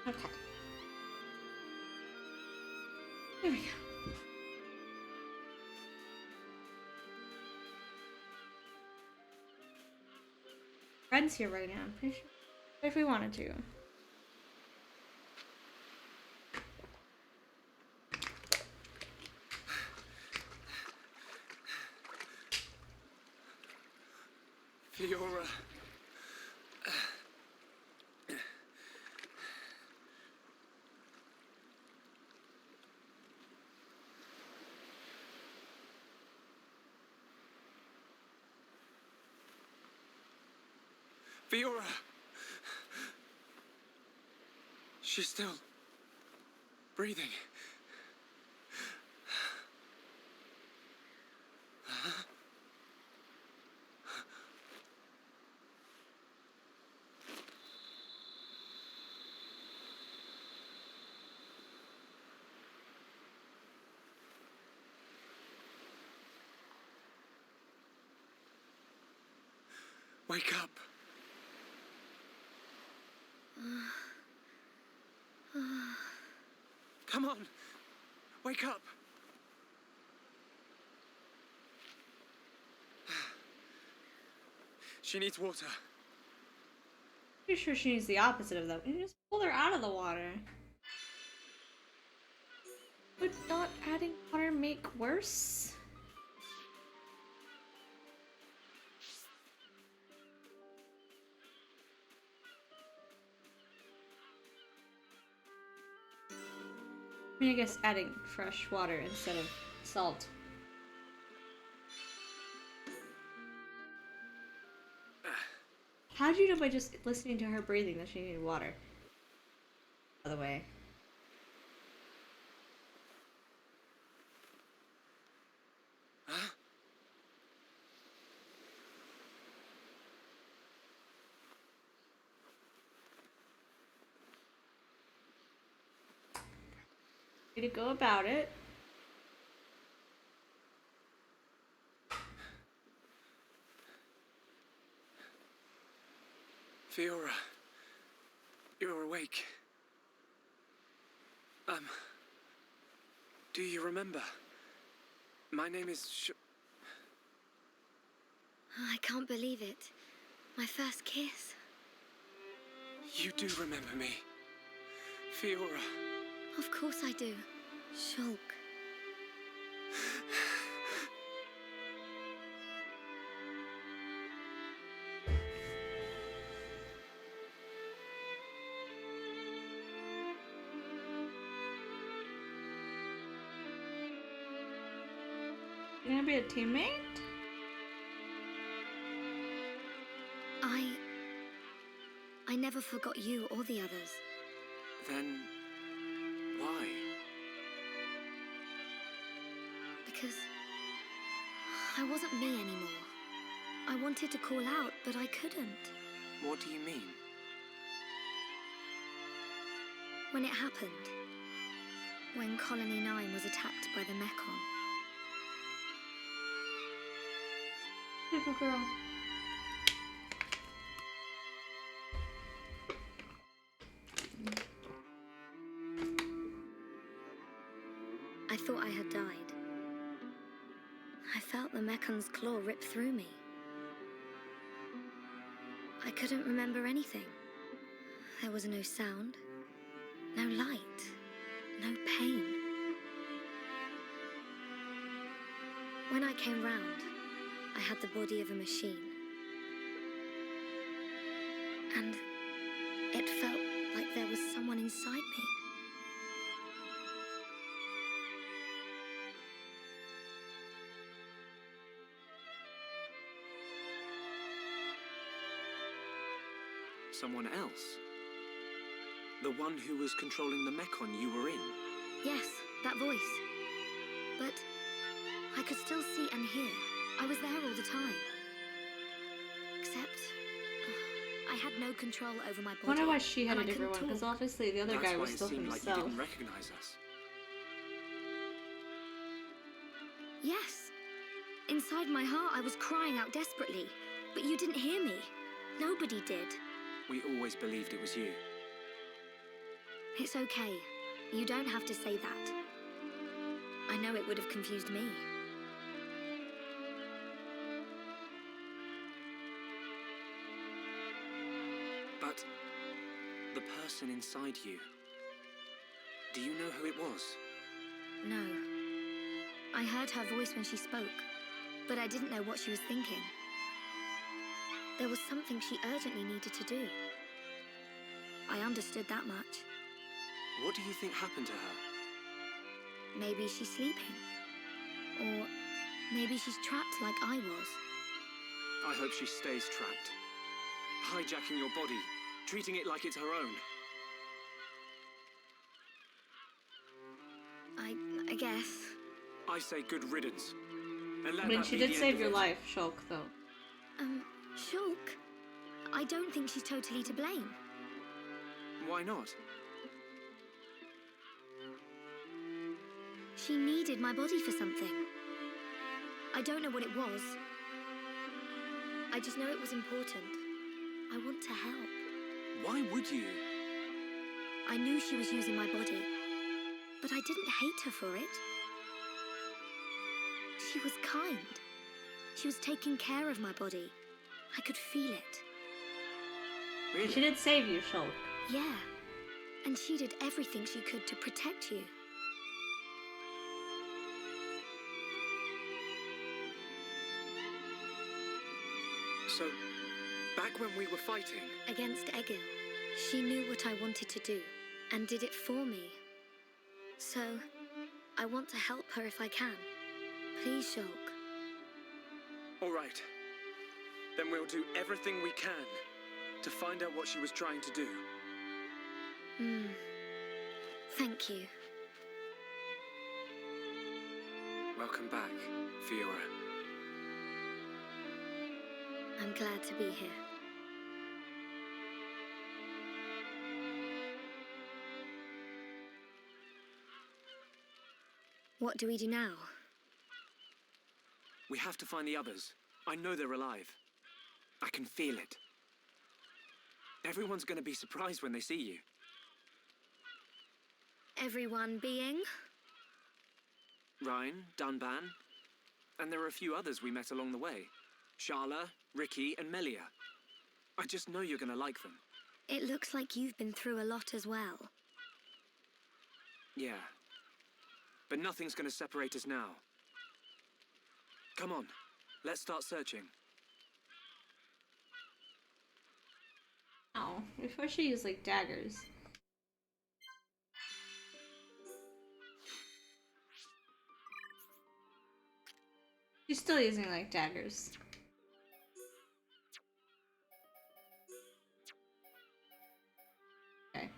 Okay. There we go. Red's here right now, I'm pretty sure. If we wanted to. Fiora. Fiora! She's still breathing. Wake up. Come on. Wake up. She needs water. Pretty sure she needs the opposite of that. You just pull her out of the water. Would not adding water make worse? I mean, I guess adding fresh water instead of salt. How did you know by just listening to her breathing that she needed water? By the way. Huh? Way to go about it. Fiora. You're awake. Do you remember? My name is I can't believe it. My first kiss. You do remember me. Fiora. Of course I do. Shulk. You gonna be a teammate? I never forgot you or the others. Then why? Because I wasn't me anymore. I wanted to call out, but I couldn't. What do you mean? When it happened, when Colony 9 was attacked by the Mechon, Little girl. I thought I had died. I felt the Mechon's claw rip through me. I couldn't remember anything. There was no sound, no light, no pain. When I came round, I had the body of a machine. And it felt like there was someone inside me. Someone else? The one who was controlling the Mechon you were in? Yes, that voice. But I could still see and hear. I was there all the time. Except I had no control over my body. I wonder why she had a and I different one, couldn't because talk. obviously the other guy was still That's why it seemed like himself. you didn't recognize us. Yes. Inside my heart, I was crying out desperately. But you didn't hear me. Nobody did. We always believed it was you. It's okay. You don't have to say that. I know it would have confused me. But the person inside you, do you know who it was? No. I heard her voice when she spoke, but I didn't know what she was thinking. There was something she urgently needed to do. I understood that much. What do you think happened to her? Maybe she's sleeping. Or maybe she's trapped like I was. I hope she stays trapped. Hijacking your body, treating it like it's her own. I guess. I say good riddance. And let I mean, that she be did the save end your of it. life, Shulk, though. Shulk? I don't think she's totally to blame. Why not? She needed my body for something. I don't know what it was. I just know it was important. I want to help. Why would you? I knew she was using my body, but I didn't hate her for it. She was kind. She was taking care of my body. I could feel it. Really? She did save you, Shulk. Yeah. And she did everything she could to protect you. So, back when we were fighting, Against Egil, she knew what I wanted to do, and did it for me. So, I want to help her if I can. Please, Shulk. all right. Then we'll do everything we can to find out what she was trying to do. Thank you. Welcome back, Fiora. I'm glad to be here. What do we do now? We have to find the others. I know they're alive. I can feel it. Everyone's gonna be surprised when they see you. Everyone being? Ryan, Dunban, and there are a few others we met along the way. Sharla, Ricky, and Melia. I just know you're gonna like them. It looks like you've been through a lot as well. Yeah. But nothing's gonna separate us now. Come on, let's start searching. Oh, before she used like daggers. She's still using like daggers. Okay.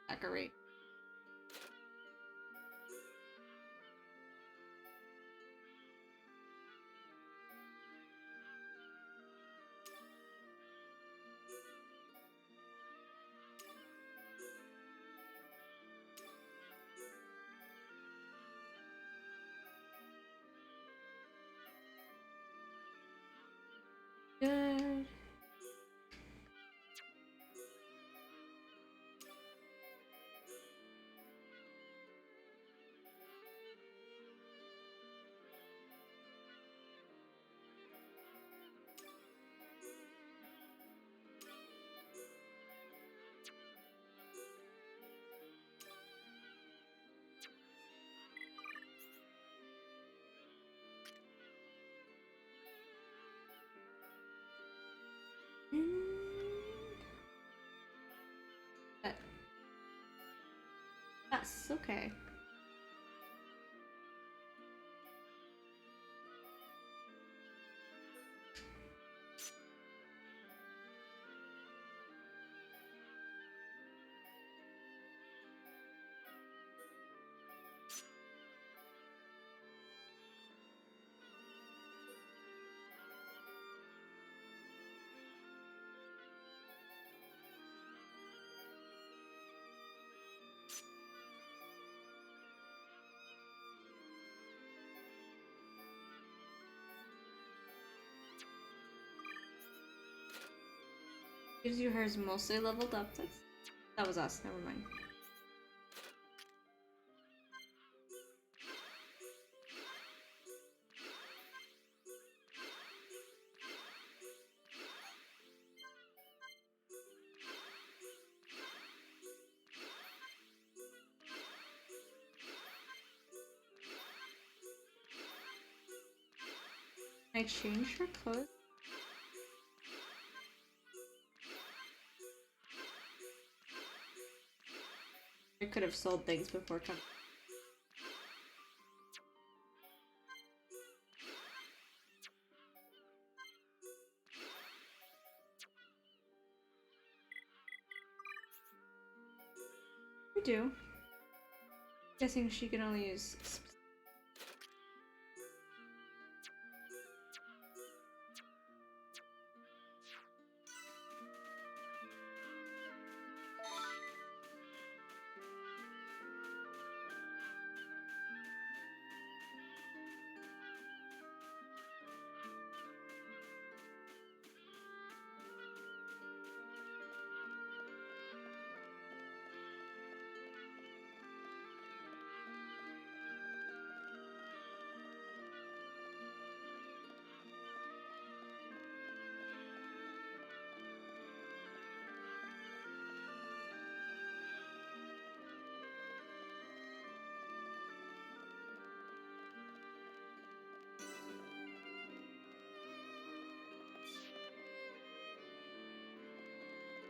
Decorate. Good. That- Yes, okay. Gives you hers mostly leveled up. That was us. Never mind. Can I change her clothes? I could have sold things before coming. We do. Guessing she can only use.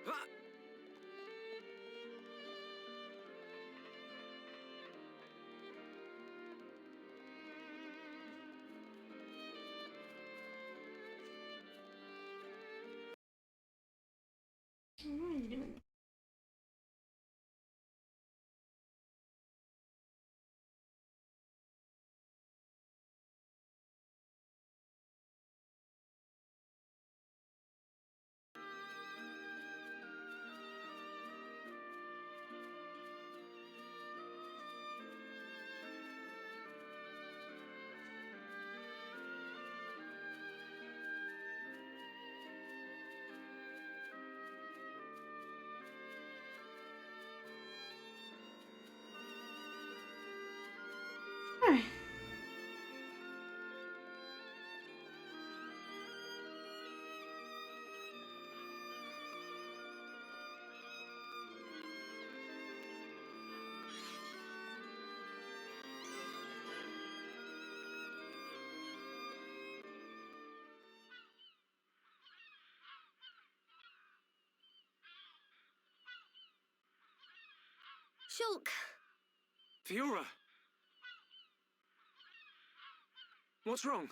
Ah! What are you doing? Alright. Shulk! Fiora! What's wrong?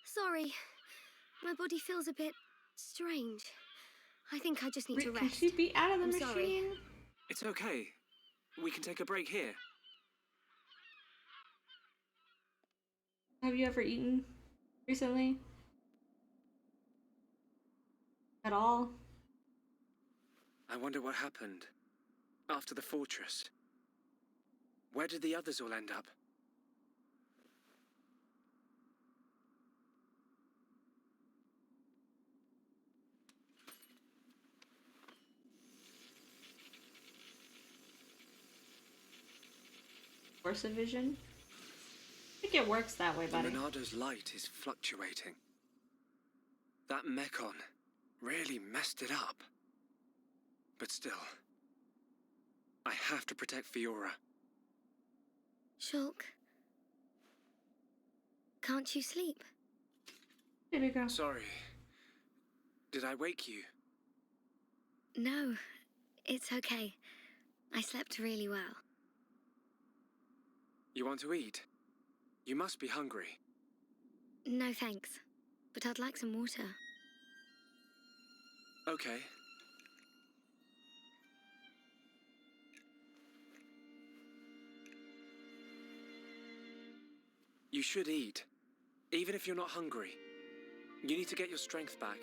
Sorry. My body feels a bit strange. I think I just need to Can rest. she be out of the I'm machine? sorry. It's okay. We can take a break here. Have you ever eaten recently? At all? I wonder what happened after the fortress. Where did the others all end up? Force of vision? I think it works that way, The buddy. Monado's light is fluctuating. That Mechon really messed it up. But still, I have to protect Fiora. Shulk. Can't you sleep? Baby girl. Sorry. Did I wake you? No, it's okay. I slept really well. You want to eat? You must be hungry. No thanks, but I'd like some water. Okay. You should eat, even if you're not hungry. You need to get your strength back.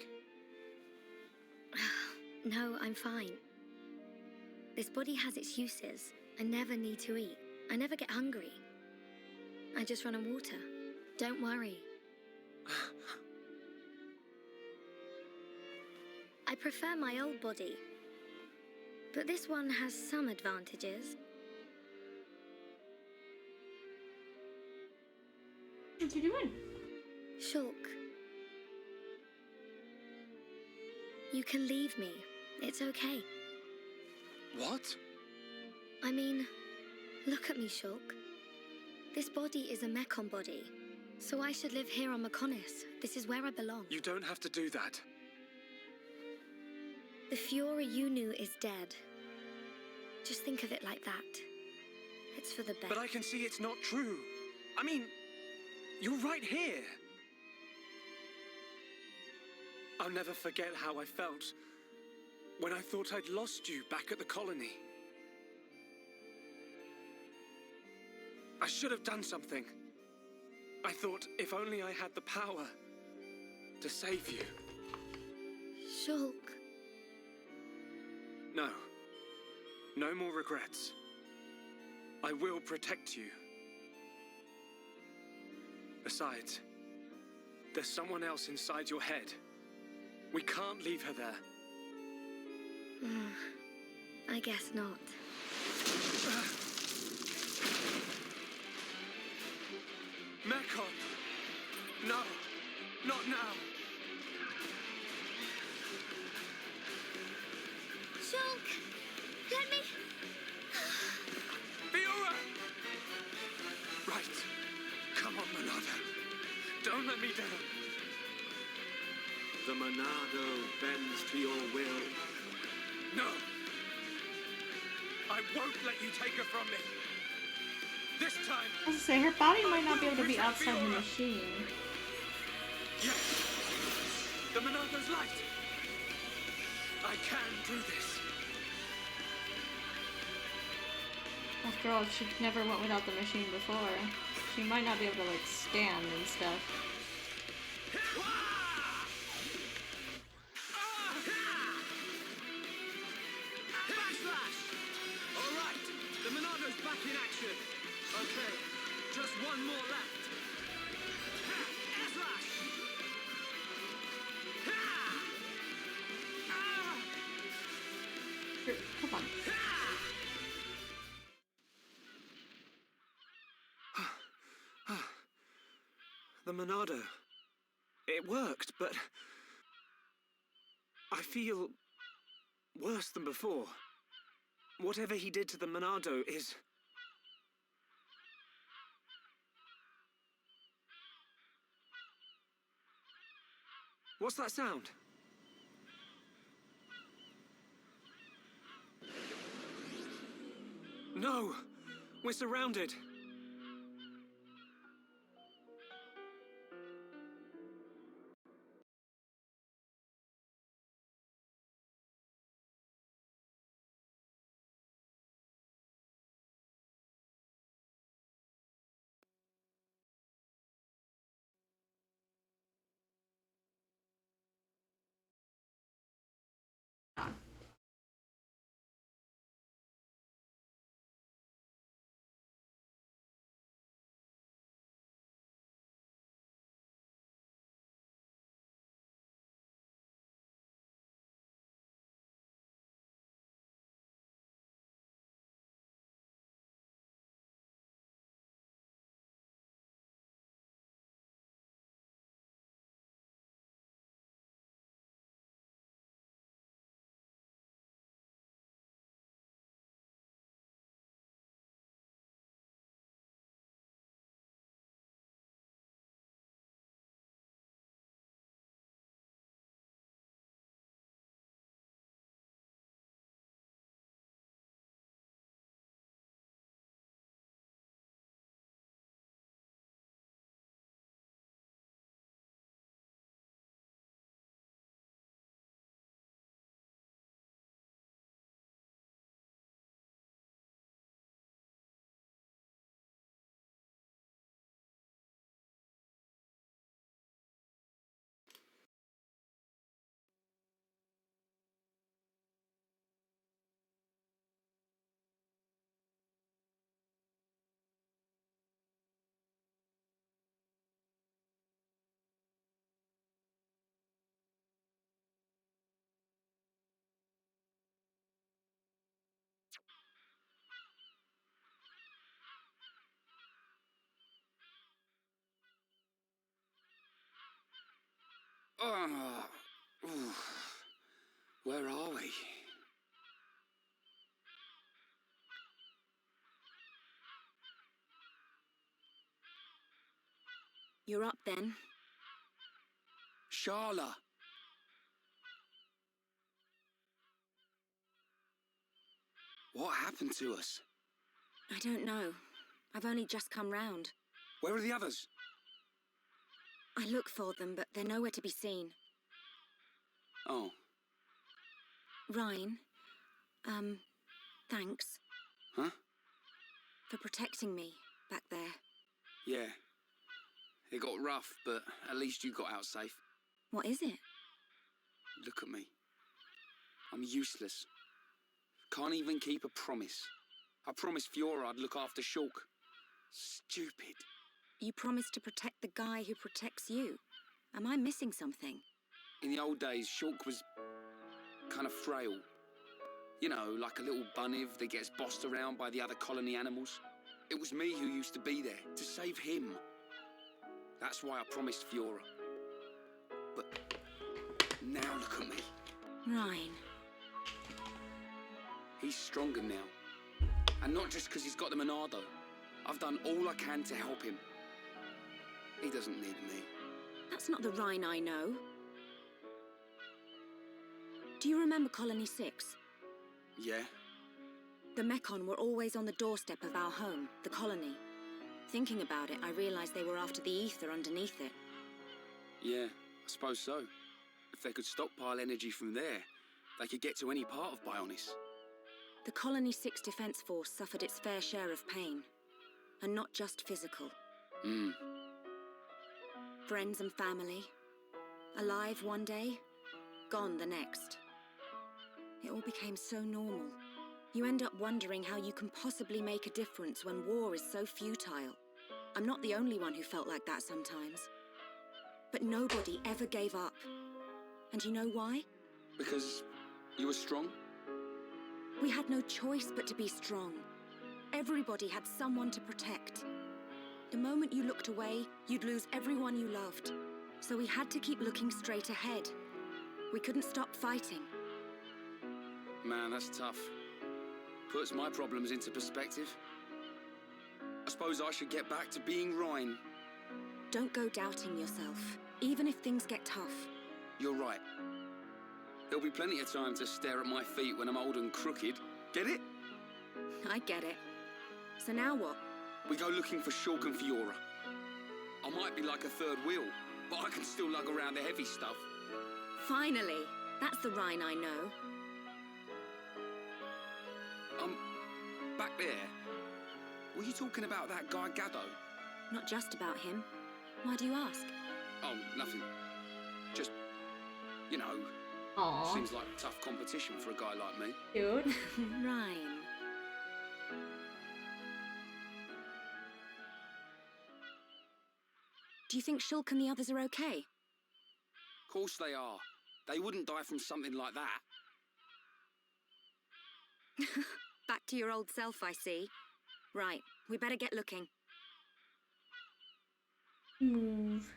No, I'm fine. This body has its uses. I never need to eat. I never get hungry. I just run on water. Don't worry. I prefer my old body. But this one has some advantages. What you doing? Shulk. You can leave me. It's okay. What? I mean, look at me, Shulk. This body is a Mechon body. So I should live here on Mechonis. This is where I belong. You don't have to do that. The Fiora you knew is dead. Just think of it like that. It's for the best. But I can see it's not true. I mean, you're right here. I'll never forget how I felt when I thought I'd lost you back at the colony. I should have done something. I thought if only I had the power to save you. Shulk. No. No more regrets. I will protect you. Besides, there's someone else inside your head. We can't leave her there. I guess not. Mechon! No! Not now! Shulk! Let me... Fiora! Right. Come on, Monado. Don't let me down. The Monado bends to your will. No! I won't let you take her from me! This time! I was gonna say, her body might not be able to be outside the machine. Yes! The Monado's light! I can do this! After all, she never went without the machine before. She might not be able to, like, stand and stuff. Backslash! Alright, the Monado's back in action. Okay, just one more left. Air-slash! Come on. The Monado. It worked, but I feel worse than before. Whatever he did to the Monado is... What's that sound? No! We're surrounded! Ooh. Where are we? You're up then. Sharla! What happened to us? I don't know. I've only just come round. Where are the others? I look for them, but they're nowhere to be seen. Oh, Ryan, thanks huh? for protecting me back there. Yeah. It got rough, but at least you got out safe. What is it? Look at me. I'm useless. Can't even keep a promise. I promised Fiora I'd look after Shulk. Stupid. You promised to protect the guy who protects you. Am I missing something? In the old days, Shulk was kind of frail. You know, like a little bunniv that gets bossed around by the other colony animals. It was me who used to be there, to save him. That's why I promised Fiora. But now look at me. Ryan. He's stronger now. And not just because he's got the Monado. I've done all I can to help him. He doesn't need me. That's not the Ryan I know. Do you remember Colony 6? Yeah? The Mekon were always on the doorstep of our home, the colony. Thinking about it, I realized they were after the ether underneath it. Yeah, I suppose so. If they could stockpile energy from there, they could get to any part of Bionis. The Colony 6 Defense Force suffered its fair share of pain. And not just physical. Friends and family. Alive one day, gone the next. It all became so normal. You end up wondering how you can possibly make a difference when war is so futile. I'm not the only one who felt like that sometimes. But nobody ever gave up. And you know why? Because you were strong? We had no choice but to be strong. Everybody had someone to protect. The moment you looked away, you'd lose everyone you loved. So we had to keep looking straight ahead. We couldn't stop fighting. Man, that's tough. Puts my problems into perspective. I suppose I should get back to being Ryan. Don't go doubting yourself, even if things get tough. You're right. There'll be plenty of time to stare at my feet when I'm old and crooked. Get it? I get it. So now what? We go looking for Shulk and Fiora. I might be like a third wheel, but I can still lug around the heavy stuff. Finally! That's the Rhine I know. Back there. Were you talking about that guy Gaddo? Not just about him. Why do you ask? Oh, nothing. Just, you know, Aww. seems like tough competition for a guy like me. Dude. Ryan. Do you think Shulk and the others are okay? Of course they are. They wouldn't die from something like that. Back to your old self, I see. Right, we better get looking. Move.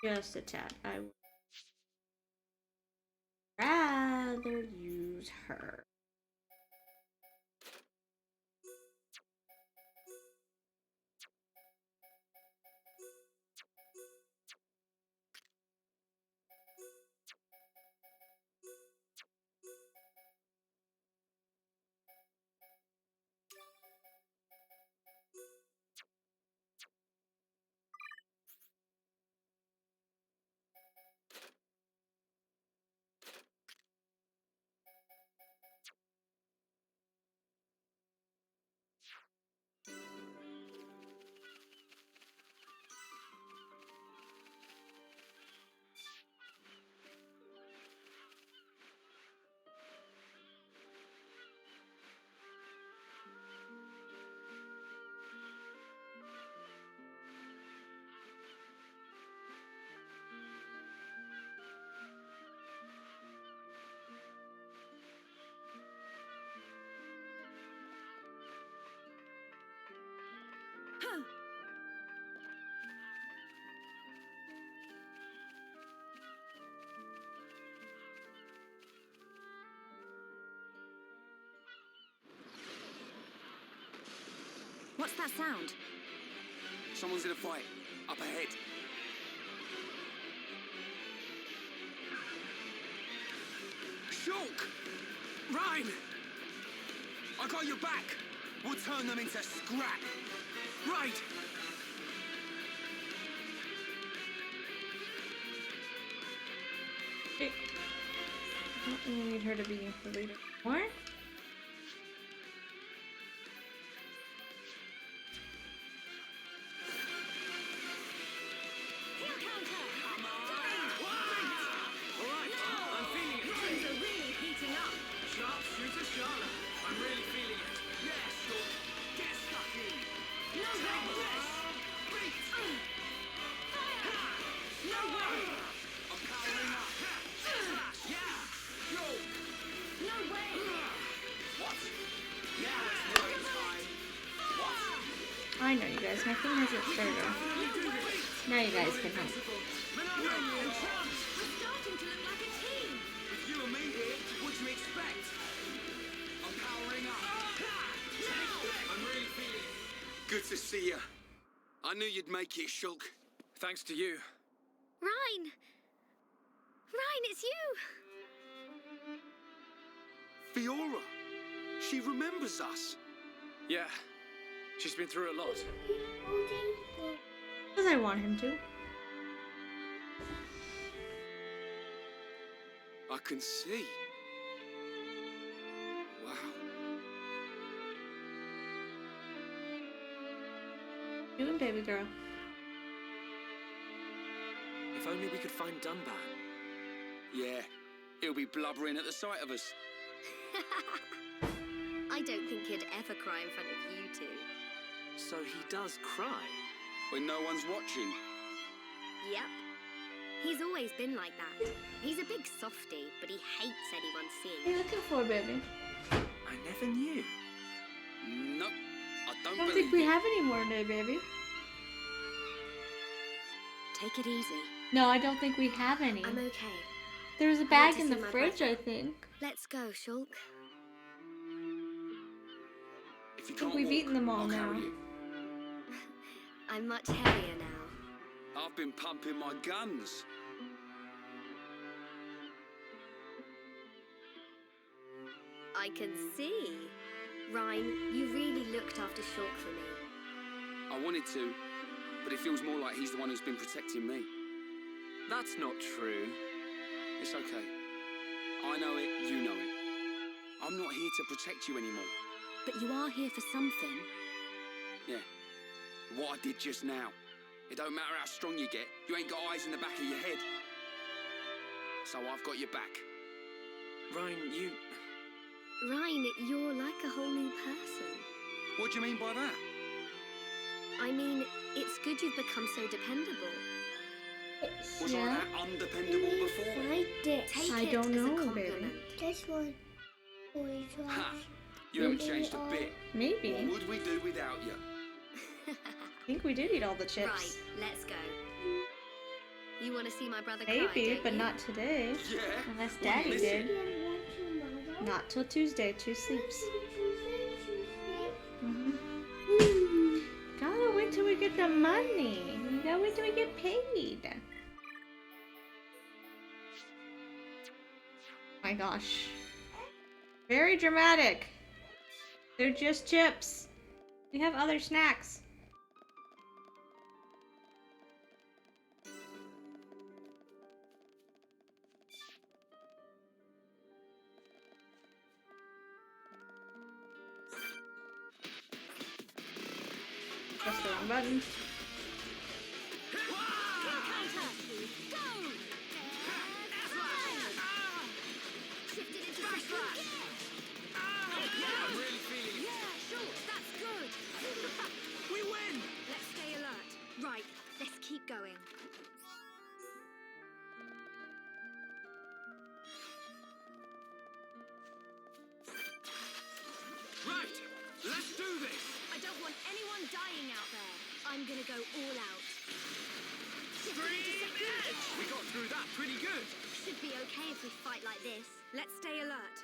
Just a tad. I would rather use her. that sound? Someone's in a fight. Up ahead. Shulk! Ryan! I got your back! We'll turn them into scrap! Right! Wait. I don't really need her to be the leader more. I know you guys, my thing hasn't started off. Now you guys can help. We're starting to look like a team. With you and me here, what do you expect? I'm powering up. I'm really feeling it. Good to see you. I knew you'd make it, Shulk. Thanks to you. Ryan! Ryan, it's you! Fiora. She remembers us. Yeah, she's been through a lot. Because I want him to. I can see. Wow. Doing, baby girl. If only we could find Dunbar. Yeah, he'll be blubbering at the sight of us. I don't think he'd ever cry in front of you two. So he does cry? When no one's watching. Yep. He's always been like that. He's a big softie, but he hates anyone What are seeing you it. looking for, baby? I never knew. Nope, I don't I don't believe think we it. have any more today, baby. Take it easy. No, I don't think we have any. I'm okay. There was a want bag to in the see my fridge, brother. I think. Let's go, Shulk. If you I think can't we've walk, eaten them all I'll now. carry you. I'm much heavier now. I've been pumping my guns. I can see. Ryan, you really looked after Shulk for me. I wanted to, but it feels more like he's the one who's been protecting me. That's not true. It's okay. I know it, you know it. I'm not here to protect you anymore. But you are here for something. Yeah. What I did just now. It don't matter how strong you get, you ain't got eyes in the back of your head. So I've got your back. Ryan, you... Ryan, you're like a whole new person. What do you mean by that? I mean, it's good you've become so dependable. Was I that undependable before? Take I it don't as a know, compliment. baby. This one. Ha! You haven't changed a bit. Maybe. What would we do without you? I think we did eat all the chips. Right, let's go. You want to see my brother cry, Maybe, don't but you? not today. Yeah. Unless Wouldn't Daddy miss did. it. Not till Tuesday. 2 sleeps. Gotta wait till we get the money. We gotta wait till we get paid. My gosh. Very dramatic. They're just chips. We have other snacks. Press the wrong button. I'm really feeling it. Yeah, sure, that's good. We win! Let's stay alert. Right, let's keep going. Right, let's do this! I don't want anyone dying out there. I'm gonna go all out. We got through that pretty good. Should be okay if we fight like this. Let's stay alert.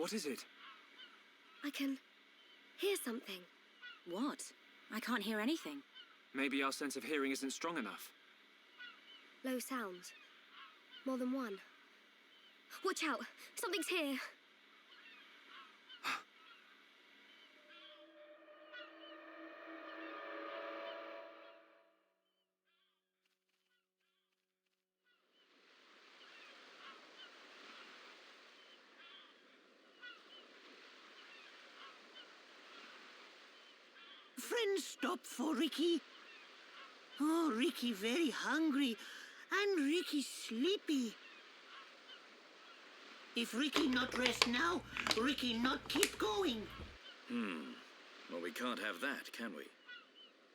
What is it? I can hear something. What? I can't hear anything. Maybe our sense of hearing isn't strong enough. Low sounds. More than one. Watch out! Something's here! Friends stop for Ricky. Oh, Ricky very hungry, and Ricky sleepy. If Ricky not rest now, Ricky not keep going. Well, we can't have that, can we?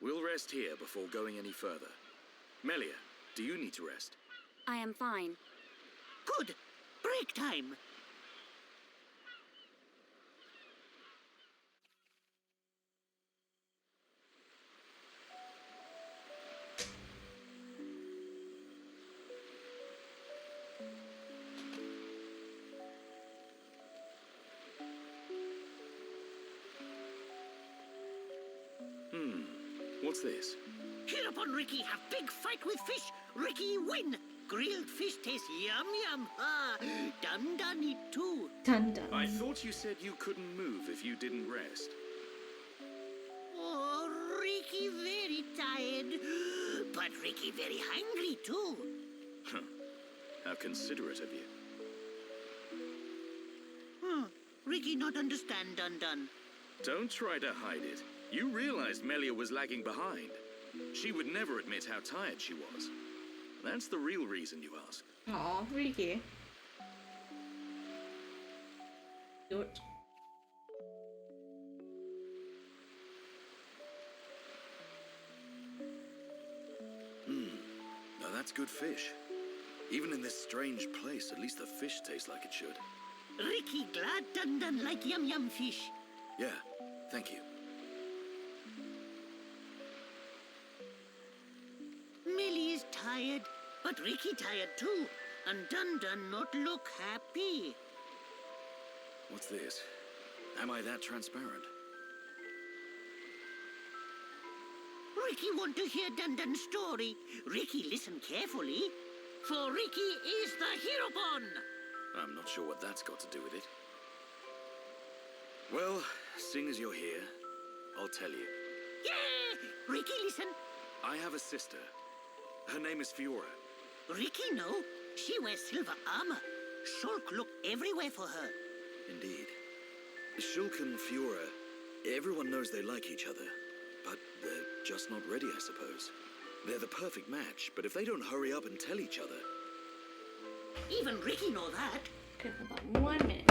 We'll rest here before going any further. Melia, do you need to rest? I am fine. Good. Break time. What's this? Hereupon Ricky have big fight with fish. Ricky win. Grilled fish taste yum yum. Ah, done it too. Dun dun. I thought you said you couldn't move if you didn't rest. Oh, Ricky very tired, but Ricky very hungry too. How considerate of you. Ricky not understand done. Don't try to hide it. You realized Melia was lagging behind. She would never admit how tired she was. That's the real reason you asked. Aw, Ricky. Do it. Now that's good fish. Even in this strange place, at least the fish tastes like it should. Ricky glad done like yum yum fish. Yeah, thank you. Millie is tired, but Ricky tired too. And Dun not look happy. What's this? Am I that transparent? Ricky want to hear Dun story. Ricky listen carefully. For Ricky is the Heropon. I'm not sure what that's got to do with it. Well, seeing as you're here, I'll tell you. Yeah! Ricky listen. I have a sister. Her name is Fiora. Ricky know. She wears silver armor. Shulk look everywhere for her. Indeed. Shulk and Fiora, everyone knows they like each other. But they're just not ready, I suppose. They're the perfect match, but if they don't hurry up and tell each other... Even Ricky know that. Okay, hold on 1 minute.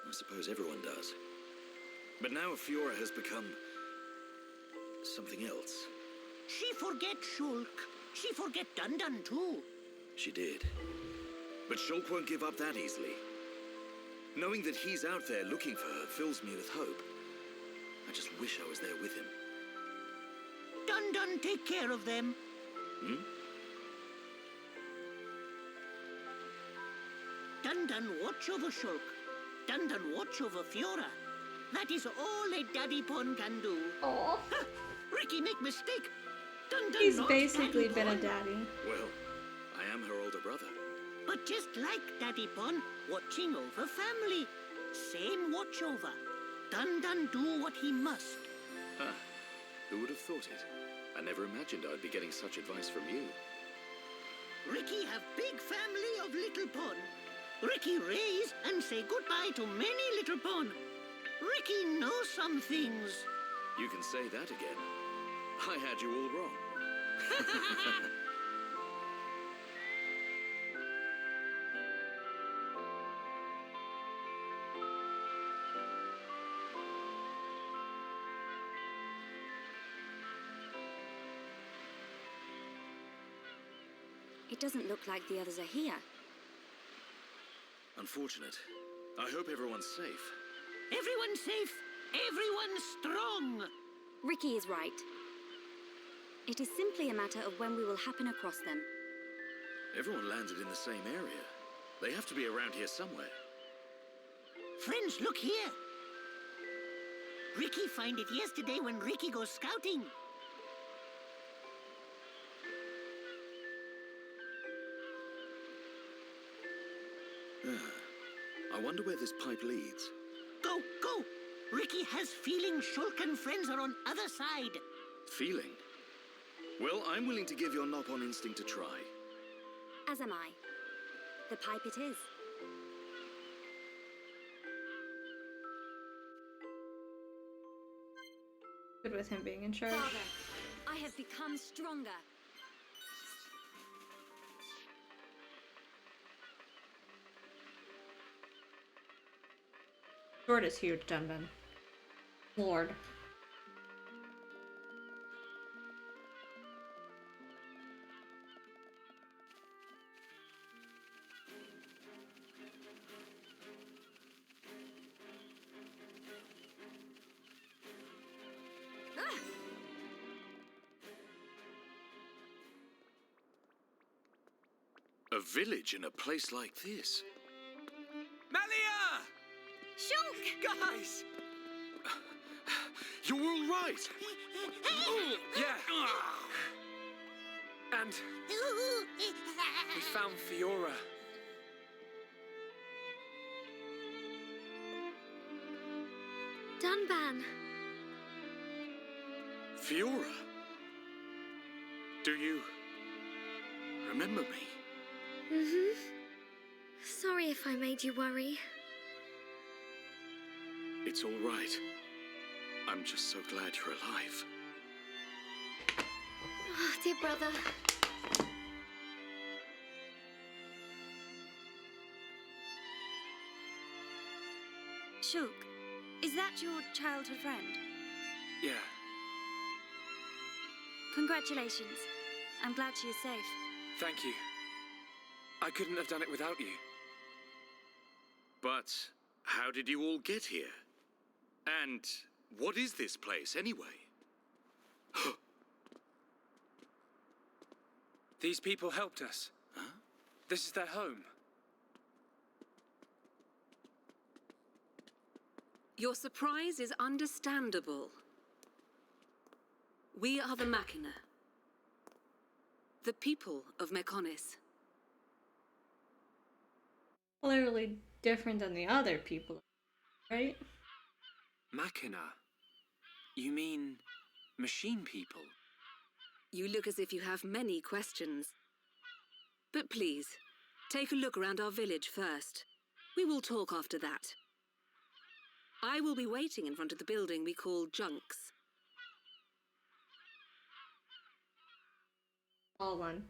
I suppose everyone does. But now Fiora has become... something else. She forget Shulk. She forget Dun too. She did. But Shulk won't give up that easily. Knowing that he's out there looking for her fills me with hope. I just wish I was there with him. Dun take care of them. Dun watch over Shulk. Dun watch over Fiora. That is all a daddy pon can do. Oh, Ricky make mistake. Dun he's not basically daddy been a pon. daddy. Well, I am her older brother. But just like Daddy Bon, watching over family. Same watch over. Dun do what he must. Huh. Who would have thought it? I never imagined I'd be getting such advice from you. Ricky have big family of little Pon. Ricky raise and say goodbye to many little Pon. Ricky knows some things. You can say that again. I had you all wrong. It doesn't look like the others are here. Unfortunate. I hope everyone's safe. Everyone's safe. Everyone's strong. Ricky is right. It is simply a matter of when we will happen across them. Everyone landed in the same area. They have to be around here somewhere. Friends, look here. Ricky find it yesterday when Ricky goes scouting. I wonder where this pipe leads. Go, go. Ricky has feeling Shulk and friends are on other side. Feeling? Well, I'm willing to give your knock-on instinct a try. As am I. The pipe it is. Good with him being in charge. Father, I have become stronger. Sword is huge, Dunban. Lord. A village in a place like this? Malia! Shulk! Guys! You're all right! Yeah. And we found Fiora. Dunban. Fiora? Do you remember me? Mm-hmm. Sorry if I made you worry. It's all right. I'm just so glad you're alive. Oh, dear brother. Shulk, is that your childhood friend? Yeah. Congratulations. I'm glad she is safe. Thank you. I couldn't have done it without you. But how did you all get here? And what is this place, anyway? These people helped us. Huh? This is their home. Your surprise is understandable. We are the Machina. The people of Mechonis. Clearly different than the other people, right? Machina? You mean machine people? You look as if you have many questions. But please, take a look around our village first. We will talk after that. I will be waiting in front of the building we call Junks. All one.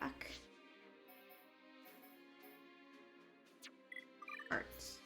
Fuck. Arts.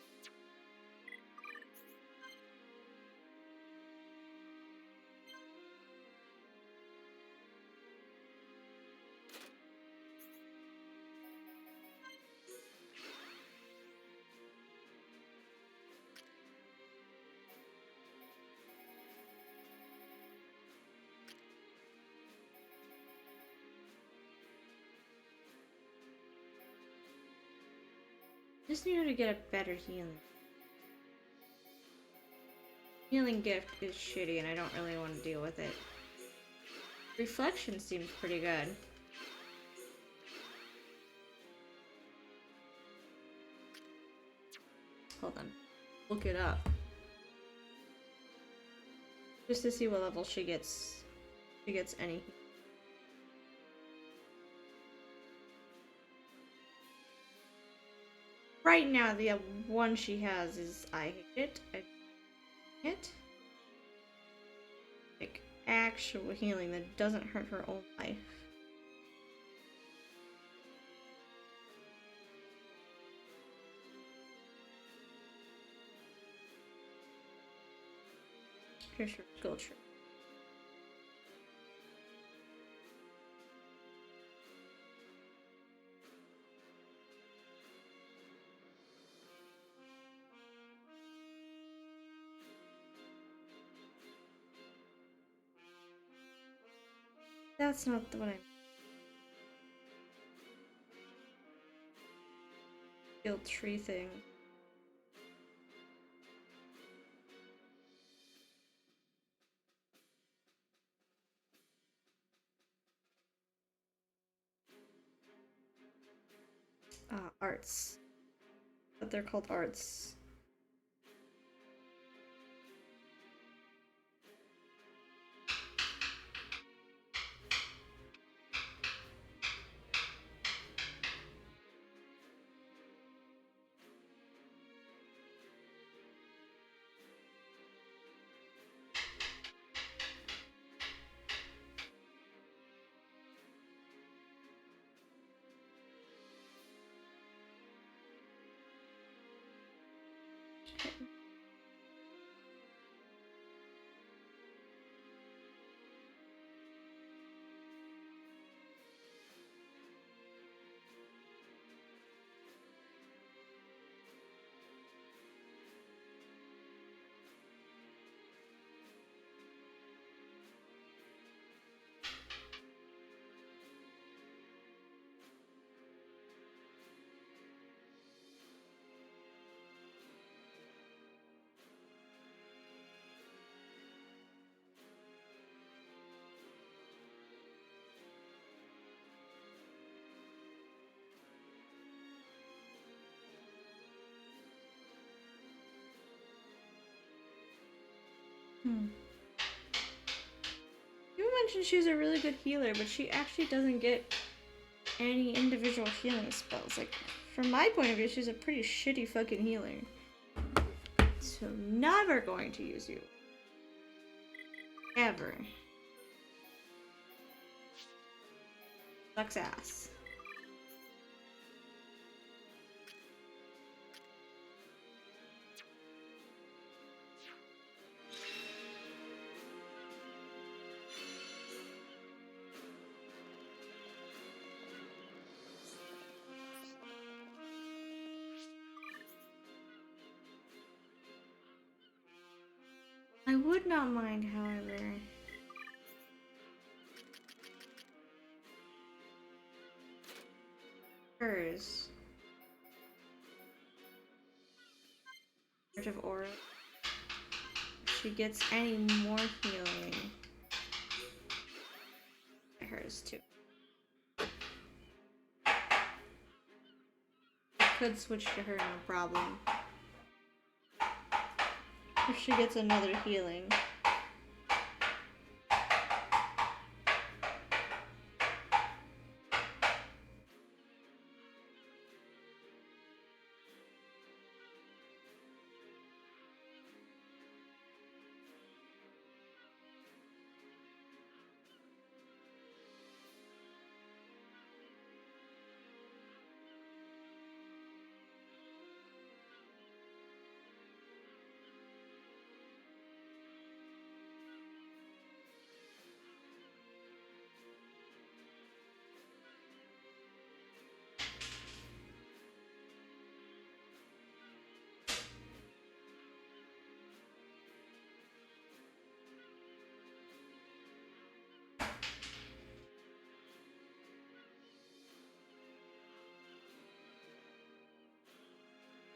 Just need her to get a better healing. Healing gift is shitty and I don't really want to deal with it. Reflection seems pretty good. Hold on. Look it up. Just to see what level she gets. She gets any. Right now, the one she has is I hate it. I hate it. Like actual healing that doesn't hurt her own life. Here's your skill tree. That's not the one I. Skill tree thing. Arts. But they're called arts. You mentioned she's a really good healer, but she actually doesn't get any individual healing spells. Like, from my point of view, she's a pretty shitty fucking healer. So I'm never going to use you. Ever. Sucks ass. I would not mind, however. Hers. Heart of Aura. If she gets any more healing. Hers too. I could switch to her, no problem. If she gets another healing.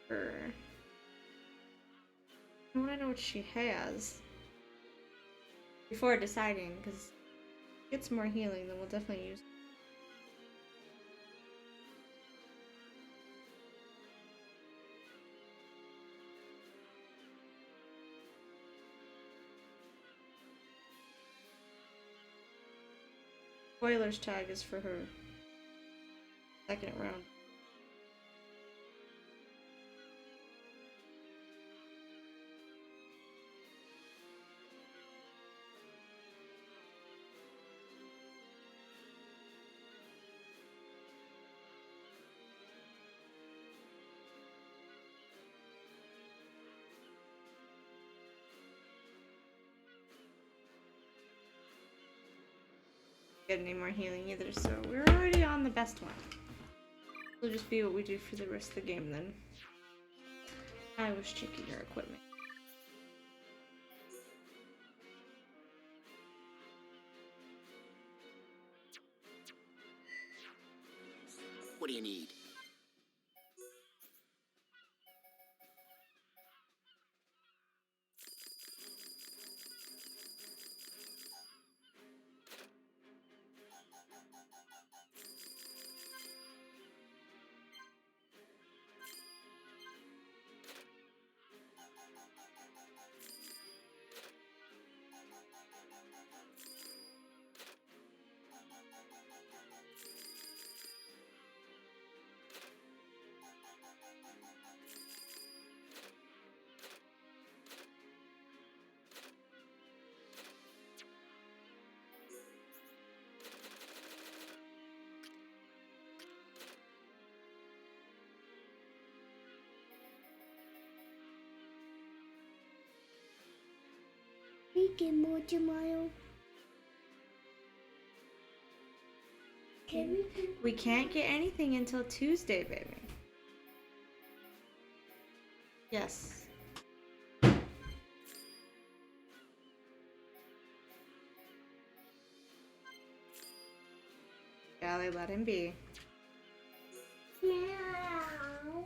her. I want to know what she has before deciding, because if it gets more healing, then we'll definitely use. Spoilers tag is for her second round. Get any more healing either, so we're already on the best one. It'll just be what we do for the rest of the game then. I was checking your equipment. What do you need? We get more tomorrow. We can't get anything until Tuesday, baby. Yes. Golly, let him be. Meow.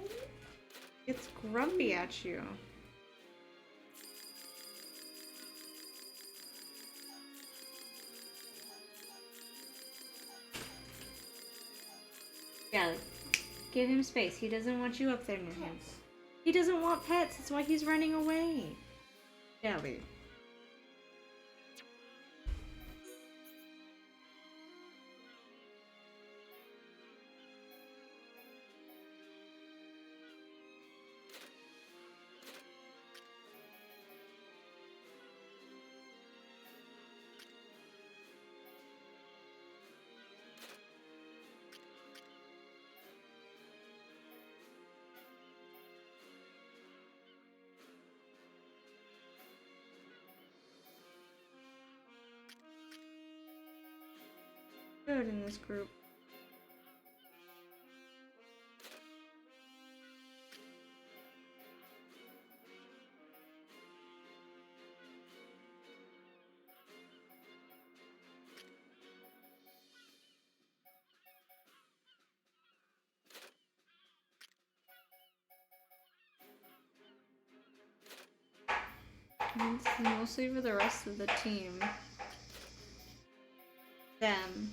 It's grumpy at you. Golly, give him space. He doesn't want you up there near him. He doesn't want pets. That's why he's running away. Golly. Good in this group. It's mostly for the rest of the team. Them.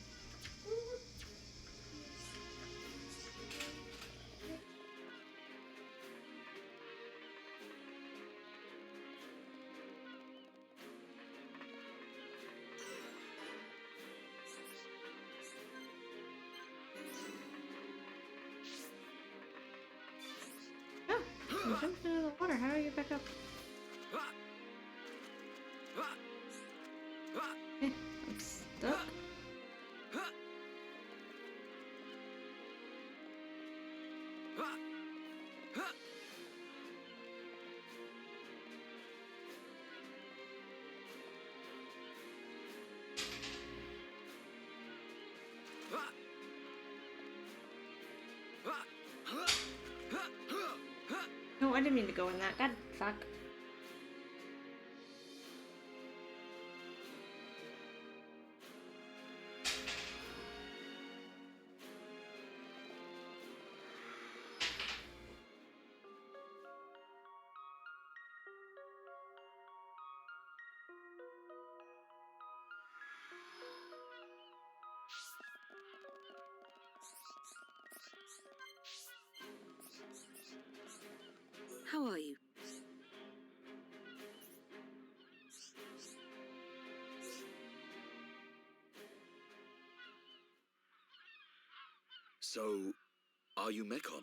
Oh, you jumped into the water. How do I get back up? Eh, I'm stuck. No, I didn't mean to go in that. God, fuck. How are you? So, are you Mekon?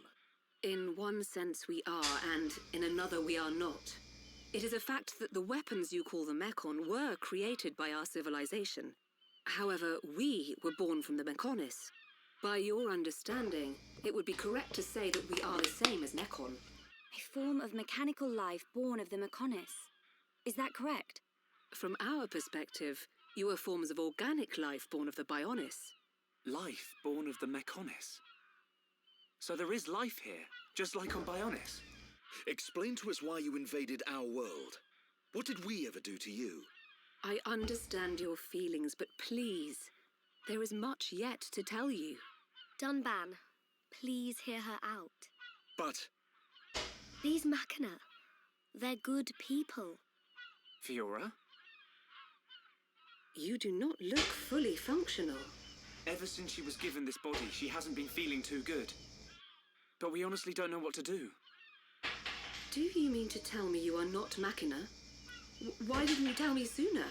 In one sense we are, and in another we are not. It is a fact that the weapons you call the Mekon were created by our civilization. However, we were born from the Mekonis. By your understanding, it would be correct to say that we are the same as Mekon. A form of mechanical life born of the Mekonis. Is that correct? From our perspective, you are forms of organic life born of the Bionis. Life born of the Mekonis. So there is life here, just like on Bionis. Explain to us why you invaded our world. What did we ever do to you? I understand your feelings, but please, there is much yet to tell you. Dunban, please hear her out. But... These Machina, they're good people. Fiora? You do not look fully functional. Ever since she was given this body, she hasn't been feeling too good. But we honestly don't know what to do. Do you mean to tell me you are not Machina? Why didn't you tell me sooner?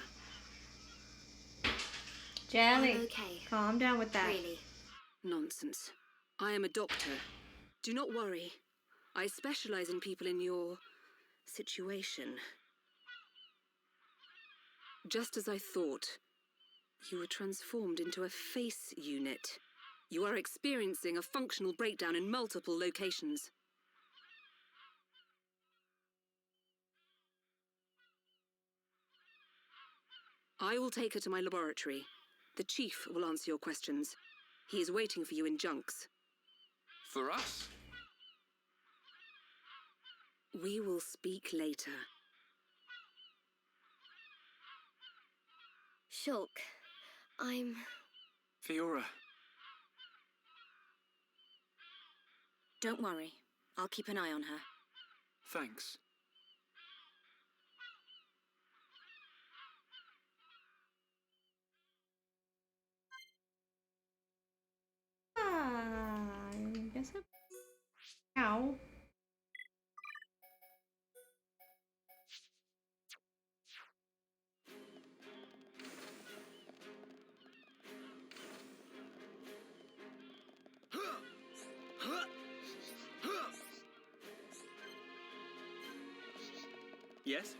Jelly, I'm okay. calm down with that. Really. Nonsense. I am a doctor. Do not worry. I specialize in people in your situation. Just as I thought, you were transformed into a face unit. You are experiencing a functional breakdown in multiple locations. I will take her to my laboratory. The chief will answer your questions. He is waiting for you in Junks. For us? We will speak later. Shulk, I'm... Fiora. Don't worry. I'll keep an eye on her. Thanks. I guess Ow. Yes?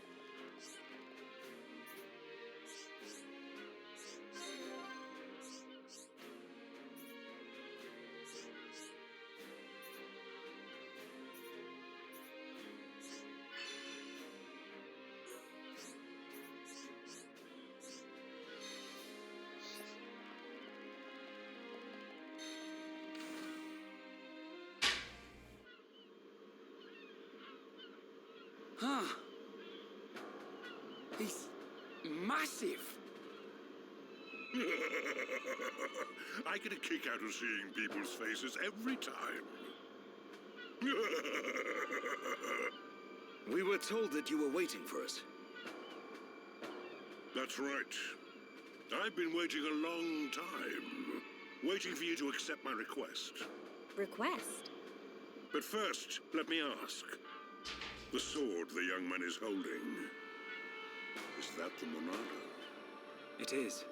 Huh. He's massive. I get a kick out of seeing people's faces every time. We were told that you were waiting for us. That's right. I've been waiting a long time. Waiting for you to accept my request. Request? But first, let me ask. The sword the young man is holding, is that the Monado? It is.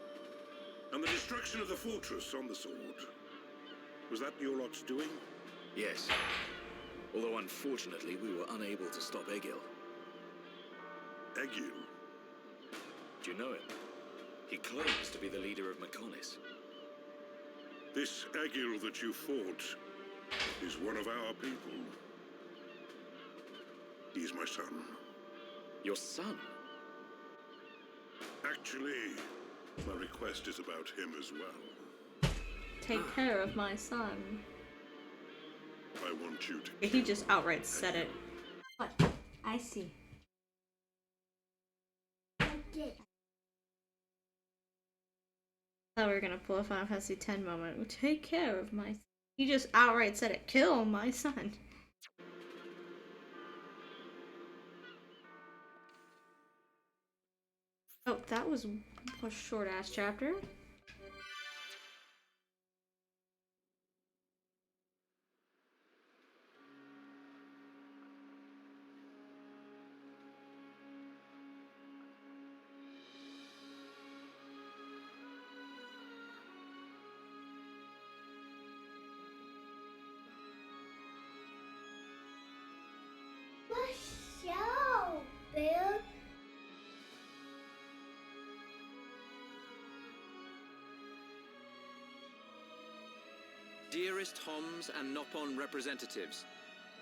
And the destruction of the fortress on the sword, was that your lot's doing? Yes. Although unfortunately we were unable to stop Egil. Egil? Do you know him? He claims to be the leader of Mekonis. This Egil that you fought is one of our people. He's my son. Your son? Actually, my request is about him as well. Take care of my son. I want you to... He just outright said it. What? I see. I thought we were gonna pull a Final Fantasy X moment. Take care of my son. He just outright said it. Kill my son. Oh, that was a short-ass chapter. Dearest Homs and Nopon representatives,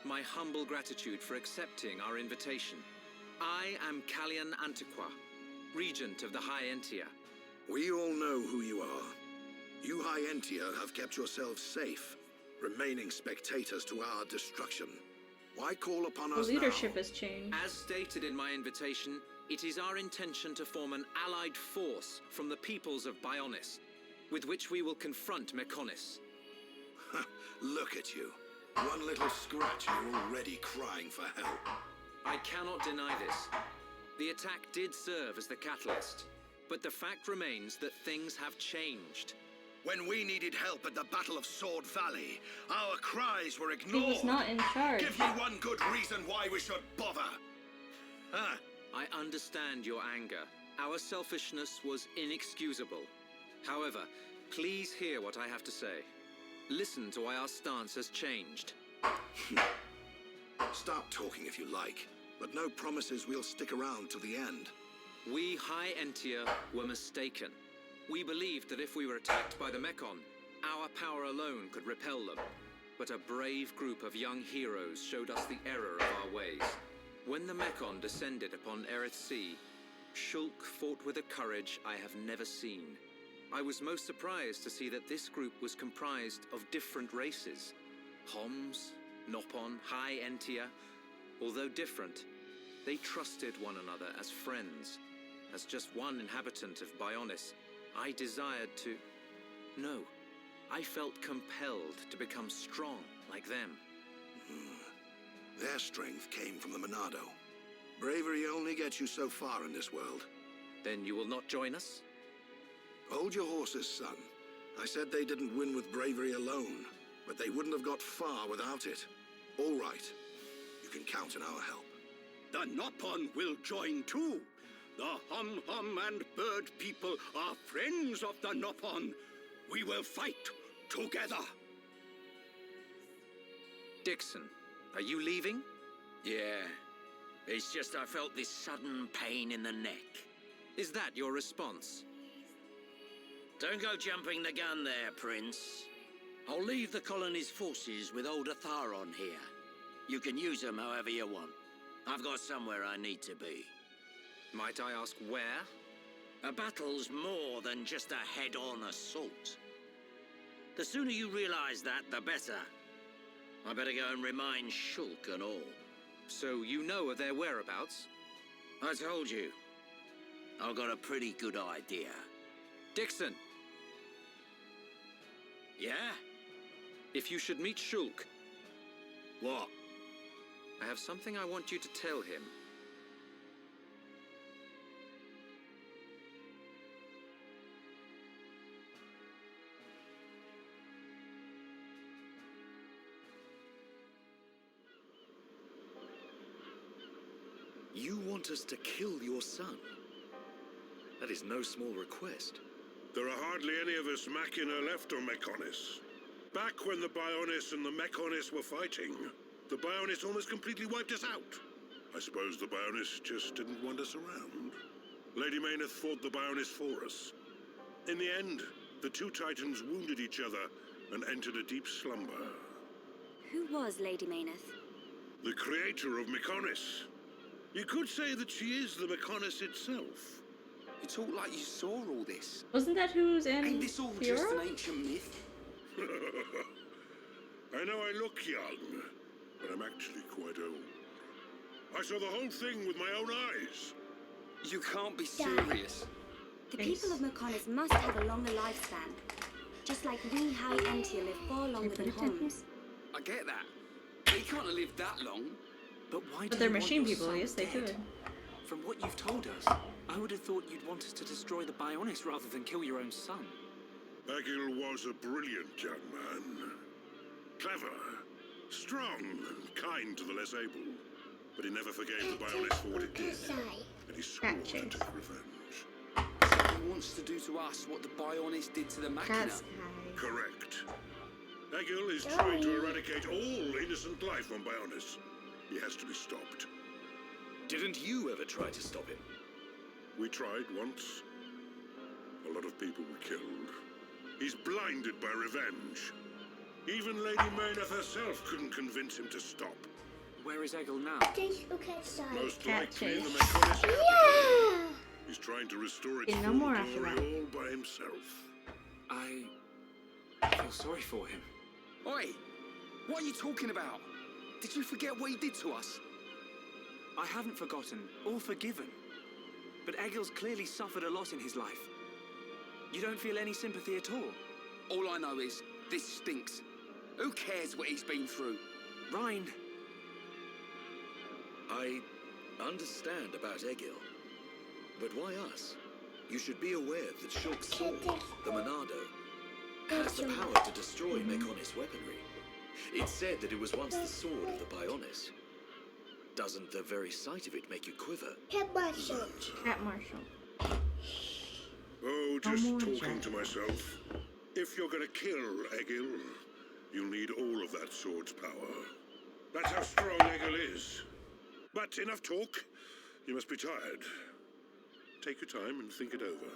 my humble gratitude for accepting our invitation. I am Callian Antiqua, Regent of the High Entia. We all know who you are. You High Entia have kept yourselves safe, remaining spectators to our destruction. Why call upon us The leadership now? has changed. As stated in my invitation, it is our intention to form an allied force from the peoples of Bionis, with which we will confront Mechonis. Look at you. One little scratch and you're already crying for help. I cannot deny this. The attack did serve as the catalyst, but the fact remains that things have changed. When we needed help at the Battle of Sword Valley, our cries were ignored. He was not in charge. Give me one good reason why we should bother. Huh? I understand your anger. Our selfishness was inexcusable. However, please hear what I have to say. Listen to why our stance has changed. Stop talking if you like, but no promises we'll stick around till the end. We High Entia were mistaken. We believed that if we were attacked by the Mechon, our power alone could repel them. But a brave group of young heroes showed us the error of our ways. When the Mechon descended upon Erith Sea, Shulk fought with a courage I have never seen. I was most surprised to see that this group was comprised of different races. Homs, Nopon, High Entia. Although different, they trusted one another as friends. As just one inhabitant of Bionis, I desired to... No, I felt compelled to become strong like them. Their strength came from the Monado. Bravery only gets you so far in this world. Then you will not join us? Hold your horses, son. I said they didn't win with bravery alone, but they wouldn't have got far without it. All right. You can count on our help. The Nopon will join too. The Hum-Hum and Bird people are friends of the Nopon. We will fight together. Dixon, are you leaving? Yeah. It's just I felt this sudden pain in the neck. Is that your response? Don't go jumping the gun there, Prince. I'll leave the colony's forces with old Atharon here. You can use them however you want. I've got somewhere I need to be. Might I ask where? A battle's more than just a head-on assault. The sooner you realize that, the better. I better go and remind Shulk and all. So you know of their whereabouts? I told you. I've got a pretty good idea. Dixon! Yeah? If you should meet Shulk... What? I have something I want you to tell him. You want us to kill your son? That is no small request. There are hardly any of us Machina left on Mechonis. Back when the Bionis and the Mechonis were fighting, the Bionis almost completely wiped us out. I suppose the Bionis just didn't want us around. Lady Mayneth fought the Bionis for us. In the end, the two Titans wounded each other and entered a deep slumber. Who was Lady Mayneth? The creator of Mechonis. You could say that she is the Mechonis itself. You talk like you saw all this. Wasn't that who's in Ain't this all Fiora? just an ancient myth? I know I look young, but I'm actually quite old. I saw the whole thing with my own eyes. You can't be serious. The people of Mechonis must have a longer lifespan. Just like we High Entia live far longer than Homs. I get that. They can't have lived that long. But why do But they're you want machine your people, son yes they dead? could. From what you've told us, I would have thought you'd want us to destroy the Bionis rather than kill your own son. Agil was a brilliant young man. Clever, strong, and kind to the less able. But he never forgave the Bionis for what it did. And he swore to take revenge. So he wants to do to us what the Bionis did to the Machina. Correct. Agil is trying to eradicate all innocent life on Bionis. He has to be stopped. Didn't you ever try to stop him? We tried once. A lot of people were killed. He's blinded by revenge. Even Lady Mayneth herself couldn't convince him to stop. Where is Egil now? Just look outside. Most Cat likely in the chase. Mechonis capital. Yeah! He's trying to restore its Okay, no full more after glory that. all by himself. I feel sorry for him. Oi! What are you talking about? Did you forget what he did to us? I haven't forgotten or forgiven. But Egil's clearly suffered a lot in his life. You don't feel any sympathy at all? All I know is, this stinks. Who cares what he's been through? Rhine. I understand about Egil. But why us? You should be aware that Shulk's sword, the Monado, has the power to destroy Mechonis weaponry. It's said that it was once the sword of the Bionis. Doesn't the very sight of it make you quiver? Cat Marshall. Cat Marshall. Oh, just more talking Jack. to myself. If you're gonna kill Egil, you'll need all of that sword's power. That's how strong Egil is. But enough talk. You must be tired. Take your time and think it over.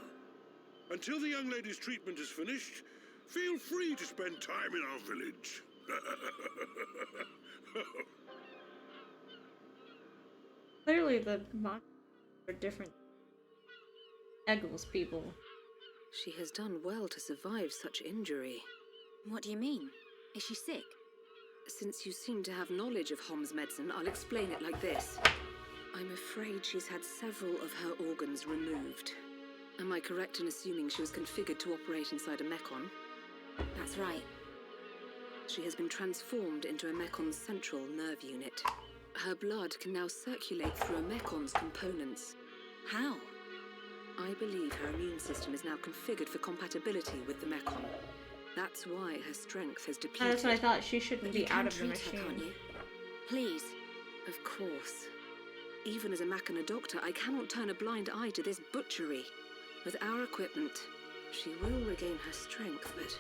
Until the young lady's treatment is finished, feel free to spend time in our village. Clearly the monsters are different. Egil's people. She has done well to survive such injury. What do you mean? Is she sick? Since you seem to have knowledge of Hom's medicine, I'll explain it like this. I'm afraid she's had several of her organs removed. Am I correct in assuming she was configured to operate inside a mechon? That's right. She has been transformed into a mecon's central nerve unit. Her blood can now circulate through a mecon's components. How? I believe her immune system is now configured for compatibility with the mechon. That's why her strength has depleted. That's what I thought. She shouldn't But be you out can of the treat machine. her, can't you? Please. Of course. Even as a Machina doctor, I cannot turn a blind eye to this butchery. With our equipment, she will regain her strength, but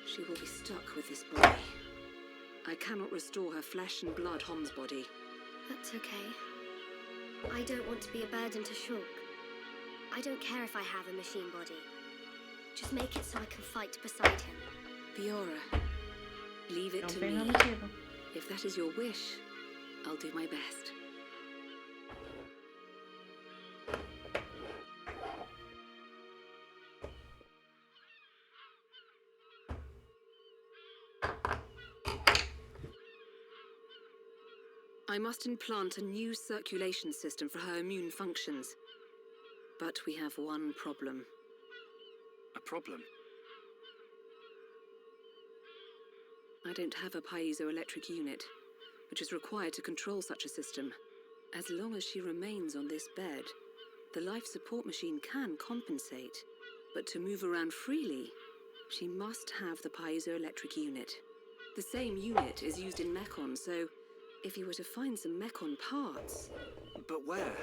she will be stuck with this body. I cannot restore her flesh and blood Hom's body. That's okay. I don't want to be a burden to Shulk. I don't care if I have a machine body. Just make it so I can fight beside him. Fiora, leave it Don't to bang me. on the table. If that is your wish, I'll do my best. I must implant a new circulation system for her immune functions. But we have one problem. A problem? I don't have a piezoelectric unit, which is required to control such a system. As long as she remains on this bed, the life support machine can compensate. But to move around freely, she must have the piezoelectric unit. The same unit is used in Mechon, so if you were to find some Mechon parts... But where?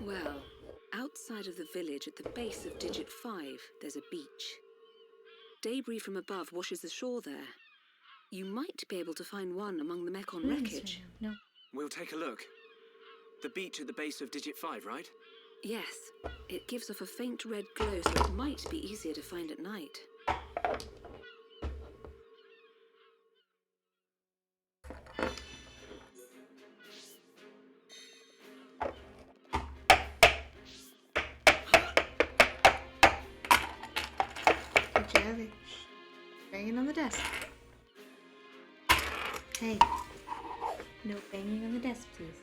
Well, outside of the village at the base of Digit 5, there's a beach. Debris from above washes the shore there. You might be able to find one among the Mechon wreckage. No. We'll take a look. The beach at the base of Digit 5, right? Yes, it gives off a faint red glow, so it might be easier to find at night. Good job. Banging on the desk. Hey. No banging on the desk, please.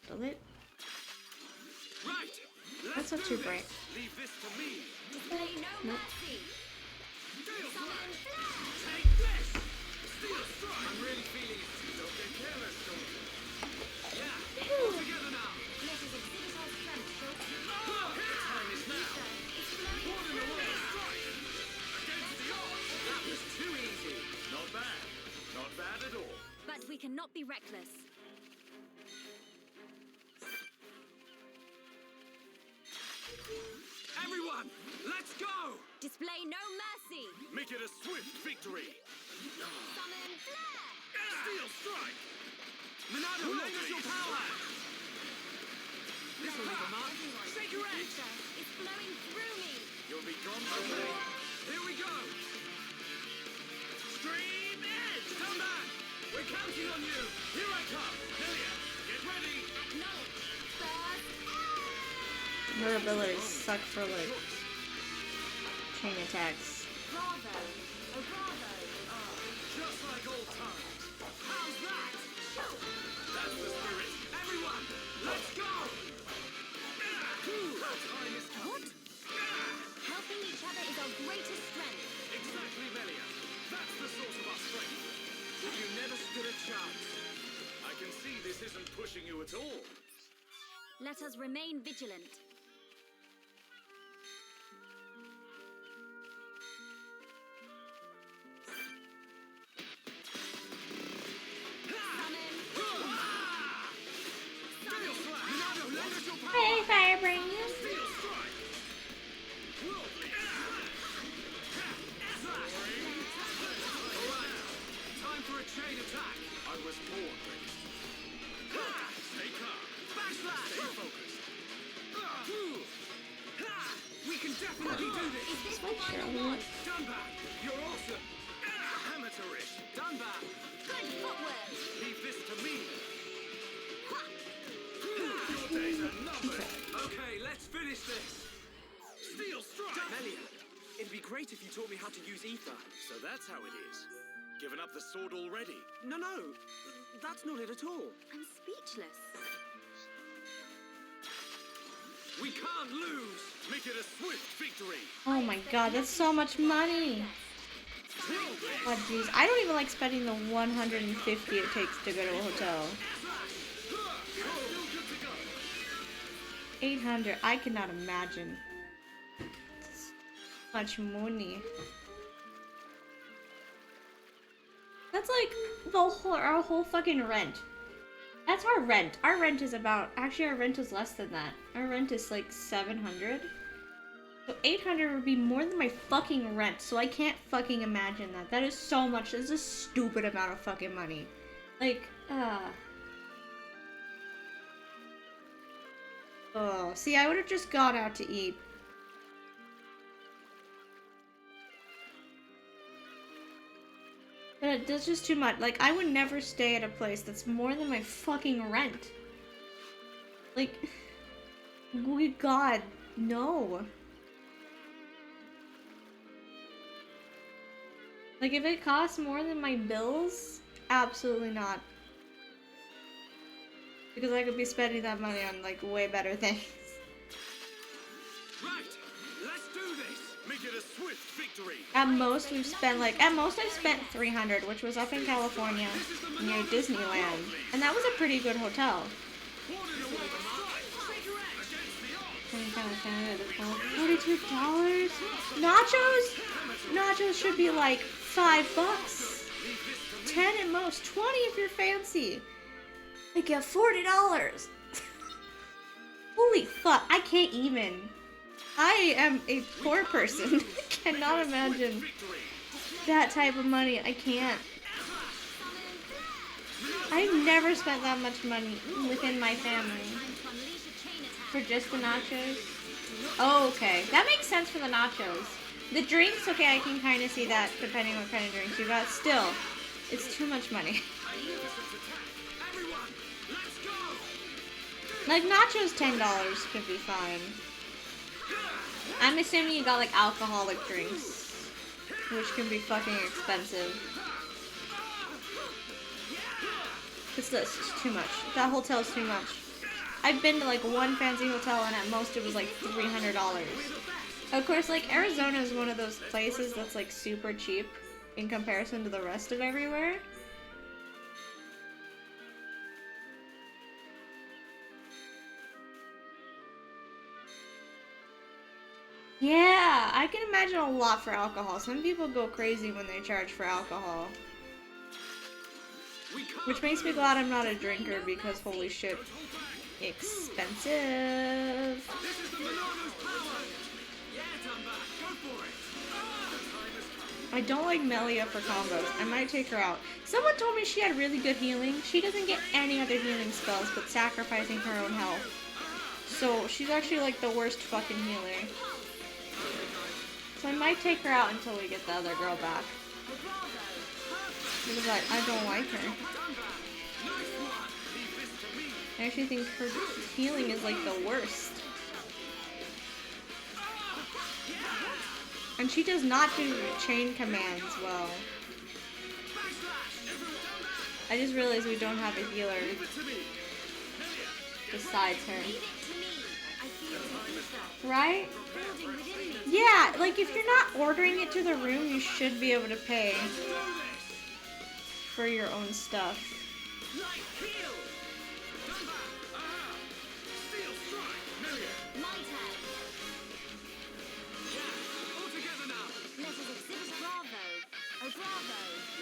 Does it? Right. That's not too bright. Leave this to me. Nope. Take this. Steel strike. I'm really feeling it. Don't get careless, soldier. reckless. Everyone, let's go! Display no mercy. Make it a swift victory. Summon flare. Steel strike! Monado, lend us your power! This'll leave a mark. Shake your edge! It's flowing through me. You'll be gone. Okay, here we go! Stream edge! Come back! We're counting on you! Here I come! Lilia, get ready! Acknowledge. First. Her abilities suck for like chain attacks. Bravo. Oh, bravo. Just like old times. How's that? That's the spirit. Everyone, let's go! Time is What? Helping each other is our greatest strength. Exactly, Melia. That's the source of our strength. You never stood a chance. I can see this isn't pushing you at all. Let us remain vigilant. Hey, Firebrain! Time for a chain attack. I was born ready. Stay calm. Backslash. Stay focused. We can definitely do this. Is this the final one? Dunbar, you're awesome. Amateurish. Dunbar, Good footwork. leave this to me. Your days are numbered. Okay, let's finish this. Steel strike. Melia, it'd be great if you taught me how to use ether. So that's how it is. Given up the sword already? No, that's not it at all. I'm speechless. We can't lose. Make it a swift victory. Oh my god, that's so much money! Oh jeez, I don't even like spending the 150 it takes to go to a hotel. 800, I cannot imagine. So much money. That's like our whole fucking rent. That's our rent. Our rent is about, actually our rent is less than that. Our rent is like 700. So 800 would be more than my fucking rent, so I can't fucking imagine that. That is so much. That's a stupid amount of fucking money. Like, oh, see, I would have just gone out to eat. But that's just too much. Like, I would never stay at a place that's more than my fucking rent. Like, good God, no. Like, if it costs more than my bills, absolutely not. Because I could be spending that money on, like, way better things. Right, let's do this. Make it a swift victory. At most, we've spent, like, at most I've spent 300, which was up in California, near Disneyland. And that was a pretty good hotel. $42? Nachos? Nachos should be like $5. 10 at most. 20 if you're fancy. I get $40. Holy fuck, I can't even. I am a poor person. I cannot imagine that type of money. I can't. I've never spent that much money within my family. For just the nachos? Oh, okay. That makes sense for the nachos. The drinks, okay, I can kind of see that depending on what kind of drinks you got. Still, it's too much money. Like, nachos $10 could be fine. I'm assuming you got, like, alcoholic drinks, which can be fucking expensive. It's too much. That hotel's too much. I've been to, like, one fancy hotel, and at most it was, like, $300. Of course, like, Arizona is one of those places that's, like, super cheap in comparison to the rest of everywhere. Yeah, I can imagine a lot for alcohol. Some people go crazy when they charge for alcohol. Which makes me glad I'm not a drinker because holy shit, expensive. I don't like Melia for combos. I might take her out. Someone told me she had really good healing. She doesn't get any other healing spells but sacrificing her own health. So she's actually like the worst fucking healer. So I might take her out until we get the other girl back. Because I don't like her. I actually think her healing is like the worst. And she does not do chain commands well. I just realized we don't have a healer besides her. Right? Yeah, like if you're not ordering it to the room, you should be able to pay for your own stuff.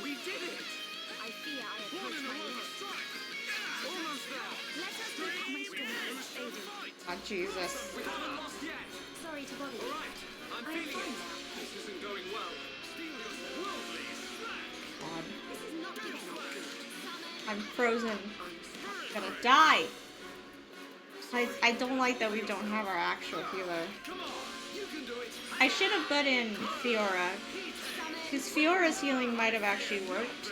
We did it! I fear I have pushed my limits. Almost there! Let us look at my strength. Oh, Jesus. We haven't lost yet! Sorry to bother you. Alright, I'm feeling it. This isn't going well. Steel just will, please. God. This is not getting good. I'm frozen. I'm gonna die. I don't like that we don't have our actual healer. Come on, you can do it. I should have put in Fiora. Because Fiora's healing might have actually worked.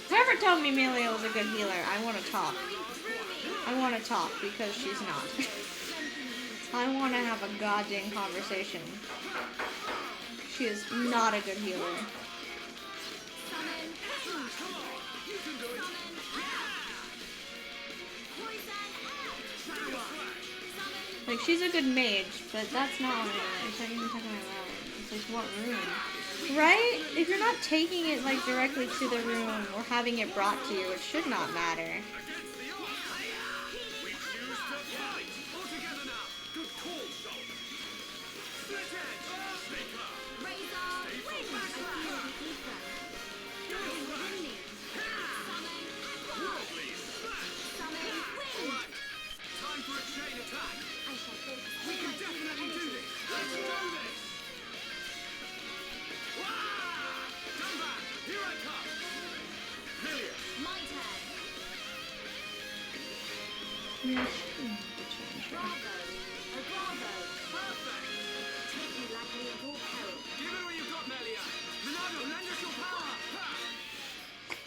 Whoever told me Melia was a good healer, I want to talk. I want to talk because she's not. I want to have a goddamn conversation. She is not a good healer. Like, she's a good mage, but that's not what it's not even talking about. It's like, what room? Right? If you're not taking it, like, directly to the room or having it brought to you, it should not matter.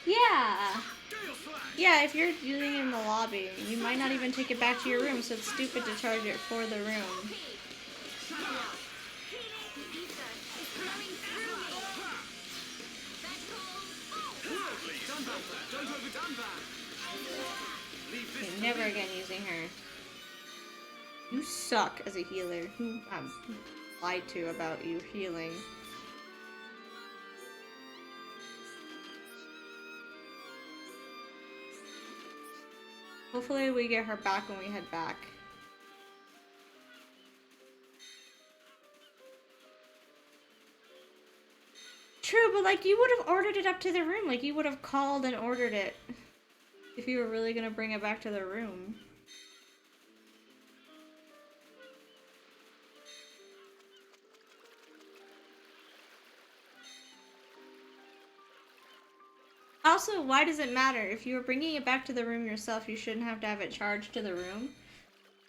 Yeah. Yeah, if you're using it in the lobby, you might not even take it back to your room, so it's stupid to charge it for the room. Okay, never again using her. You suck as a healer. Who lied to about you healing? Hopefully we get her back when we head back. True, but like you would have ordered it up to the room. Like you would have called and ordered it if you were really gonna bring it back to the room. Also, why does it matter? If you were bringing it back to the room yourself, you shouldn't have to have it charged to the room.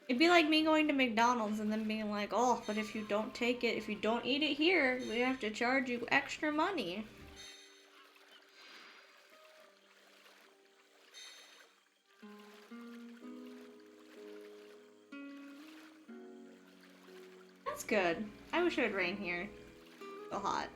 It'd be like me going to McDonald's and then being like, oh, but if you don't take it, if you don't eat it here, we have to charge you extra money. That's good. I wish it would rain here. So hot.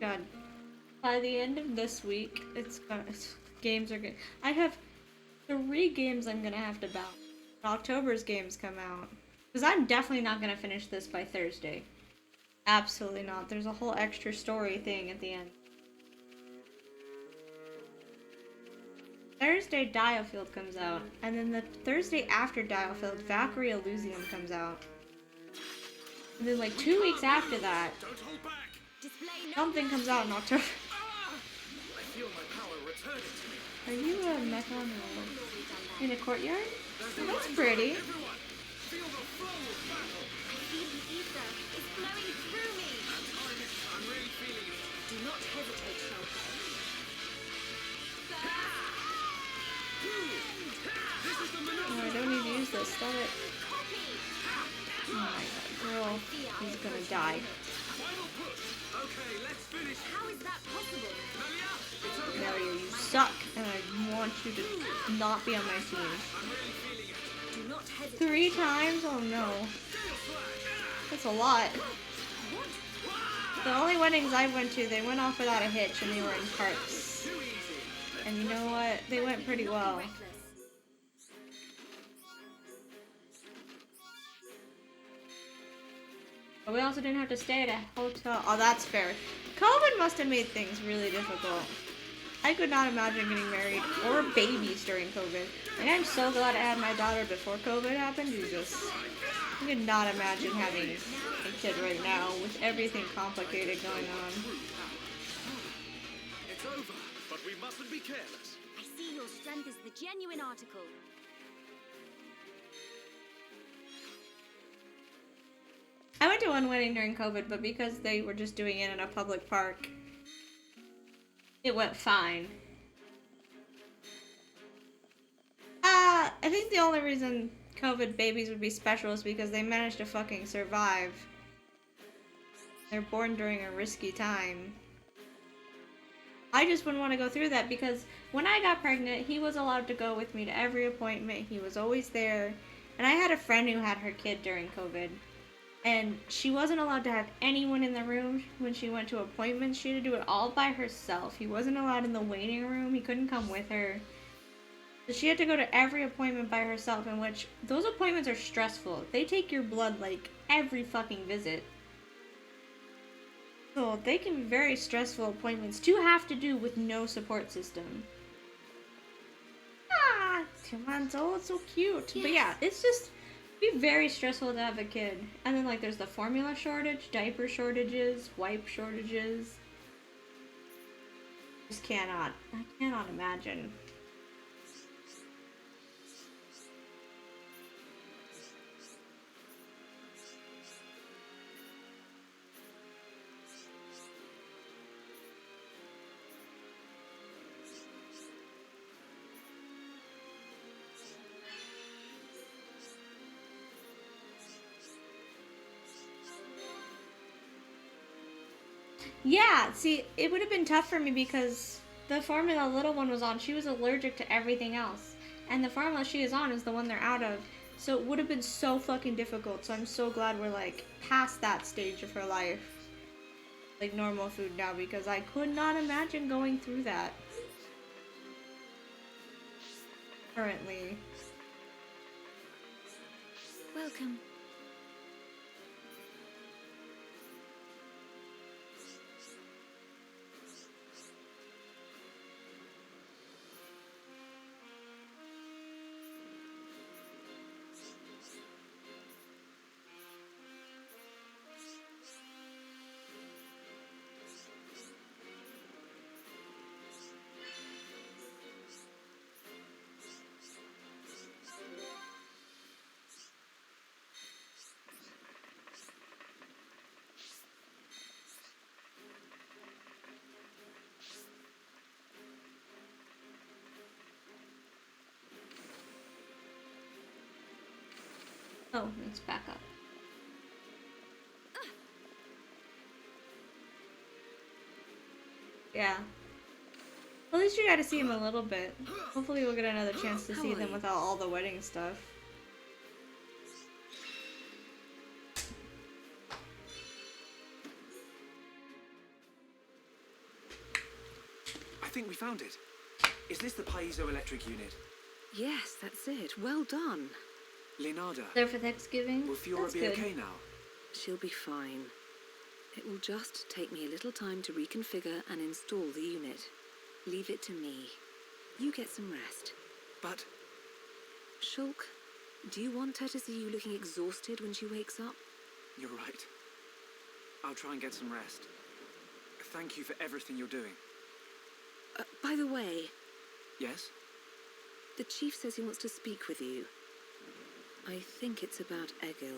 God. By the end of this week, games are good. I have 3 games I'm gonna have to bounce. October's games come out. Because I'm definitely not gonna finish this by Thursday. Absolutely not. There's a whole extra story thing at the end. Thursday, Diofield comes out, and then the Thursday after Diofield, Valkyrie Elysium comes out. And then like 2 weeks after that, something comes out in October. I feel my power returning to me. Are you a Mechon in a courtyard? Oh, that's pretty. I feel the ether. It's flowing through me. I'm really feeling it. Do not hesitate, Shulker. Oh, I don't need to use this. Stop it. Oh my god, girl. He's gonna die. Okay, let's finish. How is that possible? Melia, you suck, and I want you to not be on my team. Do not hesitate. 3 times? Oh no. That's a lot. The only weddings I went to, they went off without a hitch and they were in carts. And you know what? They went pretty well. But we also didn't have to stay at a hotel. Oh, that's fair. COVID must have made things really difficult. I could not imagine getting married or babies during COVID. And I'm so glad I had my daughter before COVID happened. Jesus. I could not imagine having a kid right now with everything complicated going on. It's over, but we mustn't be careless. I see your strength is the genuine article. I went to one wedding during COVID, but because they were just doing it in a public park, it went fine. I think the only reason COVID babies would be special is because they managed to fucking survive. They're born during a risky time. I just wouldn't want to go through that because when I got pregnant, he was allowed to go with me to every appointment. He was always there. And I had a friend who had her kid during COVID. And she wasn't allowed to have anyone in the room when she went to appointments. She had to do it all by herself. He wasn't allowed in the waiting room. He couldn't come with her. So she had to go to every appointment by herself, in which those appointments are stressful. They take your blood like every fucking visit. So they can be very stressful appointments to have to do with no support system. Ah, 2 months old, so cute. Yes. But yeah, it's just be very stressful to have a kid. And then like there's the formula shortage, diaper shortages, wipe shortages. Just cannot. I cannot imagine. Yeah, see, it would have been tough for me because the formula little one was on, she was allergic to everything else. And the formula she is on is the one they're out of. So it would have been so fucking difficult. So I'm so glad we're like past that stage of her life. Like normal food now, because I could not imagine going through that. Currently. Welcome. Oh, let's back up. Yeah. Well, at least you got to see him a little bit. Hopefully we'll get another chance to see them without all the wedding stuff. I think we found it. Is this the piezoelectric unit? Yes, that's it. Well done. Leonardo. There for Thanksgiving? Will Fiora That's be good. okay now? She'll be fine. It will just take me a little time to reconfigure and install the unit. Leave it to me. You get some rest. But... Shulk, do you want her to see you looking exhausted when she wakes up? You're right. I'll try and get some rest. Thank you for everything you're doing. By the way... Yes? The chief says he wants to speak with you. I think it's about Egil.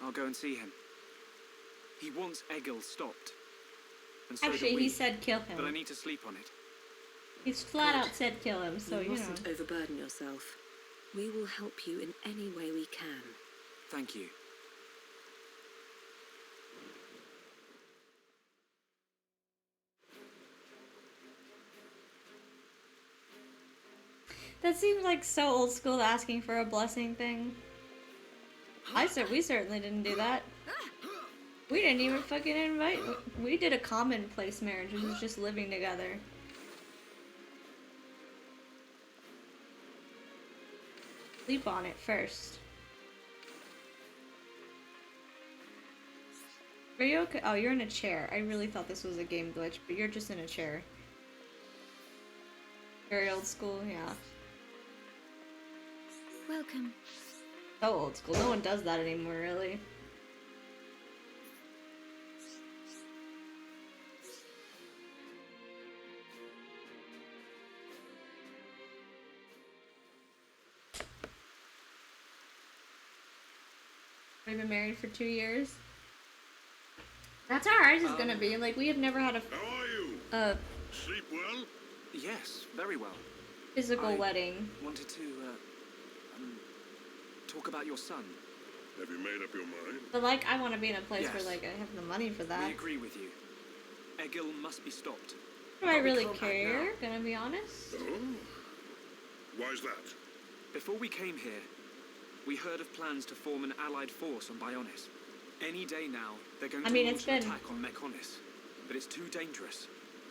I'll go and see him. He wants Egil stopped. And so Actually, do we. he said kill him. But I need to sleep on it. He's flat out said kill him, so you know. Mustn't overburden yourself. We will help you in any way we can. Thank you. That seems like so old school asking for a blessing thing. We certainly didn't do that. We didn't even fucking invite. We did a commonplace marriage, which was just living together. Sleep on it first. Are you okay? Oh, you're in a chair. I really thought this was a game glitch, but you're just in a chair. Very old school, yeah. Welcome. So old school. No one does that anymore, really. We've been married for 2 years. That's how ours is gonna be. Like, we have never had a... How are you? Sleep well? Yes, very well. Physical wedding. Wanted to, talk about your son. Have you made up your mind? But, like, I want to be in a place Yes. where, like, I have the money for that. We agree with you. Egil must be stopped. Do I But we really can't act care? now. Gonna be honest? Oh? Why's that? Before we came here, we heard of plans to form an allied force on Bionis. Any day now, they're going to launch an attack on Mechonis. But it's too dangerous.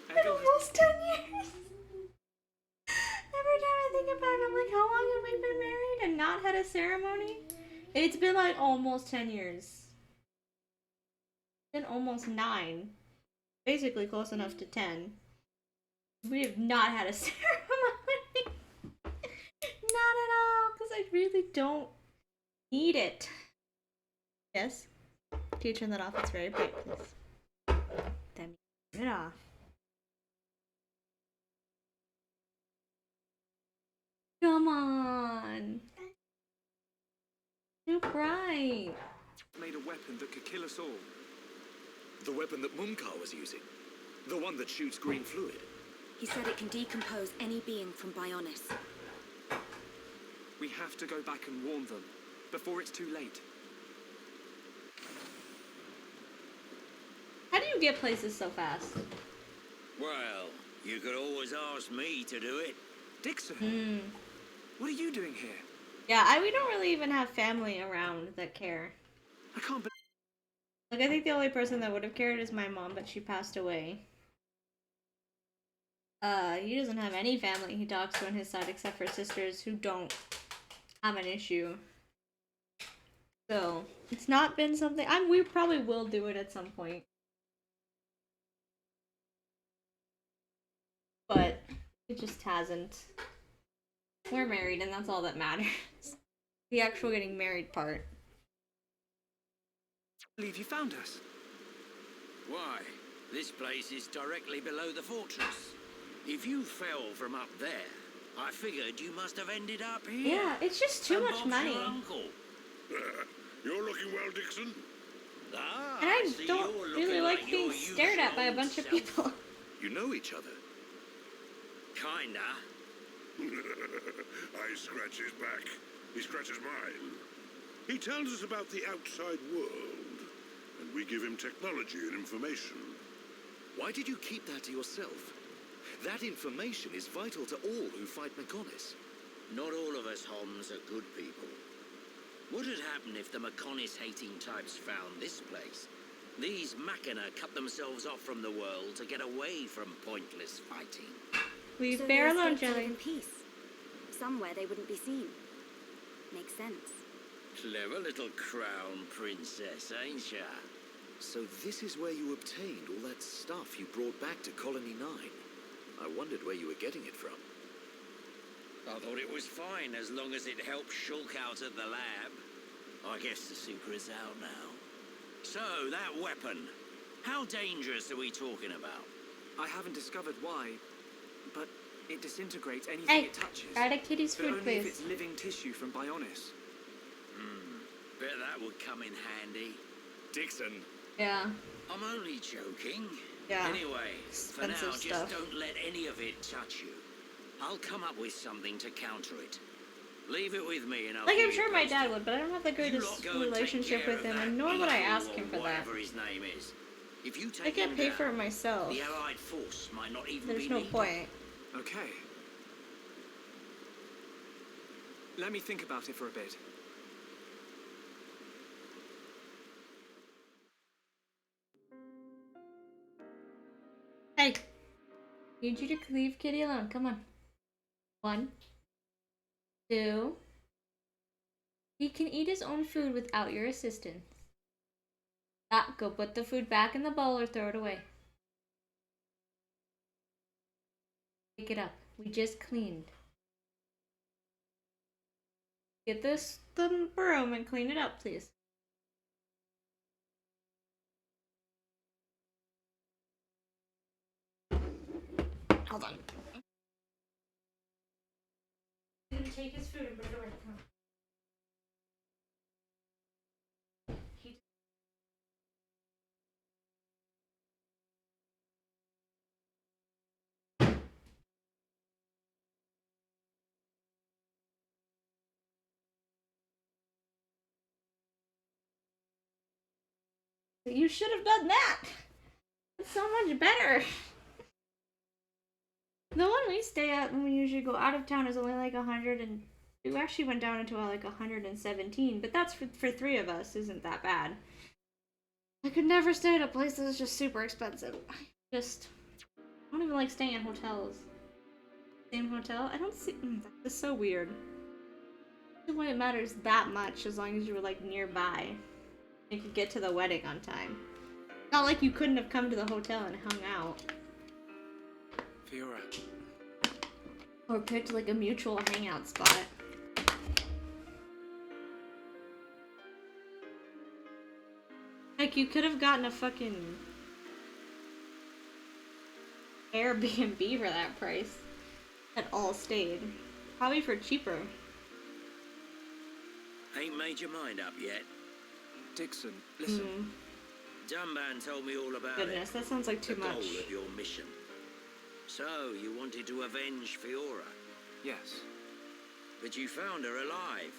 Been almost 10 years! Every time I think about it, I'm like, how long have we been married and not had a ceremony? It's been like almost 10 years. It's been almost 9. Basically close enough to 10. We have not had a ceremony. Not at all, because I really don't need it. Yes? Can you turn that off? It's very bright, please. Then turn it off. Come on. Too bright. Made a weapon that could kill us all. The weapon that Mumkar was using. The one that shoots green fluid. He said it can decompose any being from Bionis. We have to go back and warn them before it's too late. How do you get places so fast? Well, you could always ask me to do it. Dixon, what are you doing here? Yeah, we don't really even have family around that care. I can't Like, I think the only person that would have cared is my mom, but she passed away. He doesn't have any family he talks to on his side except for sisters who don't have an issue. So, it's not been something... we probably will do it at some point. But it just hasn't. We're married and that's all that matters. The actual getting married part. I believe you found us. Why? This place is directly below the fortress. If you fell from up there, I figured you must have ended up here. Yeah, it's just too And much Bob's money. your uncle. You're looking well, Dixon. Ah, And I see, don't you're really looking like being your stared at by a usual bunch of self. people. You know each other. Kinda. I scratch his back. He scratches mine. He tells us about the outside world, and we give him technology and information. Why did you keep that to yourself? That information is vital to all who fight Mechonis. Not all of us Homs are good people. What would happen if the Mechonis-hating types found this place? These Machina cut themselves off from the world to get away from pointless fighting. We So bear they alone, escaped Jelly. in peace. Somewhere they wouldn't be seen. Makes sense. Clever little crown princess, ain't ya? So this is where you obtained all that stuff you brought back to Colony 9. I wondered where you were getting it from. I thought it was fine as long as it helped Shulk out at the lab. I guess the secret's out now. So, that weapon. How dangerous are we talking about? I haven't discovered why, but it disintegrates anything it touches. Add a kitty's but food, only if please. it's living tissue from Bionis. Bet that would come in handy. Dixon. Yeah. I'm only joking. Yeah. Anyway, for now, Expensive just stuff. don't let any of it touch you. I'll come up with something to counter it. Leave it with me and I'll Like, keep I'm you sure my posted. dad would, but I don't have the You greatest lot go and take relationship care with of him, that and nor would I evil ask him or for that. whatever his name is. If you I take can't him pay down, for it myself. the Allied force might not even There's be no needed. point. Okay. Let me think about it for a bit. Hey! Need you to leave Kitty alone. Come on. 1, 2. He can eat his own food without your assistance. Go put the food back in the bowl or throw it away. Pick it up. We just cleaned. Get the broom and clean it up, please. Hold on. He's gonna take his food and put it away. Come on. You should have done that. It's so much better. The one we stay at when we usually go out of town is only like 100 and it actually went down into like 117, but that's for 3 of us. Isn't that bad? I could never stay at a place that is just super expensive. I don't even like staying in hotels. Same hotel? I don't see. That's so weird. I don't know why it matters that much as long as you were like nearby. You could get to the wedding on time. Not like you couldn't have come to the hotel and hung out. Fiora. Or picked like a mutual hangout spot. Like you could have gotten a fucking Airbnb for that price. That all stayed. Probably for cheaper. Ain't made your mind up yet. Dixon, listen. Dumban told me all about Goodness, it. that sounds like too the much. goal of your mission. So, you wanted to avenge Fiora. Yes. But you found her alive.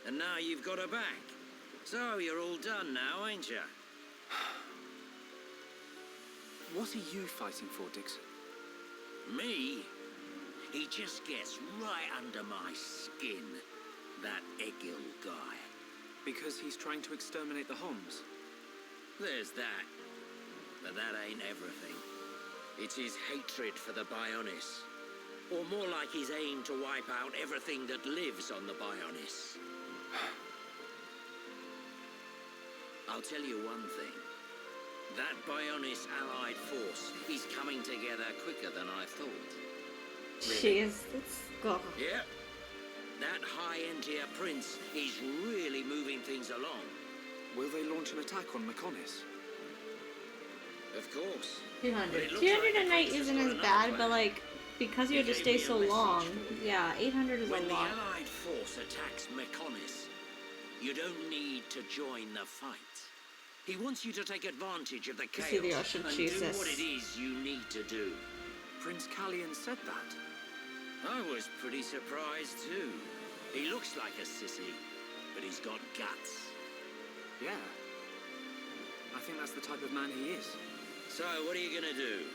And now you've got her back. So, you're all done now, ain't you? What are you fighting for, Dixon? Me? He just gets right under my skin. That Egil guy. Because he's trying to exterminate the Homs. There's that. But that ain't everything. It's his hatred for the Bionis. Or more like his aim to wipe out everything that lives on the Bionis. I'll tell you one thing. That Bionis allied force is coming together quicker than I thought. Jeez, that's... Oh. Yep. That high-end tier prince is really moving things along. Will they launch an attack on Mechonis? Of course. 200. 200 a night isn't as bad, but like, because you have to stay so long, yeah, 800 is a lot. When the Allied force attacks Mechonis, you don't need to join the fight. He wants you to take advantage of the chaos see the ocean, and Jesus. do what it is you need to do. Prince Callian said that. I was pretty surprised too. He looks like a sissy, but he's got guts. Yeah. I think that's the type of man he is. So, what are you gonna do?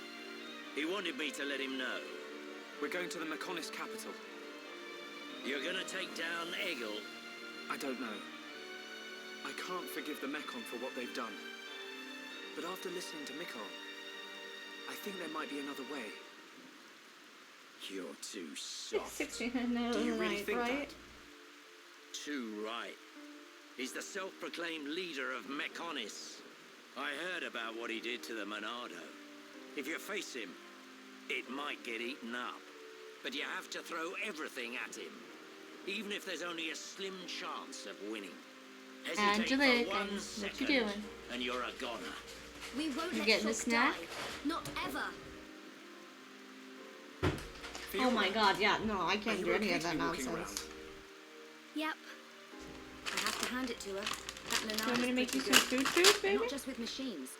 He wanted me to let him know. We're going to the Mechonis capital. You're gonna take down Egil? I don't know. I can't forgive the Mechon for what they've done. But after listening to Mikon, I think there might be another way. You're too soft. 1600 Do you really right, think right? that? Too right. He's the self-proclaimed leader of Mechonis. I heard about what he did to the Monado. If you face him, it might get eaten up. But you have to throw everything at him, even if there's only a slim chance of winning. Hesitate Angelique, for 1 what you second, doing? and you're a goner. We won't You let getting a Shulk snack? die. Not ever. Oh my god, yeah, no, I can't do any of that walking nonsense. Yep. I have to hand it to her. That You want me to make you some pretty food, good. baby? Not just with machines.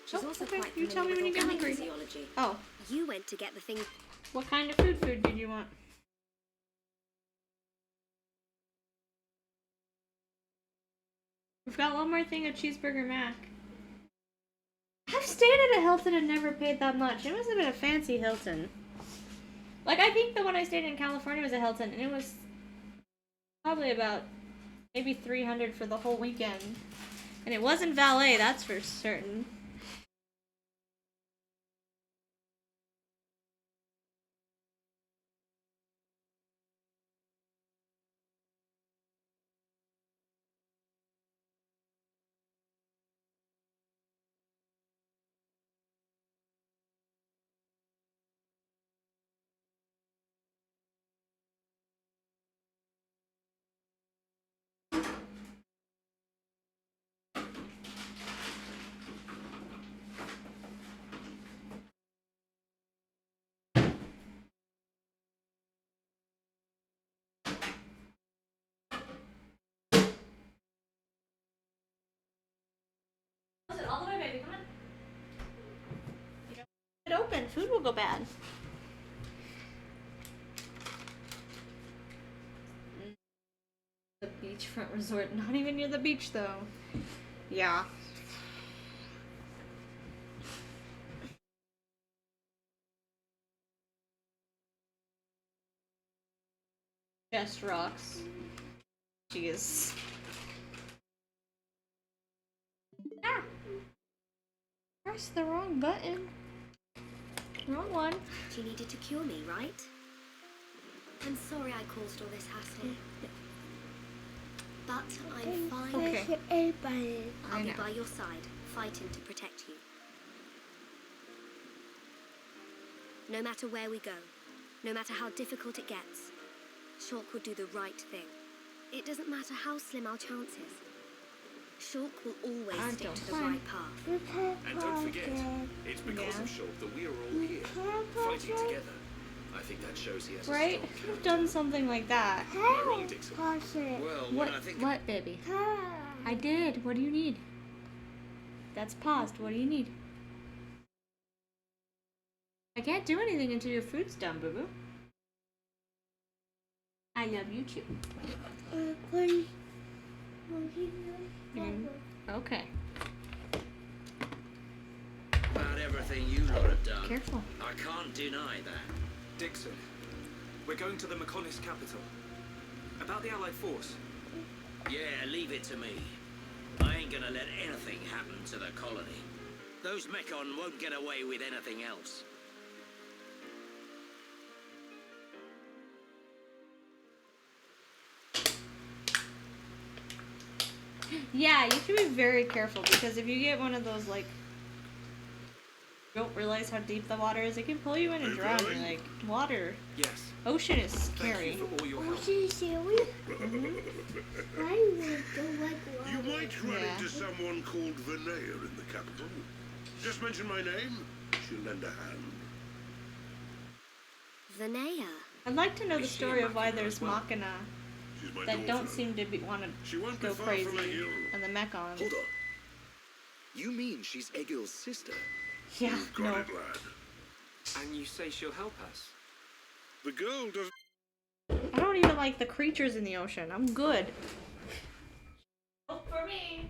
She's Oh, also okay. quite You tell me familiar when you with get organic hungry. physiology. Oh, You went to get the thing. what kind of food did you want? We've got one more thing of cheeseburger mac. I've stayed at a Hilton and never paid that much. It must have been a fancy Hilton. Like, I think the one I stayed in California was a Hilton, and it was probably about maybe $300 for the whole weekend. And it wasn't valet, that's for certain. Close it all the way, baby. Come on. You don't leave it open. Food will go bad. The beachfront resort. Not even near the beach, though. Yeah. Just rocks. Jeez. Ah! Press the wrong button. Wrong one. She needed to cure me, right? I'm sorry I caused all this hassle. But I'm fine. Okay. I'll be by your side, fighting to protect you. No matter where we go, no matter how difficult it gets, Shulk will do the right thing. It doesn't matter how slim our chances. Shulk will always stick to the right path. And don't forget, it's because of Shulk that we are all here, fighting together. I think that shows he has Right? a strong You've done something like that. Am I wrong, Dixon? Well, What? when I think What, baby? I did. What do you need? That's paused. What do you need? I can't do anything until your food's done, boo boo. I love you too. Okay. about everything you lot have done, Careful. I can't deny that. Dixon, we're going to the Mechonis capital. About the Allied force. Yeah, leave it to me. I ain't gonna let anything happen to the colony. Those Mechon won't get away with anything else. Yeah, you should be very careful because if you get one of those, like, you don't realize how deep the water is, it can pull you in and drown you. Like, water. Yes. Ocean is Thank scary. you for all your help. You might run into someone called Vinaya in the capital. Just mention my name, she'll lend a hand. Vinaya. I'd like to know the Is she a story of why Machina there's as well? Machina She's my that daughter. don't seem to want She to won't be go far crazy, from a hill. and the Mechon. Hold on. You mean she's Egil's sister? Yeah, You've got no. it, lad. And you say she'll help us? The girl does. I don't even like the creatures in the ocean. I'm good. For me.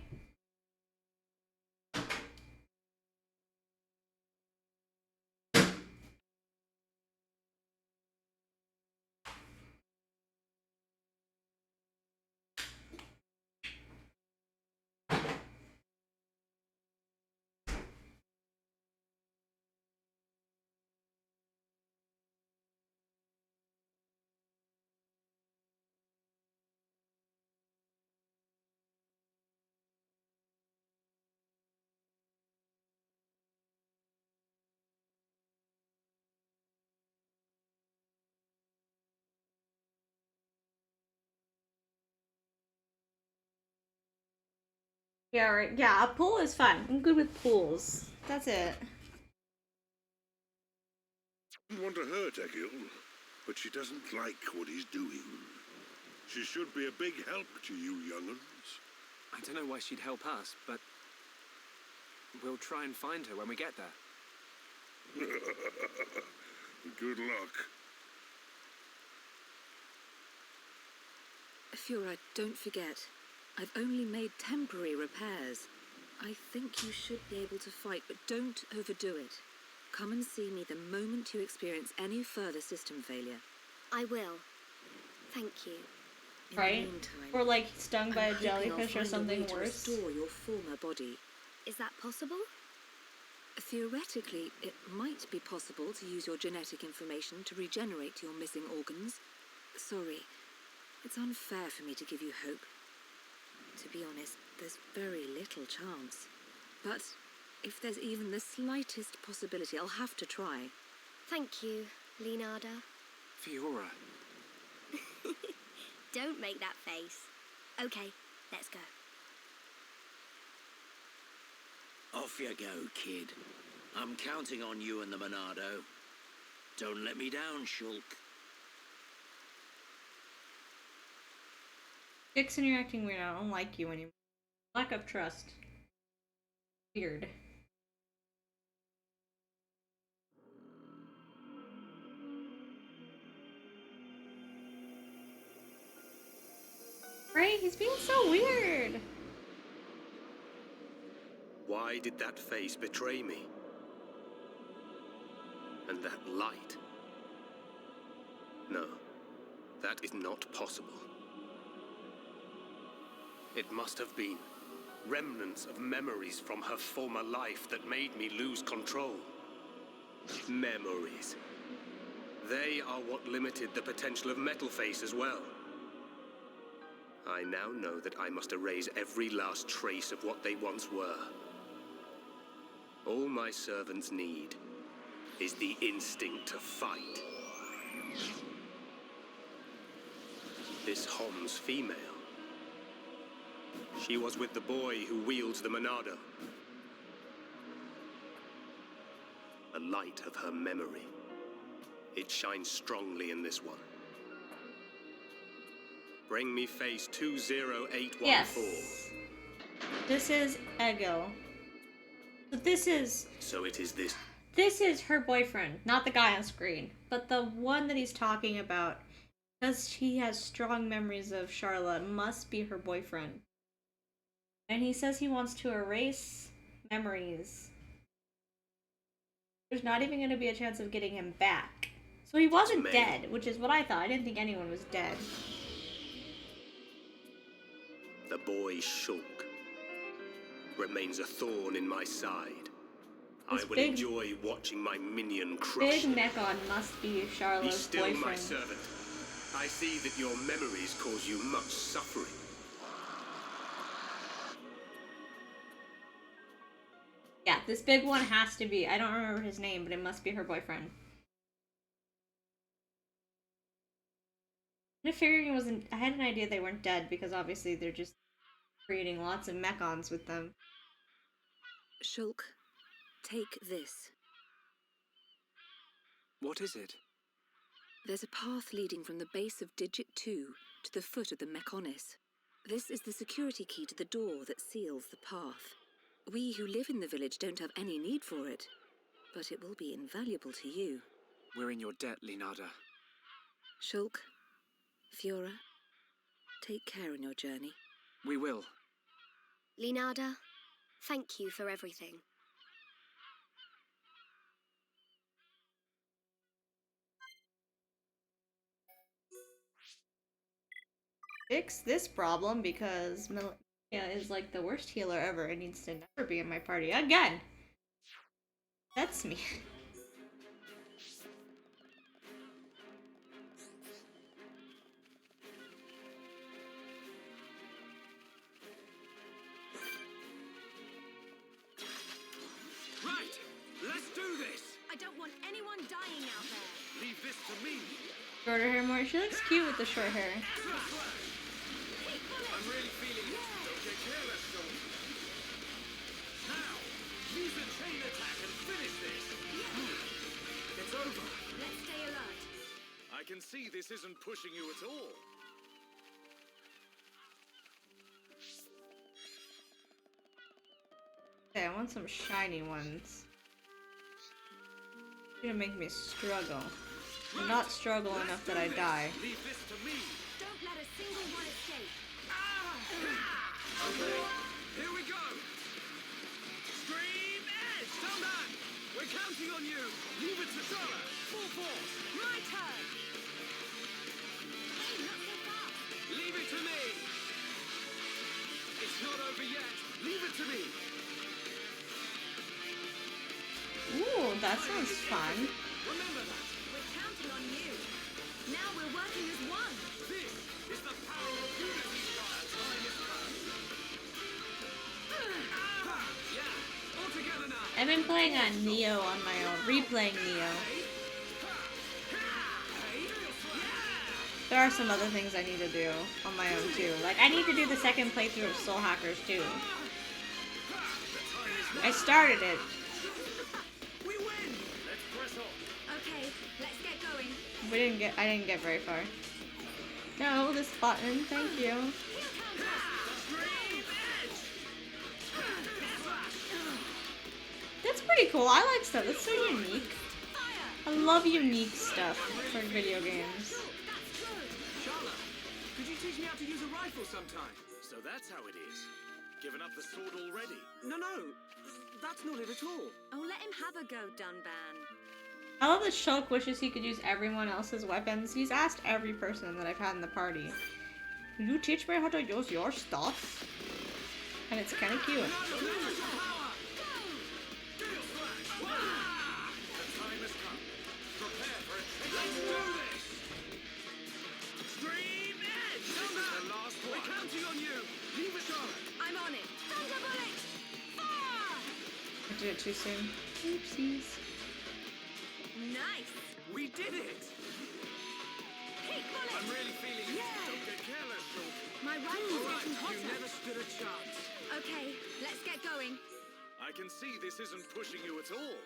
Yeah, right. Yeah, a pool is fun. I'm good with pools. That's it. I don't want to hurt Egil, but she doesn't like what he's doing. She should be a big help to you young'uns. I don't know why she'd help us, but we'll try and find her when we get there. Good luck. Fiora, don't forget, I've only made temporary repairs. I think you should be able to fight, but don't overdo it. Come and see me the moment you experience any further system failure. I will. Thank you. In Right? the meantime, Or like stung by a I'm hoping I'll jellyfish or find a something way to worse. restore your former body. Is that possible? Theoretically, it might be possible to use your genetic information to regenerate your missing organs. Sorry, it's unfair for me to give you hope. To be honest, there's very little chance. But if there's even the slightest possibility, I'll have to try. Thank you, Leonardo. Fiora. Don't make that face. Okay, let's go. Off you go, kid. I'm counting on you and the Monado. Don't let me down, Shulk. Dixon, you're acting weird. I don't like you anymore. Lack of trust. Weird. Right? He's being so weird. Why did that face betray me? And that light? No, that is not possible. It must have been remnants of memories from her former life that made me lose control. Memories. They are what limited the potential of Metalface as well. I now know that I must erase every last trace of what they once were. All my servants need is the instinct to fight. This Hom's female. She was with the boy who wields the Monado. A light of her memory. It shines strongly in this one. Bring me face 20814. Yes. This is Egil. But this is... So it is this. This is her boyfriend, not the guy on screen, but the one that he's talking about. Because he has strong memories of Charlotte, must be her boyfriend. And he says he wants to erase memories. There's not even going to be a chance of getting him back. So he wasn't dead, which is what I thought. I didn't think anyone was dead. The boy Shulk remains a thorn in my side. I will enjoy watching my minion crush him. Big Mechon must be Charlotte's Be still boyfriend. my servant. I see that your memories cause you much suffering. Yeah, this big one has to be. I don't remember his name, but it must be her boyfriend. I'm figuring it wasn't. I had an idea they weren't dead because obviously they're just creating lots of mechons with them. Shulk, take this. What is it? There's a path leading from the base of Digit 2 to the foot of the Mechonis. This is the security key to the door that seals the path. We who live in the village don't have any need for it, but it will be invaluable to you. We're in your debt, Leonardo. Shulk, Fiora, take care on your journey. We will. Leonardo, thank you for everything. Fix this problem because Melia is like the worst healer ever and needs to never be in my party again. That's me. Right, let's do this. I don't want anyone dying out there. Leave this to me. Shorter hair more. She looks cute with the short hair. I'm really feeling it. Don't get careless, though. over. Let's stay alert. I can see this isn't pushing you at all. Okay, I want some shiny ones. You're gonna make me struggle. Not struggle enough that I die. Leave this to me. Don't let a single one escape. Okay, here we go. Stream Edge! Stand back! We're counting on you! Leave it to Charlotte! Full force! My turn. Hey, not so fast. Leave it to me! It's not over yet! Leave it to me! Ooh, that sounds fun. Remember that! We're counting on you. Now we're working as one. This is the power of unity! Our time is past! Yeah! All together now! I've been playing on Neo on my own, replaying Neo. There are some other things I need to do on my own too. Like, I need to do the second playthrough of Soul Hackers too. I started it. We win! Let's press on! Okay, let's get going. I didn't get very far. No, this button, thank you. That's pretty cool. I like stuff. That's so unique. I love unique stuff for video games. Charlotte, could you teach me how to use a rifle sometime? So that's how it is. Given up the sword already? No, that's not it at all. Oh, let him have a go, Dunban. I love that Shulk wishes he could use everyone else's weapons. He's asked every person that I've had in the party, "Will you teach me how to use your stuff?" And it's kind of cute. I'm on it. Thunder bullet! Fire! I did it too soon. Oopsies. Nice. We did it! Heat bullet! I'm really feeling it. Yeah. Don't get careless, Shulk. My rifle's getting hotter. You never stood a chance. Okay, let's get going. I can see this isn't pushing you at all.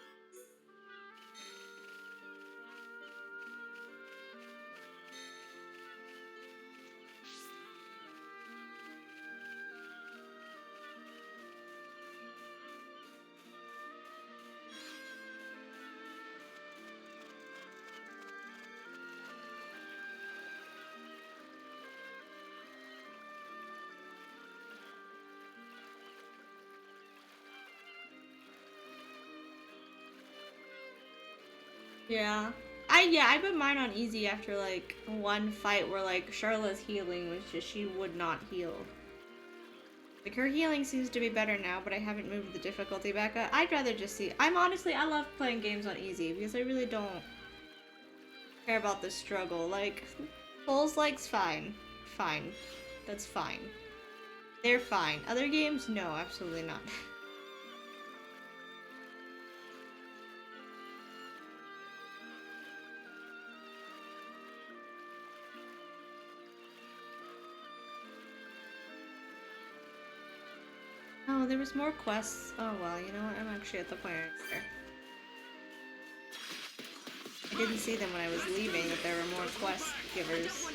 Yeah. I put mine on easy after like one fight where like Charlotte's healing was just, she would not heal. Like her healing seems to be better now, but I haven't moved the difficulty back up. I'd rather just see. I love playing games on easy because I really don't care about the struggle. Like Souls-like's fine. Fine. That's fine. They're fine. Other games, no, absolutely not. Oh, there was more quests. Oh well, you know what? I'm actually at the point there. I didn't see them when I was leaving, that there were more quest givers.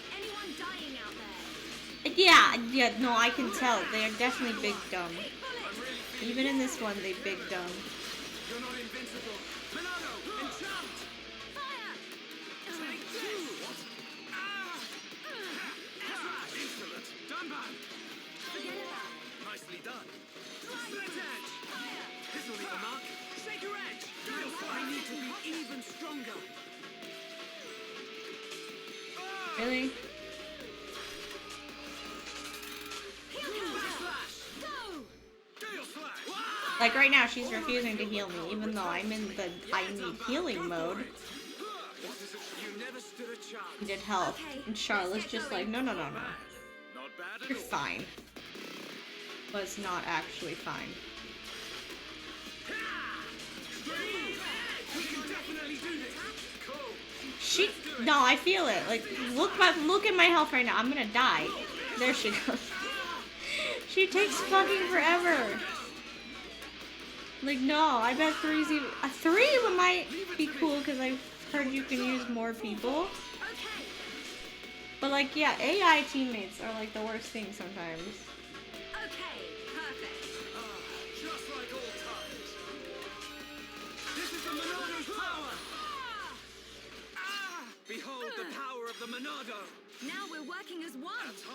Yeah, no, I can tell. They are definitely big dumb. Even in this one, they big dumb. You're not invincible. Milano, enchant! Fire! Take two! What? Insolent! Dunban! Forget about it. Nicely done. Split edge! Fire! This'll leave a mark. Shaker edge! I need to be even stronger. Really? Like right now, she's refusing to heal me, even though I'm in the I need healing mode. Needed help, and Charlotte's just like, no. You're fine. But it's not actually fine. No, I feel it. Like, look at my health right now. I'm gonna die. There she goes. She takes fucking forever. Like, no, I bet 3's even... A 3 might be cool, because I heard you can use more people. But like, yeah, AI teammates are like the worst thing sometimes. Okay, perfect. Just like old times. This is the Monado's power! Behold the power of the Monado! Now we're working as one.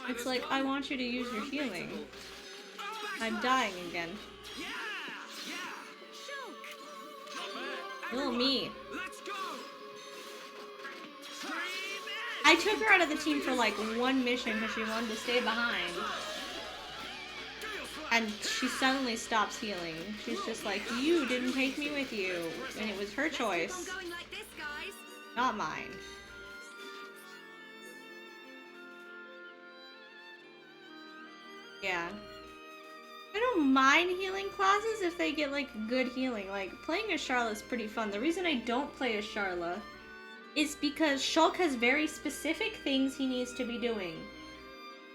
It's like, I want you to use your healing. I'm dying again. Little me. Let's go! I took her out of the team for like one mission because she wanted to stay behind. And she suddenly stops healing. She's just like, you didn't take me with you. And it was her choice. Not mine. Yeah. I don't mind healing classes if they get like good healing. Like playing as Charla is pretty fun. The reason I don't play as Charla is because Shulk has very specific things he needs to be doing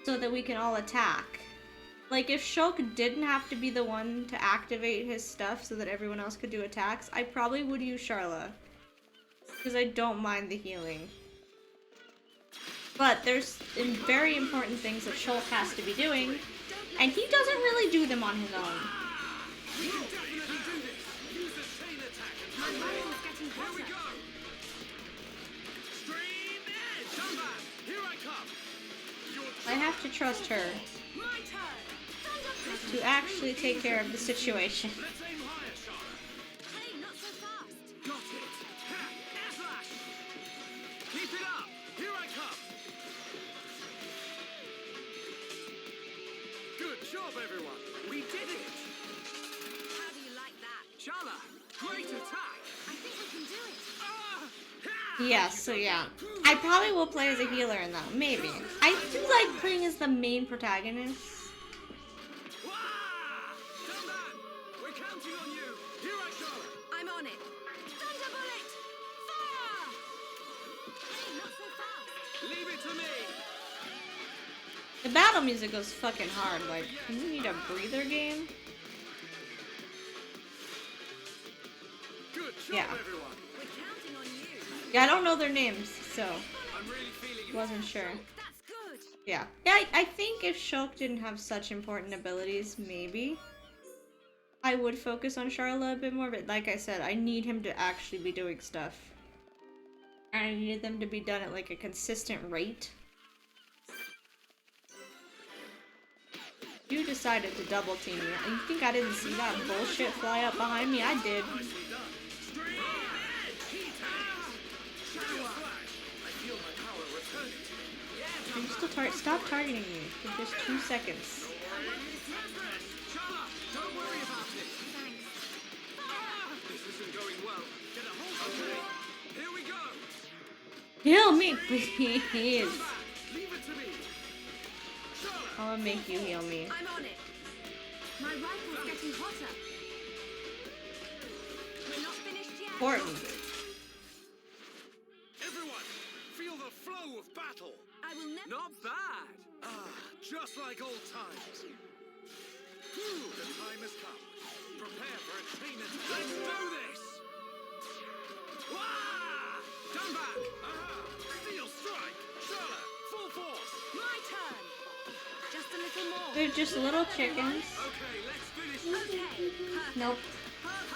so that we can all attack. Like if Shulk didn't have to be the one to activate his stuff so that everyone else could do attacks, I probably would use Charla. Because I don't mind the healing. But there's very important things that Shulk has to be doing, and he doesn't really do them on his own. I have to trust her to actually take care of the situation. Everyone, we did it! How do you like that? Charla, great attack! I think we can do it. Yeah, so yeah. I probably will play as a healer in that, maybe. I do like playing as the main protagonist. We're counting on you! Here I go! I'm on it. Thunderbolt! Fire! Hey, not so fast. Leave it to me! The battle music goes fucking hard, like, can you need a breather game? Good job, Yeah. everyone. We're counting on you. Yeah, I don't know their names, so I'm really feeling it. wasn't sure. That's good. Yeah. Yeah, I think if Shulk didn't have such important abilities, maybe I would focus on Charla a bit more, but like I said, I need him to actually be doing stuff. And I need them to be done at like a consistent rate. You decided to double team me. You think I didn't see that bullshit fly up behind me? I did. You still stop targeting me for just 2 seconds. Don't worry about it. This isn't going well. Get a hold of me. Here we go. Heal me, please. Leave it to me. I'm gonna make you heal me. I'm on it. My rifle's getting hotter. We're not finished yet. Important. Everyone, feel the flow of battle. I will never. Not bad. Just like old times. The time has come. Prepare for a chain attack. Let's do this. Come back. Steel strike. Charla, full force. My turn. Just a little more. They're just little chickens. Okay, let's finish. Okay. Nope.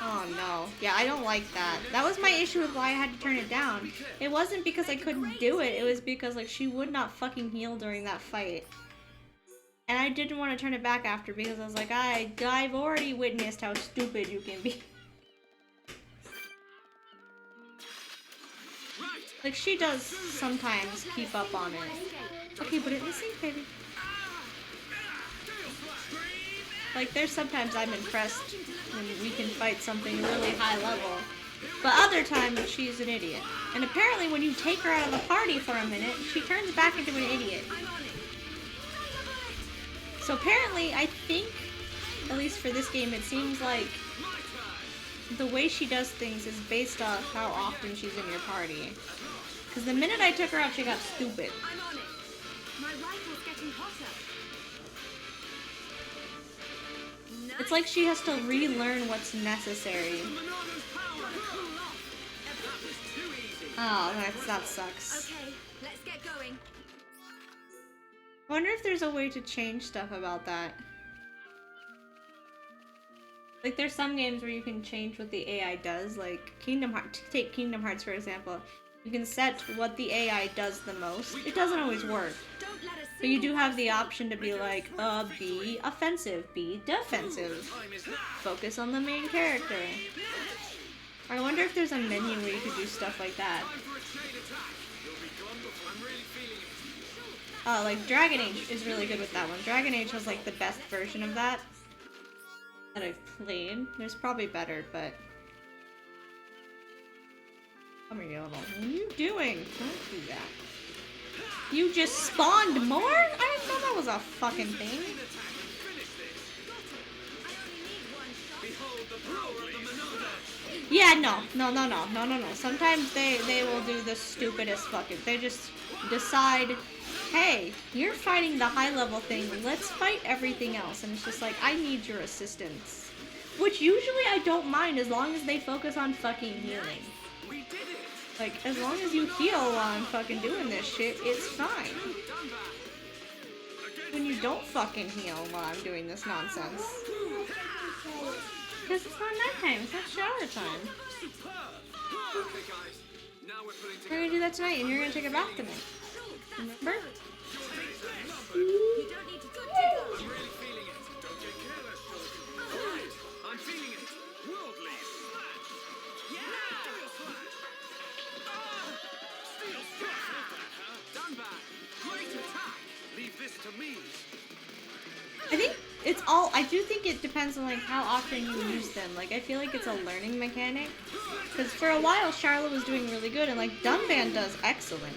Oh no. Yeah, I don't like that. That was my issue with why I had to turn it down. It wasn't because I couldn't do it. It was because like she would not fucking heal during that fight. And I didn't want to turn it back after because I was like, I've already witnessed how stupid you can be. Like she does sometimes keep up on it. Okay, put it in the sink, baby. Like, there's sometimes I'm impressed when we can fight something really high level. But other times, she's an idiot. And apparently when you take her out of the party for a minute, she turns back into an idiot. So apparently, I think, at least for this game, it seems like the way she does things is based off how often she's in your party. Because the minute I took her out, she got stupid. I'm on it. My rifle's getting hotter. It's like she has to relearn what's necessary. That was too easy. Oh, that sucks. Okay, let's get going. I wonder if there's a way to change stuff about that. Like, there's some games where you can change what the AI does, like Kingdom Hearts. Take Kingdom Hearts, for example. You can set what the AI does the most. It doesn't always work. But you do have the option to be like, be offensive, be defensive. Focus on the main character. I wonder if there's a menu where you could do stuff like that. Like Dragon Age is really good with that one. Dragon Age was like the best version of that I've played. There's probably better, but... Come here, Yodel. What are you doing? Don't do that. You just spawned more? I didn't know that was a fucking thing. Yeah, no. Sometimes they will do the stupidest fucking... They just decide, hey, you're fighting the high level thing, let's fight everything else. And it's just like, I need your assistance. Which usually I don't mind as long as they focus on fucking healing. Like, as long as you heal while I'm fucking doing this shit, it's fine. When you don't fucking heal while I'm doing this nonsense. Because it's not nighttime, it's not shower time. We're gonna do that tonight, and you're gonna take a bath tonight. Remember? I'm feeling it. Worldly smash. Yeah. Steel strike. Done back. Great attack. Leave this to me. I think it's all, I do think it depends on like how often you use them. Like I feel like it's a learning mechanic. Because for a while Charlotte was doing really good and like Dunban does excellent.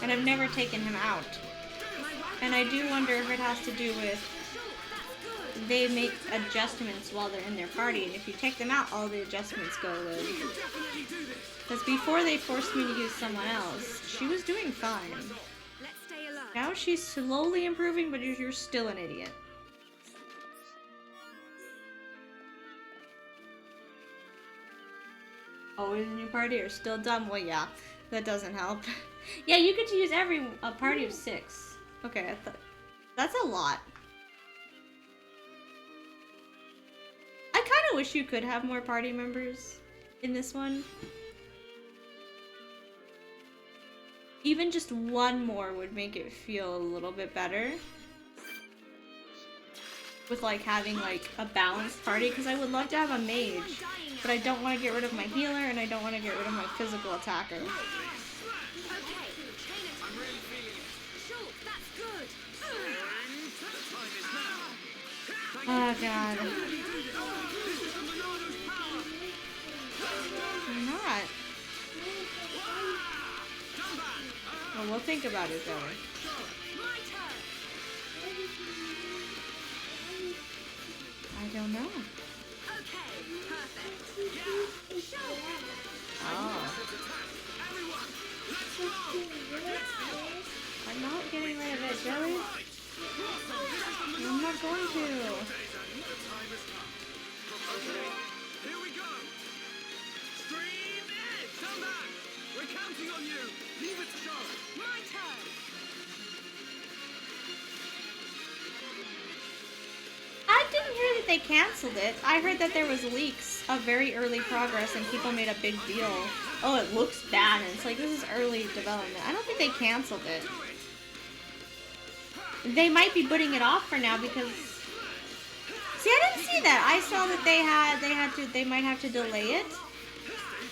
And I've never taken him out. And I do wonder if it has to do with they make adjustments while they're in their party, and if you take them out, all the adjustments go away. Because before they forced me to use someone else, she was doing fine. Now she's slowly improving, but you're still an idiot. Always a new party or still dumb? Well, yeah, that doesn't help. Yeah, you get to use a party of 6. Okay, that's a lot. I kind of wish you could have more party members in this one. Even just one more would make it feel a little bit better. With like having like a balanced party, because I would love to have a mage, but I don't want to get rid of my healer and I don't want to get rid of my physical attacker. Oh god. I'm not. Well, we'll think about it, though. I don't know. Oh. I'm not getting rid of it, Joey. I'm not going to. Okay, here we go. Stream in. Come back. We're counting on you. Leave it to show. My turn. I didn't hear that they canceled it. I heard that there was leaks of very early progress and people made a big deal. Oh, it looks bad, and it's like, this is early development. I don't think they canceled it. They might be putting it off for now because... See, I didn't see that. I saw that they might have to delay it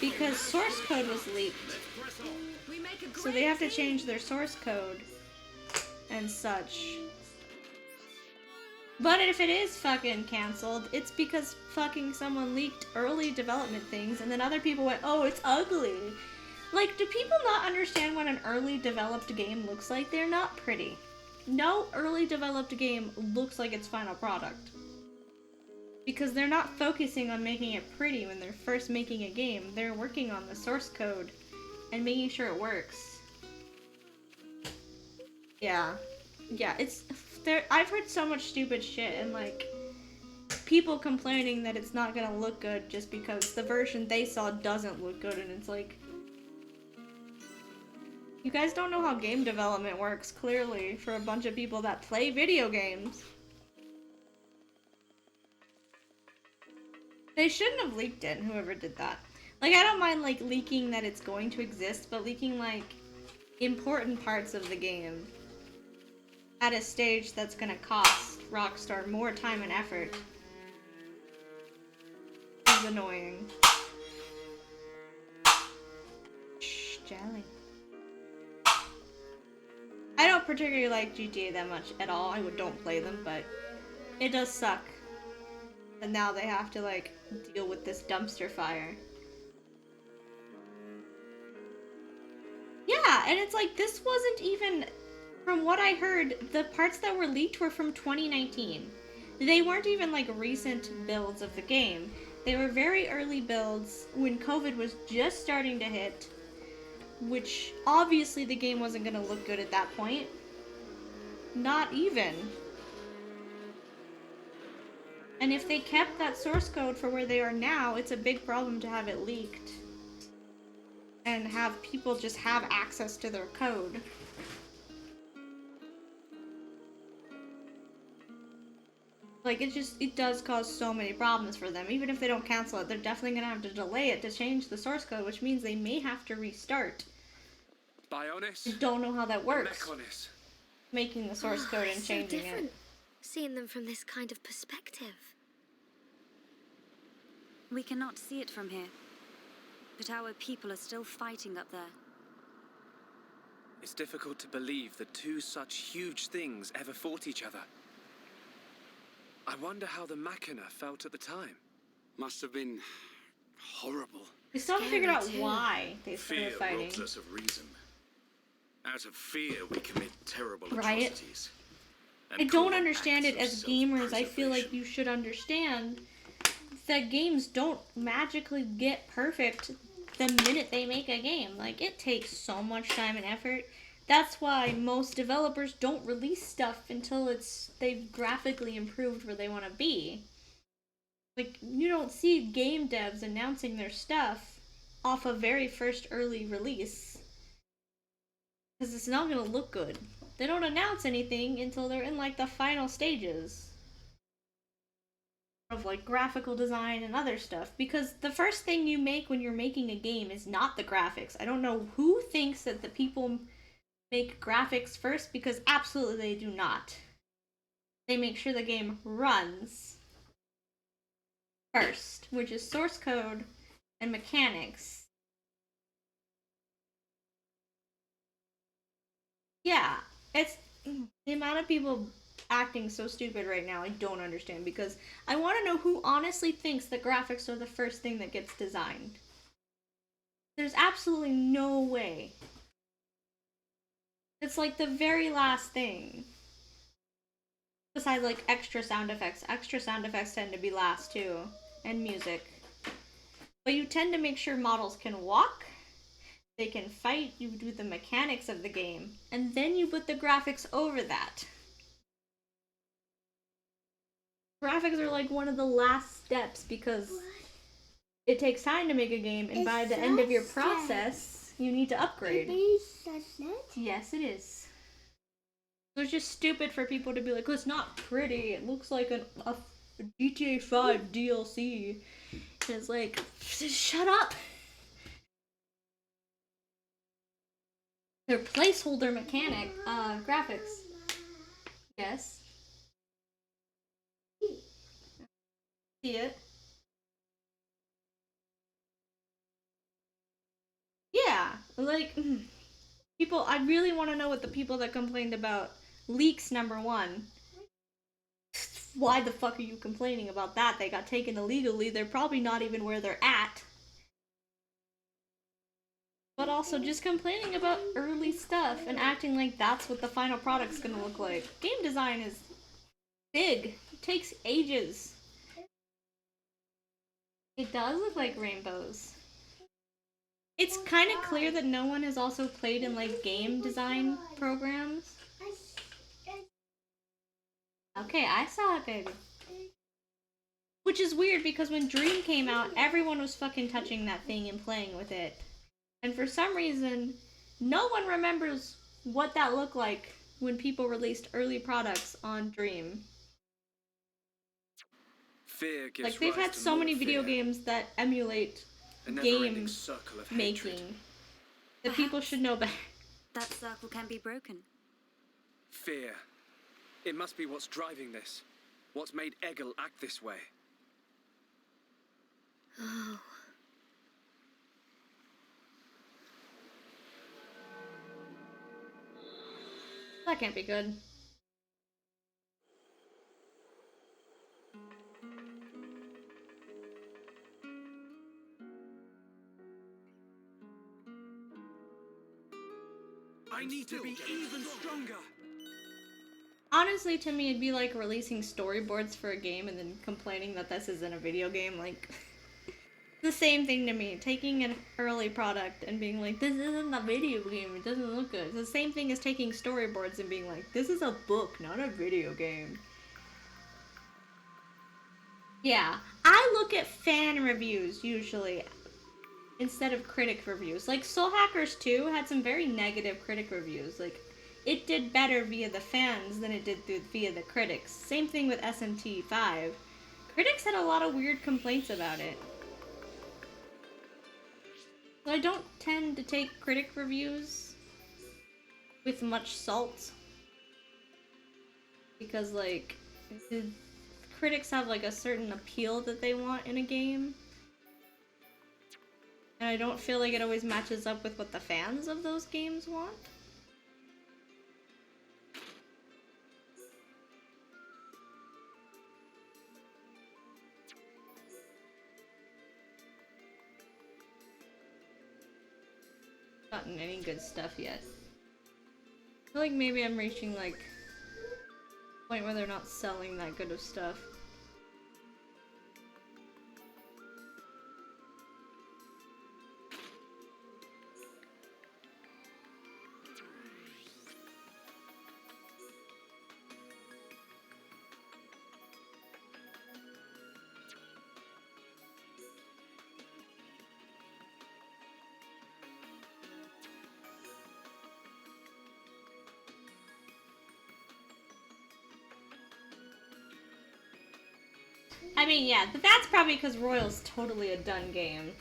because source code was leaked. So they have to change their source code and such. But if it is fucking canceled, it's because fucking someone leaked early development things and then other people went, oh, it's ugly. Like, do people not understand what an early developed game looks like? They're not pretty. No early developed game looks like its final product. Because they're not focusing on making it pretty when they're first making a game. They're working on the source code and making sure it works. Yeah. Yeah, it's... I've heard so much stupid shit and like people complaining that it's not gonna look good just because the version they saw doesn't look good, and it's like, You guys don't know how game development works, clearly, for a bunch of people that play video games. They shouldn't have leaked it, whoever did that. Like, I don't mind, like, leaking that it's going to exist, but leaking, like, important parts of the game at a stage that's gonna cost Rockstar more time and effort is annoying. Shh, jelly. I don't particularly like GTA that much at all. I don't play them, but it does suck. And now they have to, like, deal with this dumpster fire. Yeah, and it's like, this wasn't even, from what I heard, the parts that were leaked were from 2019. They weren't even, like, recent builds of the game. They were very early builds when COVID was just starting to hit, which obviously the game wasn't gonna look good at that point. Not even. And if they kept that source code for where they are now, it's a big problem to have it leaked. And have people just have access to their code. Like, it does cause so many problems for them. Even if they don't cancel it, they're definitely gonna have to delay it to change the source code, which means they may have to restart. Bionis? I don't know how that works. Mechonis. Making the source code and changing so different, it. Seeing them from this kind of perspective. We cannot see it from here, but our people are still fighting up there. It's difficult to believe that two such huge things ever fought each other. I wonder how the Machina felt at the time. Must have been horrible. We still haven't figured out why they started fighting. Fear robs us of reason. Out of fear, we commit terrible Right? atrocities. I don't understand it as gamers. I feel like you should understand that games don't magically get perfect the minute they make a game. Like, it takes so much time and effort. That's why most developers don't release stuff until they've graphically improved where they want to be. Like, you don't see game devs announcing their stuff off a very first early release. Because it's not going to look good. They don't announce anything until they're in, like, the final stages of, like, graphical design and other stuff. Because the first thing you make when you're making a game is not the graphics. I don't know who thinks that the people make graphics first, because absolutely they do not. They make sure the game runs first, which is source code and mechanics. Yeah, it's the amount of people acting so stupid right now. I don't understand, because I want to know who honestly thinks that graphics are the first thing that gets designed. There's absolutely no way. It's like the very last thing. Besides, like, extra sound effects. Extra sound effects tend to be last too, and music. But you tend to make sure models can walk, they can fight, you do the mechanics of the game, and then you put the graphics over that. Graphics are like one of the last steps, because it takes time to make a game, and by the end of your process, you need to upgrade. Yes, it is. So it's just stupid for people to be like, oh, it's not pretty, it looks like a GTA 5 DLC. And it's like, just shut up! They're placeholder mechanic, graphics. Yes. See it? Yeah, like, people, I really want to know what the people that complained about leaks, number one. Why the fuck are you complaining about that? They got taken illegally, they're probably not even where they're at. But also just complaining about early stuff and acting like that's what the final product's gonna look like. Game design is big. It takes ages. It does look like rainbows. It's kind of clear that no one has also played in, like, game design programs. Okay, I saw it, baby. Which is weird, because when Dream came out, everyone was fucking touching that thing and playing with it. And for some reason, no one remembers what that looked like when people released early products on Dream. Fear gives Like, they've rise had to so more many video fear. games that emulate A never-ending game circle of making hatred. that people should know better. That circle can be broken. Fear. It must be what's driving this. What's made Egil act this way. Oh. That can't be good. I need to be even stronger. Honestly, to me, it'd be like releasing storyboards for a game and then complaining that this isn't a video game. Like, the same thing to me. Taking an early product and being like, this isn't a video game, it doesn't look good. It's the same thing as taking storyboards and being like, this is a book, not a video game. Yeah, I look at fan reviews, usually, instead of critic reviews. Like, Soul Hackers 2 had some very negative critic reviews. Like, it did better via the fans than it did via the critics. Same thing with SMT 5. Critics had a lot of weird complaints about it. So I don't tend to take critic reviews with much salt. Because, like, the critics have, like, a certain appeal that they want in a game. And I don't feel like it always matches up with what the fans of those games want. Gotten any good stuff yet. I feel like maybe I'm reaching like a point where they're not selling that good of stuff. I mean, yeah, but that's probably because Royal's totally a done game.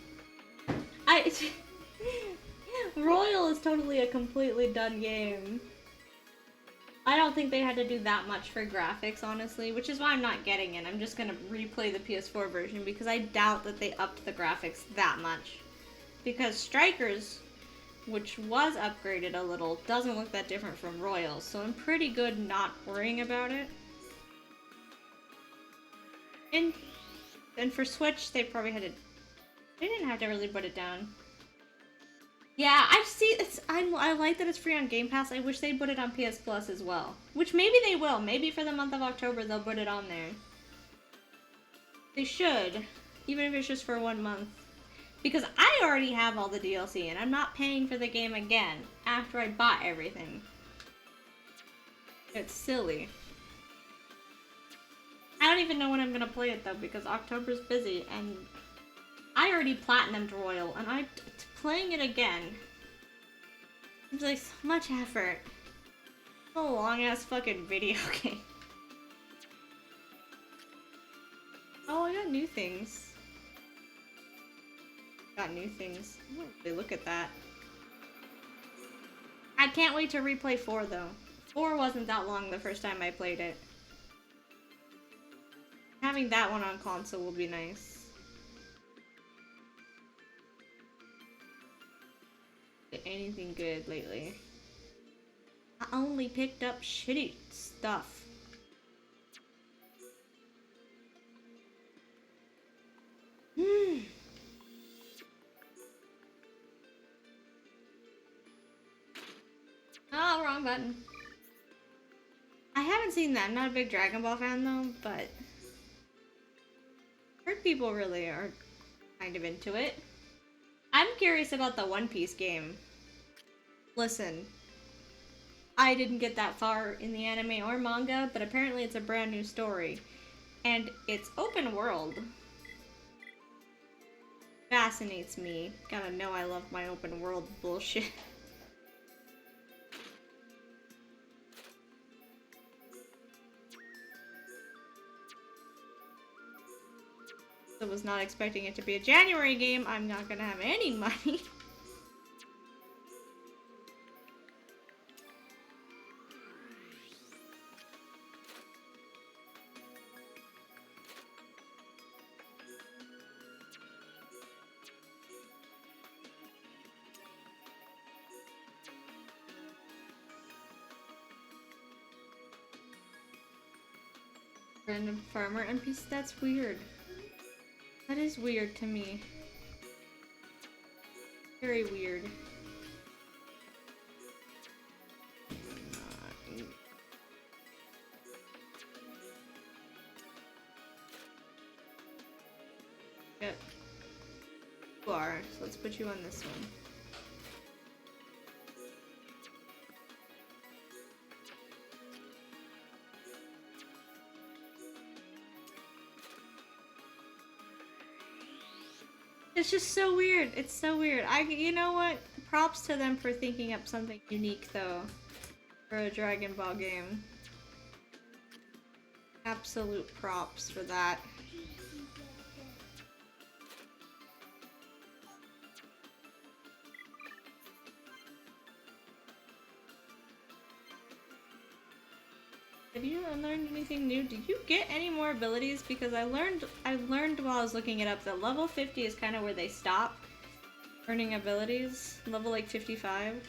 Royal is totally a completely done game. I don't think they had to do that much for graphics, honestly, which is why I'm not getting it. I'm just gonna replay the PS4 version because I doubt that they upped the graphics that much. Because Strikers, which was upgraded a little, doesn't look that different from Royal, so I'm pretty good not worrying about it. And for Switch, they probably had to... They didn't have to really put it down. Yeah, I see. I like that it's free on Game Pass. I wish they'd put it on PS Plus as well. Which maybe they will. Maybe for the month of October, they'll put it on there. They should. Even if it's just for 1 month. Because I already have all the DLC, and I'm not paying for the game again after I bought everything. It's silly. I don't even know when I'm gonna play it though, because October's busy, and I already platinumed Royal, and playing it again seems like so much effort. It's a long ass fucking video game. Oh, I got new things. Got new things. Ooh, look at that. I can't wait to replay 4 though. 4 wasn't that long the first time I played it. Having that one on console will be nice. Anything good lately? I only picked up shitty stuff. Oh, wrong button. I haven't seen that. I'm not a big Dragon Ball fan though, but heard people really are kind of into it. I'm curious about the One Piece game. Listen, I didn't get that far in the anime or manga, but apparently it's a brand new story. And it's open world. Fascinates me. Gotta know I love my open world bullshit. I was not expecting it to be a January game. I'm not gonna have any money. Random farmer NPC, that's weird. That is weird to me. Very weird. Yep. You are, so let's put you on this one. It's just so weird. It's so weird. You know what? Props to them for thinking up something unique, though, for a Dragon Ball game. Absolute props for that. Have you learned anything new? Did you get any more abilities? Because I learned while I was looking it up that level 50 is kind of where they stop earning abilities. Level like 55.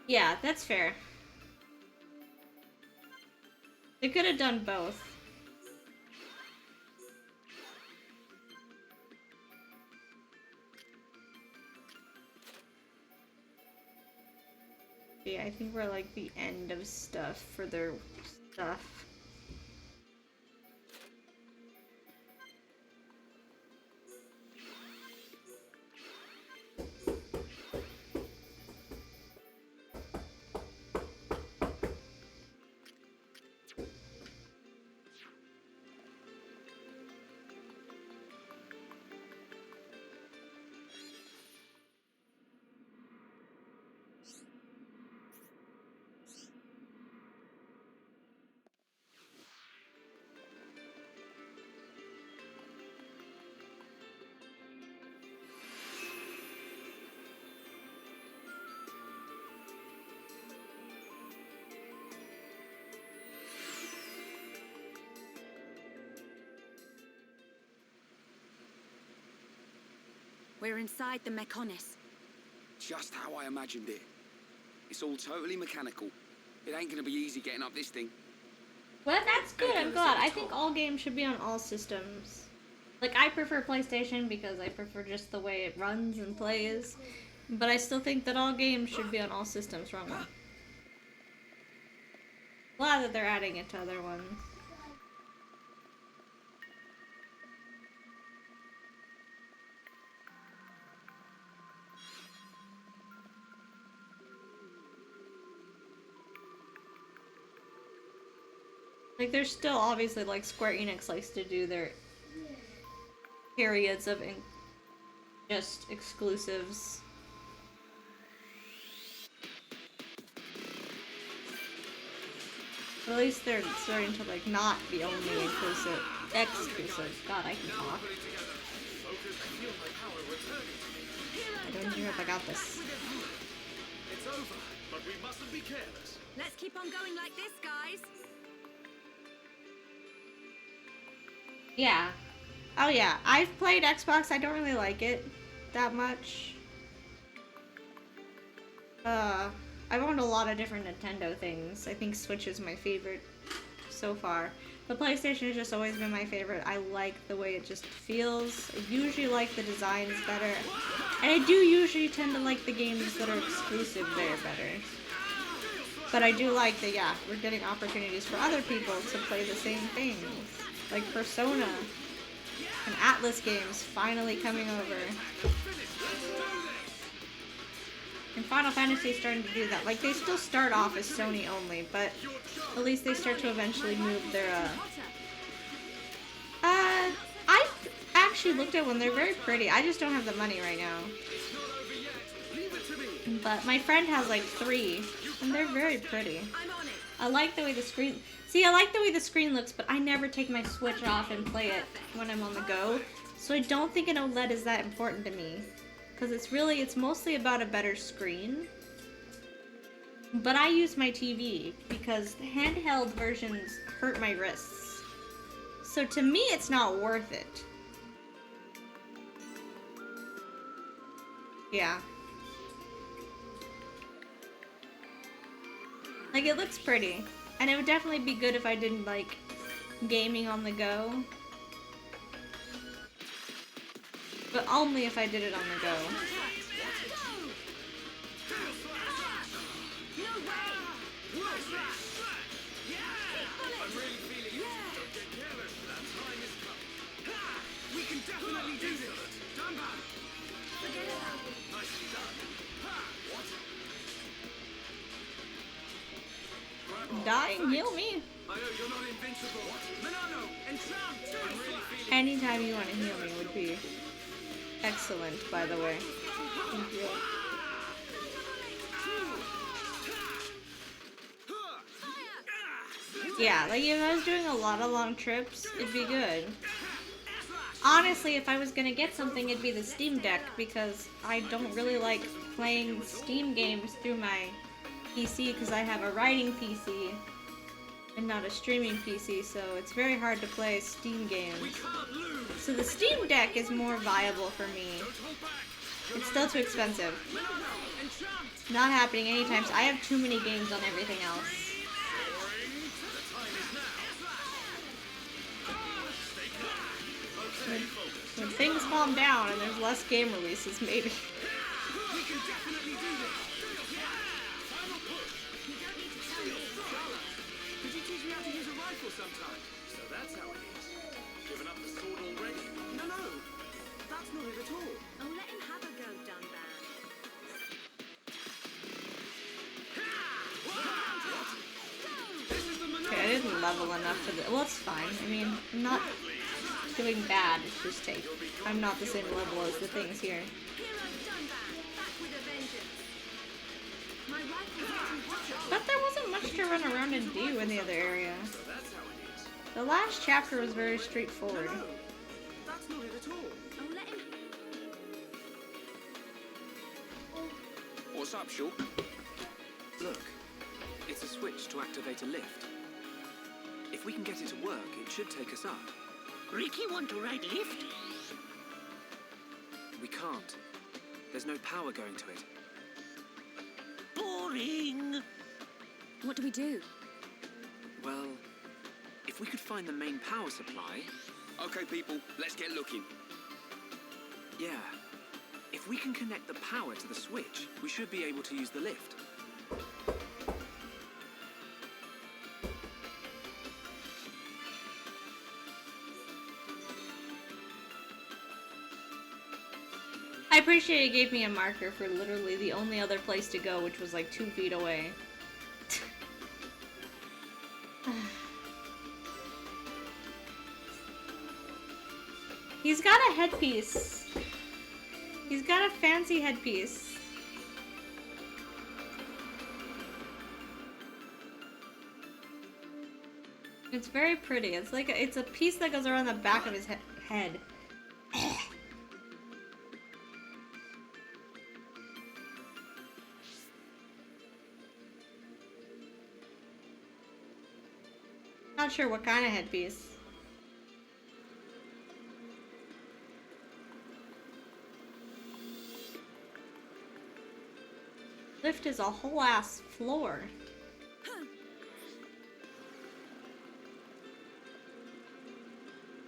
Yeah, that's fair. They could have done both. Yeah, I think we're like the end of stuff for their stuff. We're inside the Mechonis. Just how I imagined it. It's all totally mechanical. It ain't gonna be easy getting up this thing. Well, that's good. I'm glad. I think all games should be on all systems. Like, I prefer PlayStation because I prefer just the way it runs and plays. But I still think that all games should be on all systems. Wrong one. Glad that they're adding it to other ones. Like, there's still obviously, like, Square Enix likes to do their periods of just exclusives. At least they're starting to, like, not be only exclusive. God, I can talk. I don't care if I got this. It's over, but we mustn't be careless. Let's keep on going like this, guys. Yeah. Oh yeah, I've played Xbox. I don't really like it that much. I've owned a lot of different Nintendo things. I think Switch is my favorite so far. But PlayStation has just always been my favorite. I like the way it just feels. I usually like the designs better. And I do usually tend to like the games that are exclusive there better. But I do like that, yeah, we're getting opportunities for other people to play the same things. Like Persona and Atlas games finally coming over. And Final Fantasy is starting to do that. Like, they still start off as Sony only, but at least they start to eventually move their actually looked at one. They're very pretty. I just don't have the money right now. But my friend has like 3, and they're very pretty. I like the way the screen... See, I like the way the screen looks, but I never take my Switch off and play it when I'm on the go. So I don't think an OLED is that important to me. Because it's mostly about a better screen. But I use my TV because the handheld versions hurt my wrists. So to me, it's not worth it. Yeah. Like, it looks pretty. And it would definitely be good if I didn't like gaming on the go. But only if I did it on the go. We can definitely do this. Done back. Forget it. Nicely done. Dying, heal me. You're not invincible. Manano, entramped. Anytime you want to heal me would be excellent, by the way. Thank you. Yeah, like if I was doing a lot of long trips, it'd be good. Honestly, if I was gonna get something, it'd be the Steam Deck, because I don't really like playing Steam games through my PC, because I have a writing PC and not a streaming PC, so it's very hard to play Steam games. So the Steam Deck is more viable for me. It's still too expensive. Not happening anytime soon. I have too many games on everything else. When things calm down and there's less game releases, maybe. Could you teach me how to use a rifle sometime? So that's how it is. Given up the sword already? No, that's not it at all. Oh, let him have a go, Dunban. Okay, I didn't level enough for the... Well, it's fine. I mean, I'm not doing bad. It's just I'm not the same level as the things here. But there wasn't much to run around and do in the other area. The last chapter was very straightforward. That's not it at all. Oh, let him... What's up, Shulk? Look, it's a switch to activate a lift. If we can get it to work, it should take us up. Ricky want to ride lift? We can't. There's no power going to it. Boring. What do we do? Well, if we could find the main power supply... Okay, people, let's get looking. Yeah. If we can connect the power to the switch, we should be able to use the lift. I appreciate it gave me a marker for literally the only other place to go, which was like 2 feet away. He's got a headpiece. He's got a fancy headpiece. It's very pretty. It's like it's a piece that goes around the back of his head. Not sure what kind of headpiece. Lift is a whole ass floor.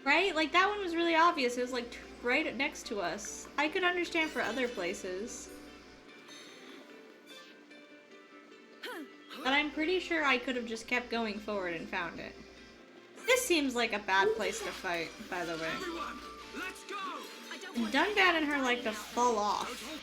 Right? Like that one was really obvious. It was like right next to us. I could understand for other places. But I'm pretty sure I could have just kept going forward and found it. This seems like a bad place to fight, by the way. Dunban and her like to fall off.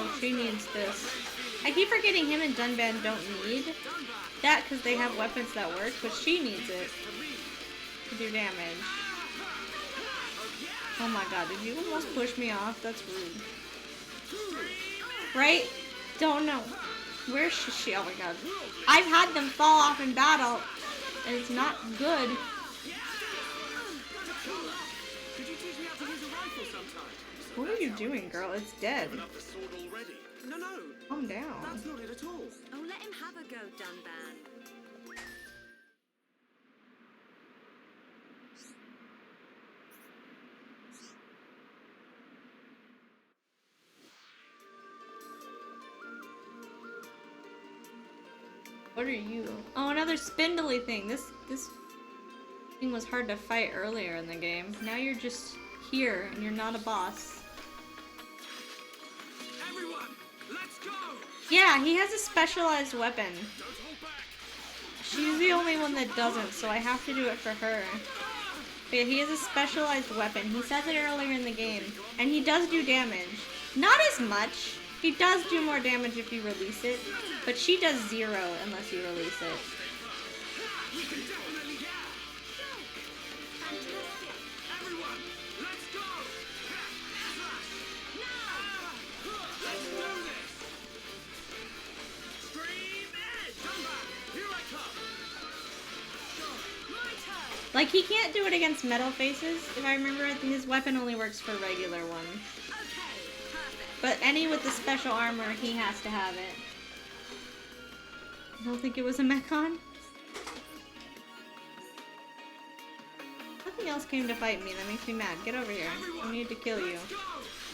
Oh, she needs this. I keep forgetting him and Dunban don't need that because they have weapons that work, but she needs it to do damage. Oh my god, did you almost push me off? That's rude. Right? Don't know. Where's she? Oh my god. I've had them fall off in battle, and it's not good. What are you doing, girl? It's dead. No, no. Calm down. That's not it at all. Oh, let him have a go, Dunban. What are you? Oh, another spindly thing. This thing was hard to fight earlier in the game. Now you're just here, and you're not a boss. Everyone, let's go. Yeah, he has a specialized weapon. She's the only one that doesn't, so I have to do it for her. But yeah, he has a specialized weapon. He says it earlier in the game, and he does do damage. Not as much. He does do more damage if you release it, but she does 0 unless you release it. Like, he can't do it against metal faces, if I remember right. His weapon only works for regular ones. But any with the special armor, he has to have it. I don't think it was a Mechon. Nothing else came to fight me. That makes me mad. Get over here. I need to kill you.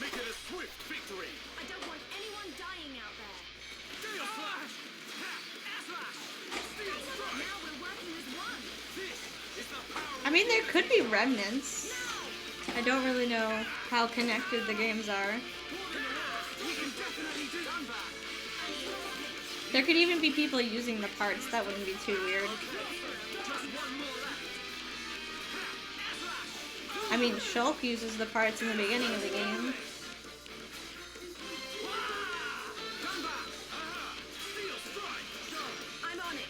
Make it a swift victory. I don't want anyone dying out there. Steel slash. Steel strike. Now we're working as one. This is the power. I mean, there could be remnants. I don't really know how connected the games are. There could even be people using the parts. That wouldn't be too weird. I mean, Shulk uses the parts in the beginning of the game. I'm on it.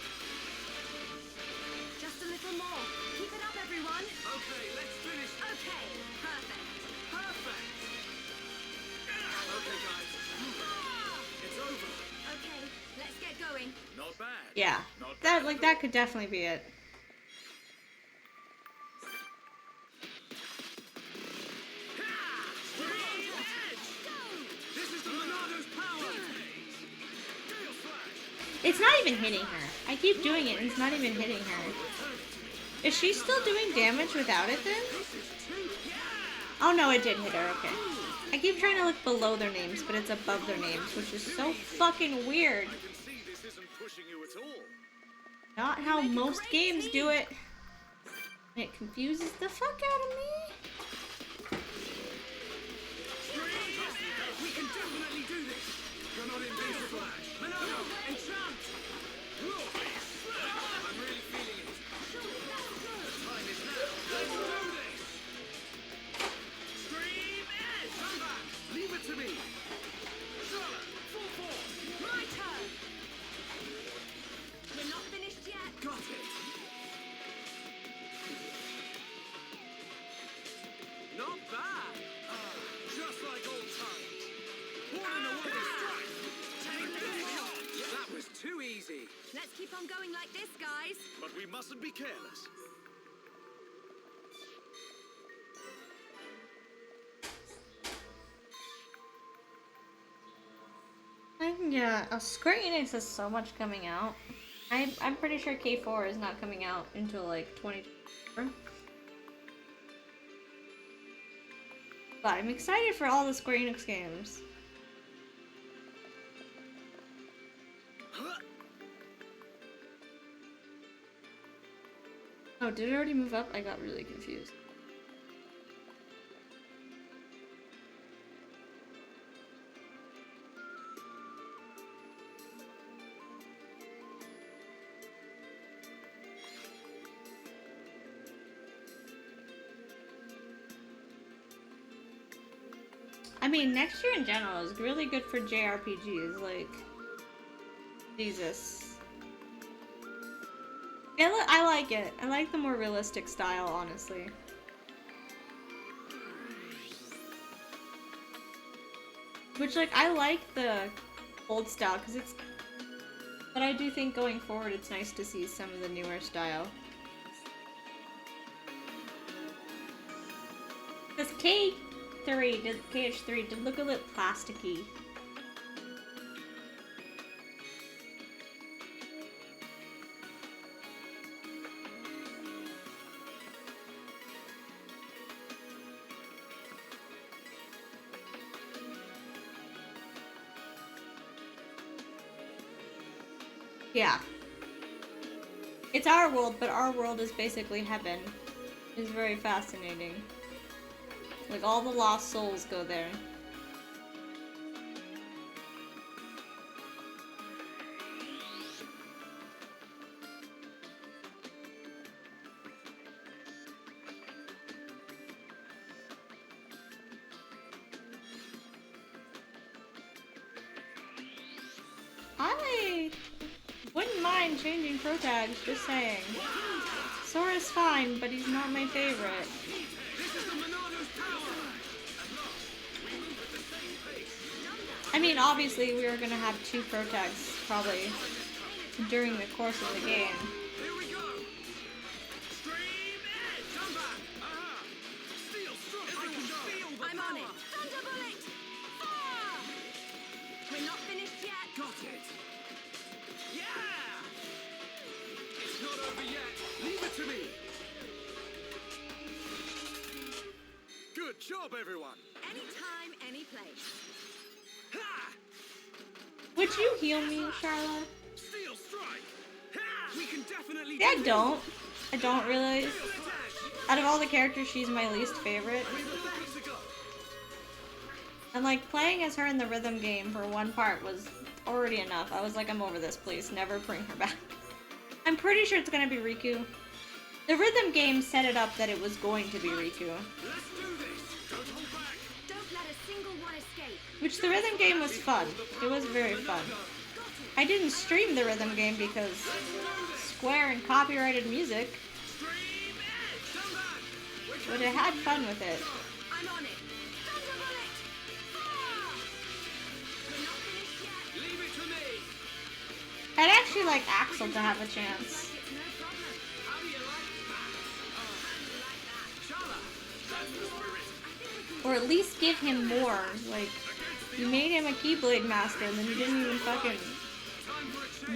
Just a little more. Keep it up, everyone. Okay, let's finish. Okay, perfect. Perfect. Okay, guys. It's over. Okay, let's get going. Not bad. Yeah, that could definitely be it. It's not even hitting her. I keep doing it and it's not even hitting her. Is she still doing damage without it then? Oh no, it did hit her, okay. I keep trying to look below their names, but it's above their names, which is so fucking weird. Not how most games do it. It confuses the fuck out of me. We can definitely do this. You're not invincible. No, enchant. I'm really feeling it. The time is now. Let's do this. Stream edge. Come back. Leave it to me. Charlotte, full force. My turn. We're not finished yet. Got it. Not bad. Just like old times. One in a way strike. Take this. That was too easy. Let's keep on going like this, guys. But we mustn't be careless. Yeah, Square Enix has so much coming out. I'm pretty sure K4 is not coming out until like 2024. But I'm excited for all the Square Enix games. Oh, did it already move up? I got really confused. I mean, next year in general is really good for JRPGs, like... Jesus. Yeah, I like it. I like the more realistic style, honestly. Which, like, I like the old style, because it's... But I do think going forward it's nice to see some of the newer style. This KH3 did look a little plasticky. Yeah. It's our world, but our world is basically heaven. It's very fascinating. Like, all the lost souls go there. I wouldn't mind changing pro tags, just saying. Sora's fine, but he's not my favorite. I mean, obviously, we were gonna have 2 pro tags, probably, during the course of the game. I'm on it. Thunderbolt! Fire! We're not finished yet. Got it. Yeah! It's not over yet. Leave it to me. Good job, everyone. Anytime, any place. Would you heal me, Charla? Steel strike. We can definitely. Yeah, I don't. I don't really. Out of all the characters, she's my least favorite. And like, playing as her in the rhythm game for one part was already enough. I was like, I'm over this, please. Never bring her back. I'm pretty sure it's gonna be Riku. The rhythm game set it up that it was going to be Riku. Which the rhythm game was fun. It was very fun. I didn't stream the rhythm game because Square and copyrighted music. But I had fun with it. I'm on it. Thunderbolt! We're not finished yet. Leave it to me. I'd actually like Axel to have a chance. How do you like that? Or at least give him more. Like, you made him a Keyblade Master and then you didn't even fucking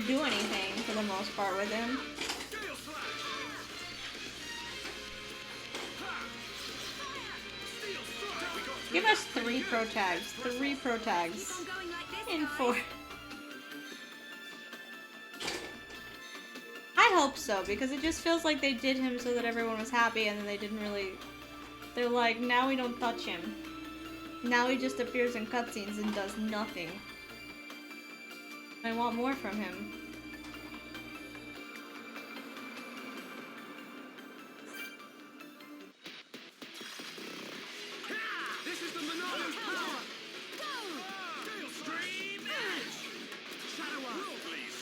do anything for the most part with him. Give us 3 pro tags. 3 pro tags. In 4. I hope so, because it just feels like they did him so that everyone was happy and then they didn't really... They're like, now we don't touch him. Now he just appears in cutscenes and does nothing. I want more from him. This is the Monado's power! Go! Stream Edge! Shadow Eye, please.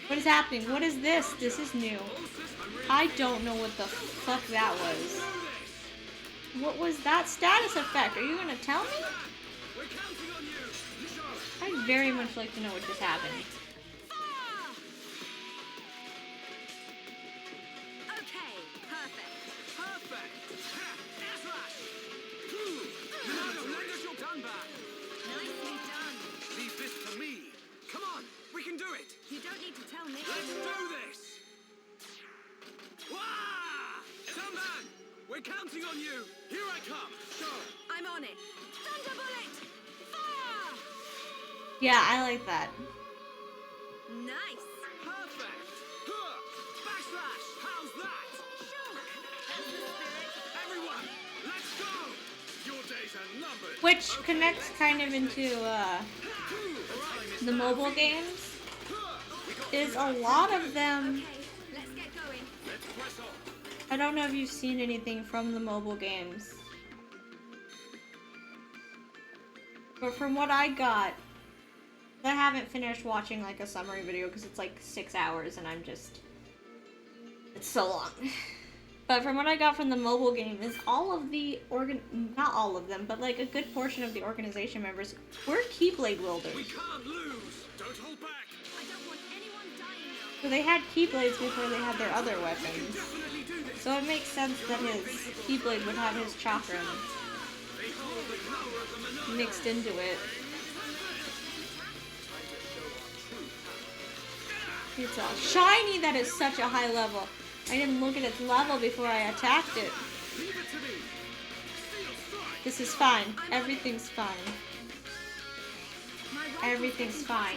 What is happening? What is this? This is new. I don't know what the fuck that was. What was that status effect? Are you gonna tell me? I'd very much like to know what just happened. Okay, perfect. Perfect. Ash! Monado, lend us your gun back. Nicely done. Leave this to me. Come on, we can do it. You don't need to tell me. Let's do this. Wah! Sunban, we're counting on you. Here I come. Go. I'm on it. Thunderbolt! Fire! Yeah, I like that. Nice. Perfect. Backslash. How's that? Sure. That's the spirit. Everyone, let's go. Your days are numbered. Which connects kind of into the mobile games. Is a lot of them... Let's get going. Let's press on. I don't know if you've seen anything from the mobile games. But from what I got, I haven't finished watching like a summary video because it's like 6 hours and it's so long. But from what I got from the mobile game is all of the not all of them, but like a good portion of the organization members were Keyblade wielders. We can't lose. Don't hold back. I don't want anyone dying now. So they had Keyblades before they had their other weapons. So it makes sense that his Keyblade would have his chakra mixed into it. It's a shiny that is such a high level. I didn't look at its level before I attacked it. This is fine. Everything's fine. Everything's fine.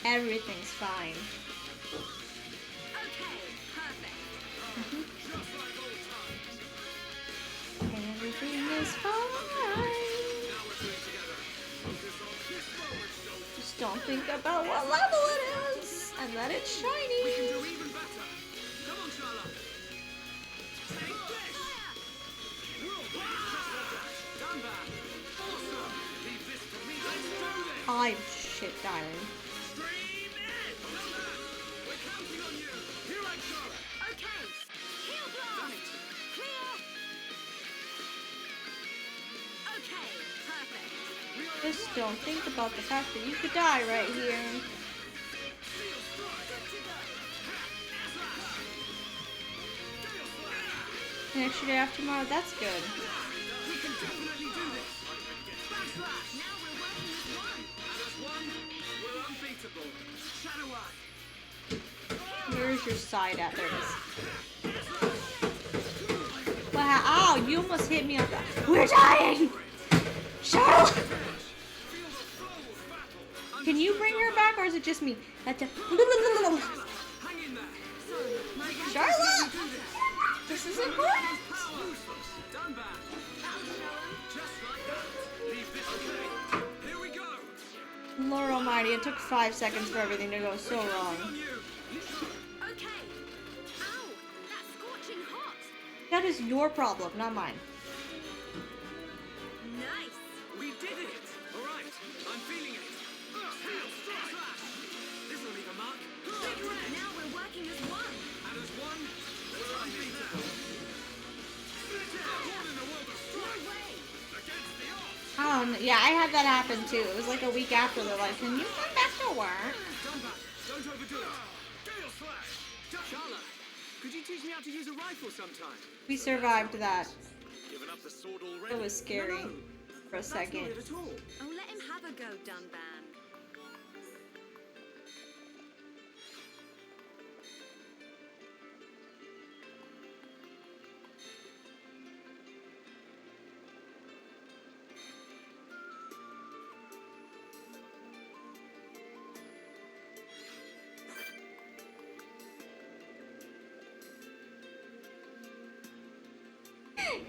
Everything's fine. Everything is fine. Just don't think about what level it is and that it's shiny. We can do even better. Come on, Charlotte. Take this. Done that. Awesome. Leave this to me. Let's do this. I'm shit dying. Stream in. We're counting on you. Here I go. Okay. Heal blast. Clear. Okay. Perfect. Just don't think about the fact that you could die right here. An extra day after tomorrow, that's good. We can definitely do this. Backslash. Now we're working as one. And as one, we're unbeatable. Shadow Eye. Where's your side at? There it is. Wow, ow, you almost hit me on that. We're dying! Charlotte! Can you bring her back or is it just me? That's a... Charlotte! This is important! Done back. Just like that. Leave this okay. Here we go. Lord almighty, it took 5 seconds for everything to go so wrong. Okay. Ow! That's scorching hot. That is your problem, not mine. Nice. We did it. All right. I'm feeling it. This'll leave a mark. Now we're working as one. And as one, we're unbeatable. Born in a world of strife. Against the odds. Yeah, I had that happen too. It was like a week after. They're like, can you come back to work? Done back. Don't overdo it. Gale slash. Charlotte, could you teach me how to use a rifle sometime? We survived that. Giving up the sword already? It was scary for a second. That's not it at all. Oh, let him have a go, Dunban.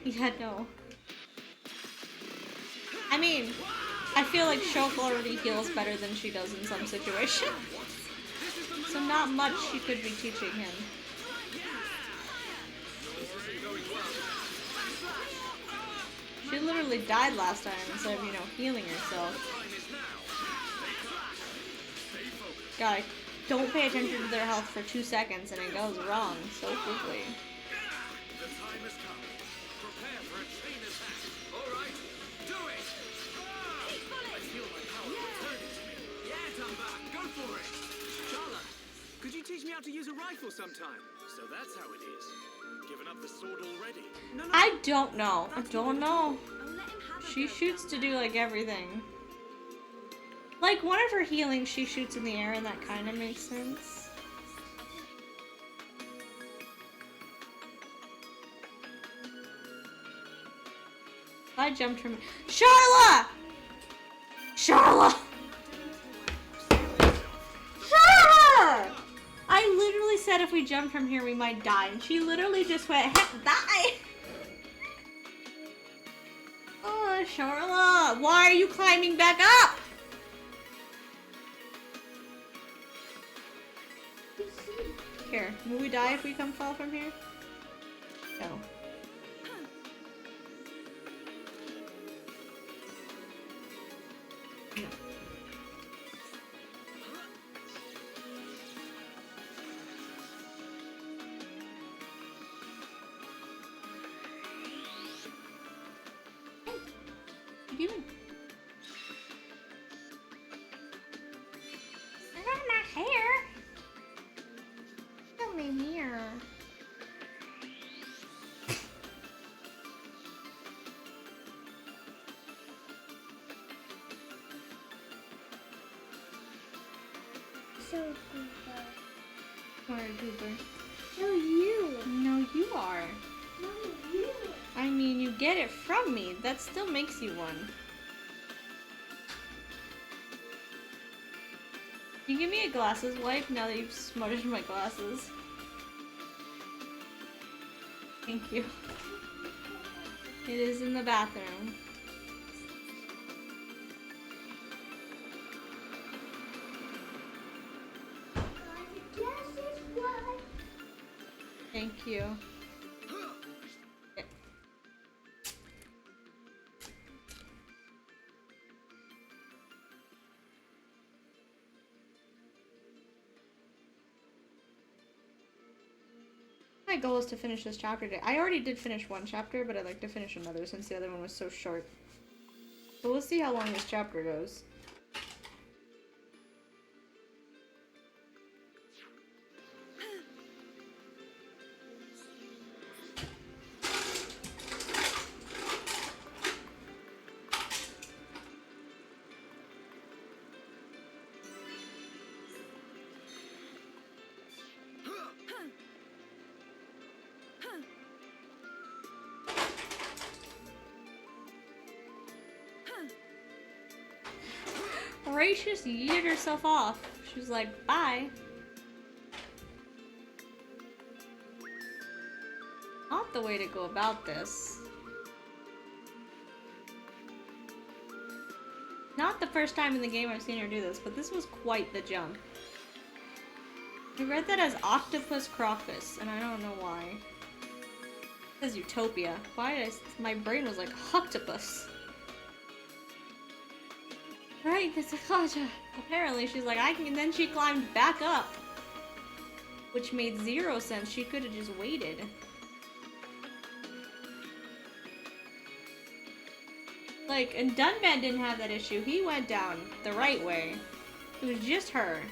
Yeah, no. I mean, I feel like Shulk already heals better than she does in some situations. So not much she could be teaching him. She literally died last time instead of, healing herself. God, don't pay attention to their health for 2 seconds and it goes wrong so quickly. The time has come. Prepare for a chain attack. All right, do it. I feel my power returning to me. Yeah, Dunbar, go for it. Charlotte, could you teach me how to use a rifle sometime? So that's how it is. Giving up the sword already? No. I don't know. I don't know. She shoots to do like everything. Like one of her healings she shoots in the air and that kind of makes sense. I jumped from Charlotte! Charlotte! Charlotte! I literally said if we jumped from here we might die and she literally just went, heck, die! Oh, Charlotte, why are you climbing back up? Here, will we die if we come fall from here? No. What are you doing? I got my hair. Got my hair. So Goober. Or a goober. No, you. No, you are. No, you. I mean, you get it from me. That still makes you one. Can you give me a glasses wipe now that you've smudged my glasses? Thank you. It is in the bathroom. Thank you. Okay. My goal is to finish this chapter today. I already did finish one chapter, but I'd like to finish another since the other one was so short. But we'll see how long this chapter goes. Gracious yeeted herself off. She was like, bye. Not the way to go about this. Not the first time in the game I've seen her do this, but this was quite the jump. I read that as Octopus Crocus, and I don't know why. It says Utopia. Why did my brain was like, Octopus. Right, that's a gotcha. Apparently she's like, I can, and then she climbed back up. Which made 0 sense. She could have just waited. Like, and Dunban didn't have that issue. He went down the right way. It was just her.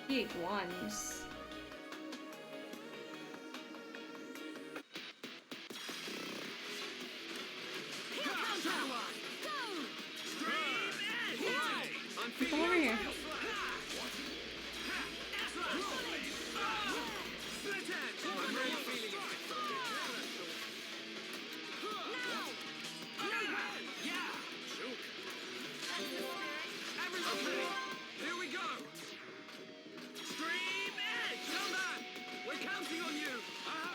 Big ones. Come over here. Here we go! Stream Edge! Come on! We're counting on you!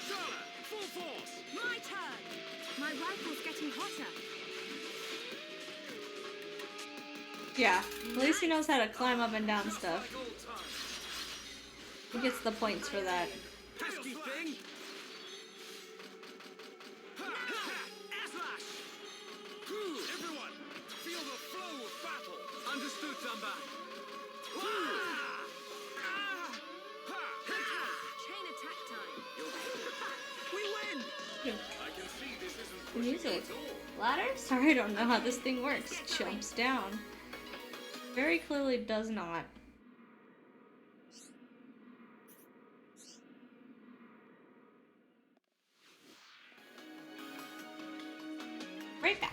Charlotte, full force! My turn! My rifle's getting hotter. Yeah, at least he knows how to climb up and down stuff. He gets the points for that. Pesky thing! Everyone, feel the flow of battle! Understood, Dumba! Chain attack time. We win! Yeah. I can see this isn't The music. Ladder? Sorry, I don't know how this thing works. Jumps down. Very clearly does not. Right back.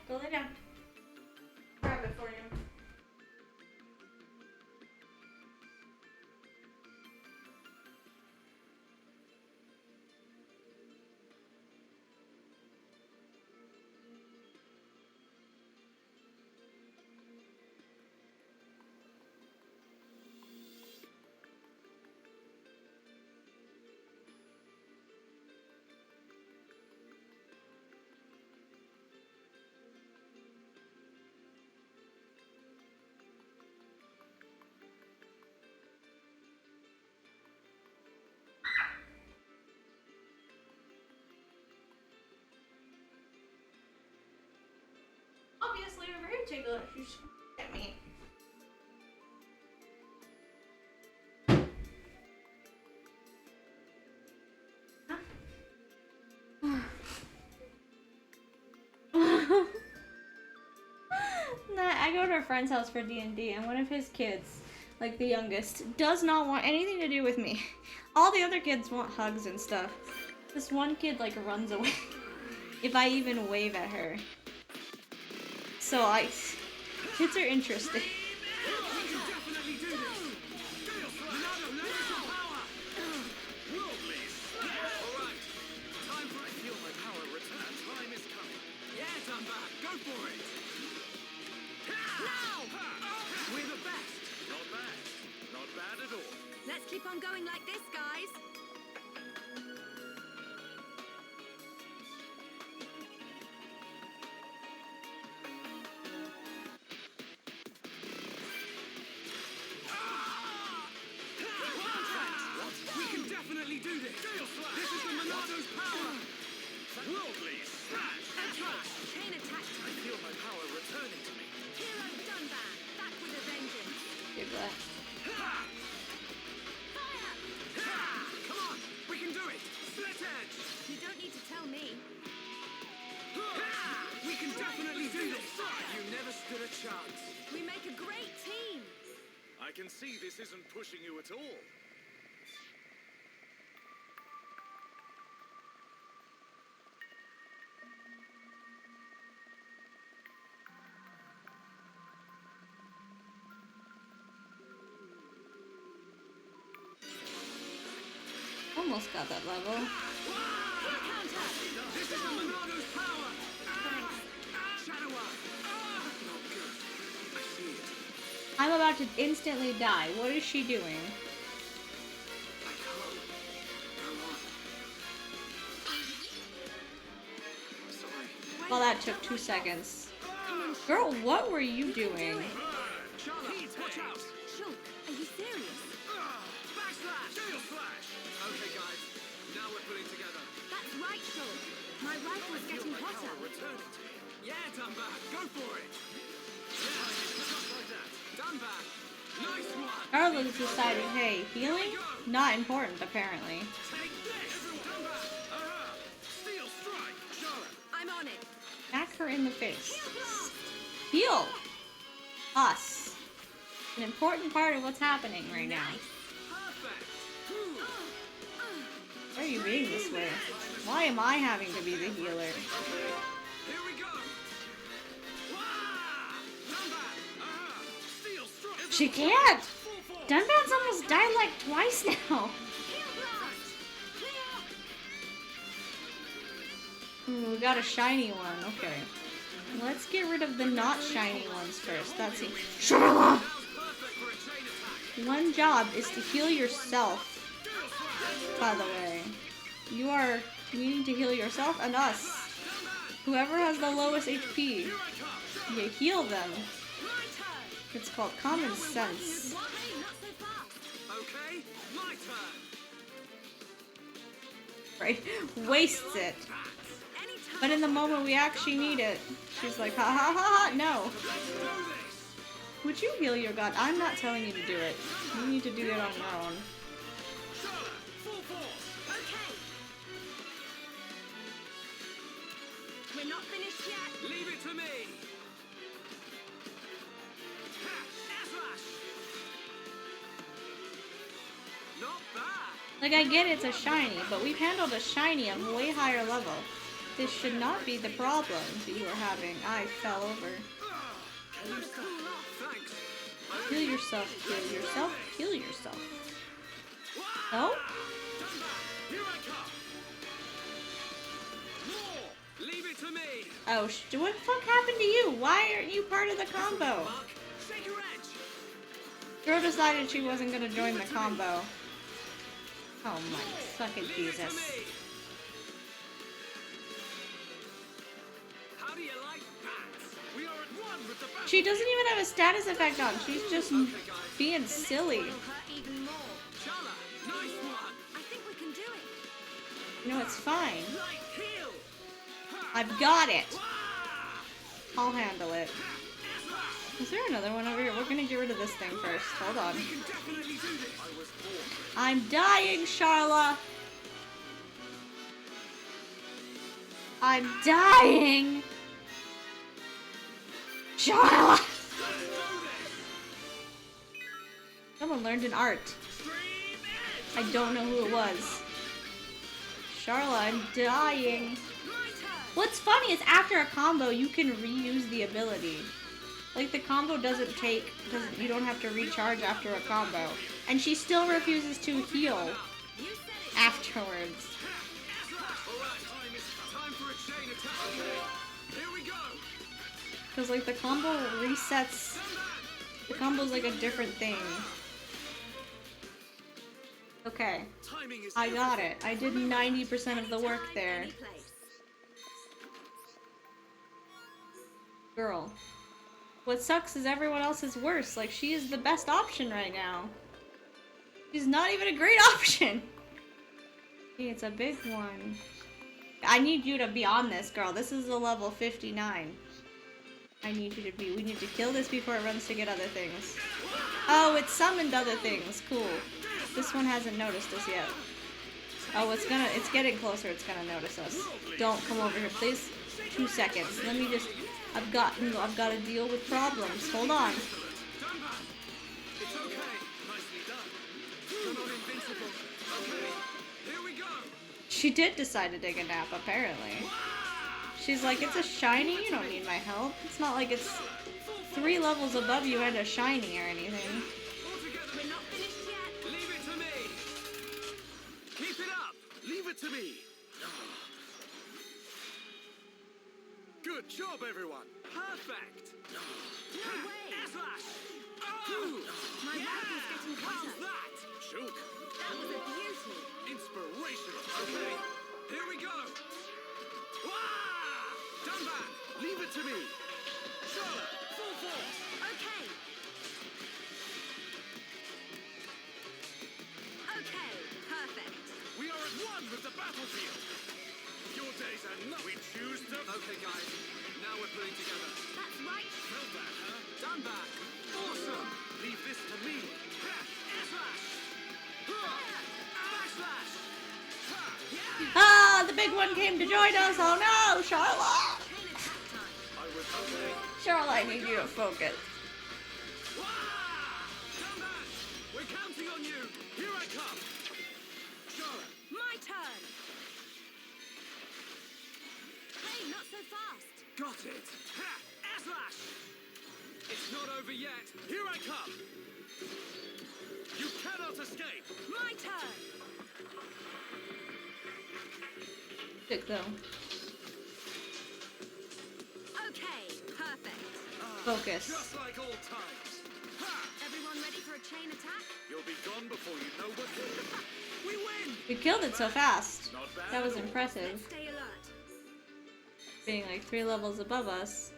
Go lay down. Grab it for you. Obviously, a very tickler. You just at me. I go to a friend's house for D&D, and one of his kids, like the youngest, does not want anything to do with me. All the other kids want hugs and stuff. This one kid, like, runs away if I even wave at her. So kids are interesting. Let's keep on going like this, guys. We can definitely do this. This is the Monado's power. Worldly smash and trash. Chain attack. I feel my power returning to me. Hero done back. Back with a vengeance. Give that. Come on, we can do it! Split edge! You don't need to tell me. We can definitely do this! You never stood a chance. We make a great team. I can see this isn't pushing you at all. Almost got that level. This is the Monado's power! Shadow Eye! Not good. I see it. I'm about to instantly die. What is she doing? I can't. Go on. Sorry. Well, that took 2 seconds. Girl, what were you doing? Charlotte, watch out! Shulk, are you serious? Backslash! Gale Slash! Okay, guys. Now we're pulling together. That's right, Shulk. My rifle's getting hotter. Returning to me. Yeah, Dunbar, go for it! Yeah, just like that. Dunbar, nice one! Carla's decided, hey, healing? Not important, apparently. Take this! Dunbar, steel strike! Charlotte! I'm on it. Smack her in the face. Heal! Us. An important part of what's happening right now. Why are you being this way? Why am I having to be the healer? Here we go! Steel strike! She can't! Dunban's almost died like twice now. Ooh, we got a shiny one. Okay. Let's get rid of the not shiny ones first. That's it. Shut up! One job is to heal yourself. By the way, you are needing to heal yourself and us. Whoever has the lowest HP, you heal them. It's called common sense. Okay, my turn! Right? Wastes it. But in the moment we actually need it, she's like, ha ha ha ha, no. Would you heal your god? I'm not telling you to do it. You need to do it on your own. We're not finished yet. Leave it to me! Not bad! Like, I get it's a shiny, but we've handled a shiny at a way higher level. this should not be the problem that you are having. I fell over. Heal yourself, heal yourself, heal yourself. No? Leave it to me. Oh, what the fuck happened to you? Why aren't you part of the combo? Girl decided she wasn't gonna join the combo. Oh my fucking Jesus. How do you like that? We are at one with the battle. She doesn't even have a status effect on. She's just being silly. Shala, nice one. I think we can do it. No, it's fine. Light heal. I've got it. I'll handle it. Is there another one over here? We're gonna get rid of this thing first. Hold on. I'm dying, Charla. I'm dying. Charla. Someone learned an art. I don't know who it was. Charla, I'm dying. What's funny is after a combo, you can reuse the ability. Like, the combo doesn't you don't have to recharge after a combo. And she still refuses to heal afterwards. Because, like, the combo resets. The combo's like a different thing. Okay. I got it. I did 90% of the work there. Girl. What sucks is everyone else is worse. Like, she is the best option right now. She's not even a great option. Hey, it's a big one. I need you to be on this, girl. This is a level 59. I need you to be. We need to kill this before it runs to get other things. Oh, it summoned other things. Cool. This one hasn't noticed us yet. Oh, it's getting closer. It's gonna notice us. Don't come over here, please. 2 seconds. Let me just. I've got to deal with problems. Hold on. It's okay. Nicely done. You're not invincible. Okay. Here we go. She did decide to take a nap, apparently. She's like, it's a shiny, you don't need my help. It's not like it's 3 levels above you and a shiny or anything. We're not finished yet. Leave it to me. Keep it up. Leave it to me. Good job, everyone. Perfect. No way. Slash. My mouth is getting How's hotter. that? Shulk. That was a beauty. Inspirational. Okay. Here we go. Wah! Dunban, leave it to me. Charlotte, full force. Okay. Okay, perfect. We are at one with the battlefield. Your days are not. We choose to. Okay, guys. Now we're putting together. That's right. Felt that, huh? Dunban. Awesome. Leave this to me. Ha! Slash. Backslash. Ha! Yeah. Ah, the big one came to join us. Oh no, Charlotte. I was okay. Charlotte, I need you to focus. Dunban, we're counting on you. Here I come. Charlotte. My turn. Hey, not so fast. Got it! Ha! Slash! It's not over yet! Here I come! You cannot escape! My turn. Sick though. Okay, perfect. Focus. Just like old times! Ha! Everyone ready for a chain attack? You'll be gone before you know what... We win! We killed it so fast. Not bad. That was impressive. Stay alert. Being like 3 levels above us.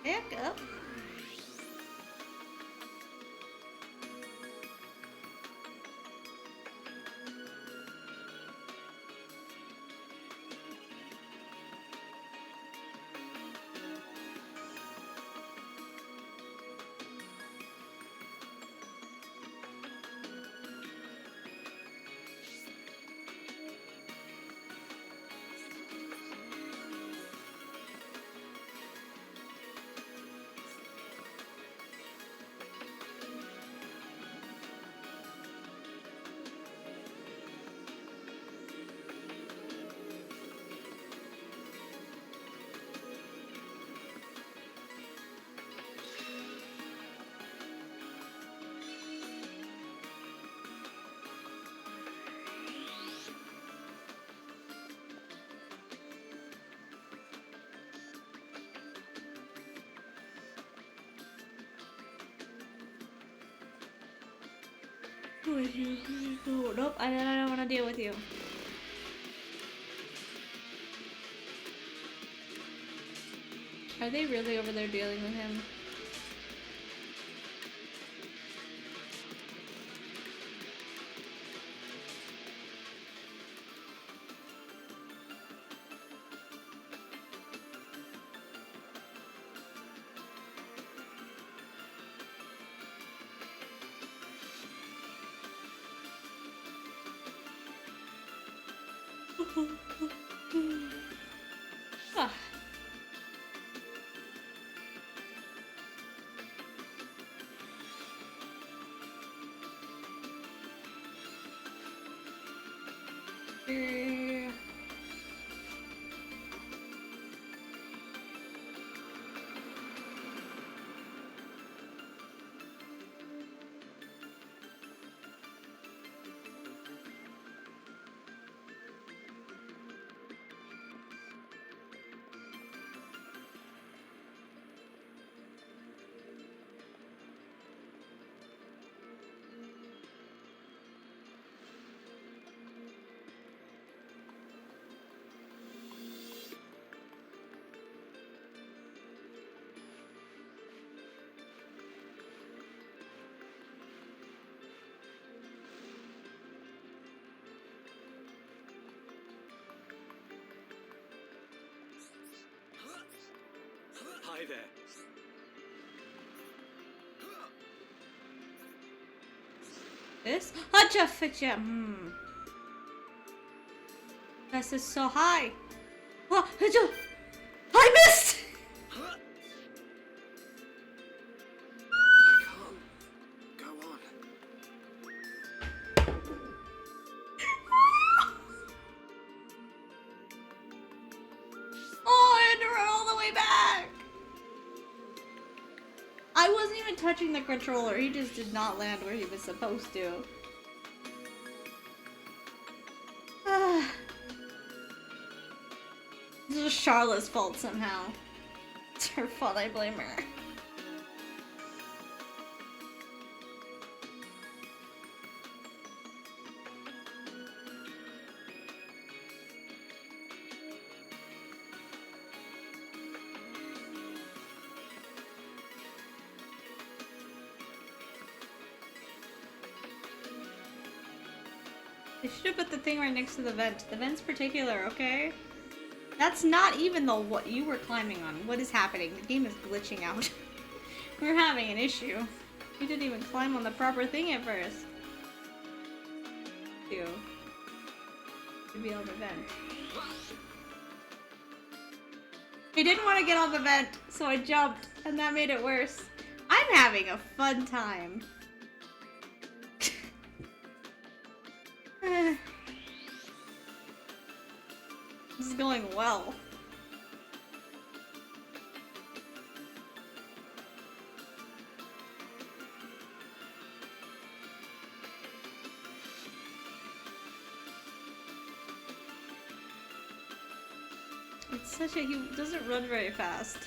Back up. with you. Nope, I don't want to deal with you. Are they really over there dealing with him? Ah. Hi there. This? Hacha Fitcha! This is so high! Oh, I missed! I can't go on. Oh, I had to run all the way back! I wasn't even touching the controller, he just did not land where he was supposed to. This is Charlotte's fault somehow. It's her fault, I blame her. They should have put the thing right next to the vent. The vent's particular, okay? That's not even the what you were climbing on. What is happening? The game is glitching out. We're having an issue. You didn't even climb on the proper thing at first. You. To be on the vent. I didn't want to get on the vent, so I jumped, and that made it worse. I'm having a fun time. This is going well. It's such a... he doesn't run very fast.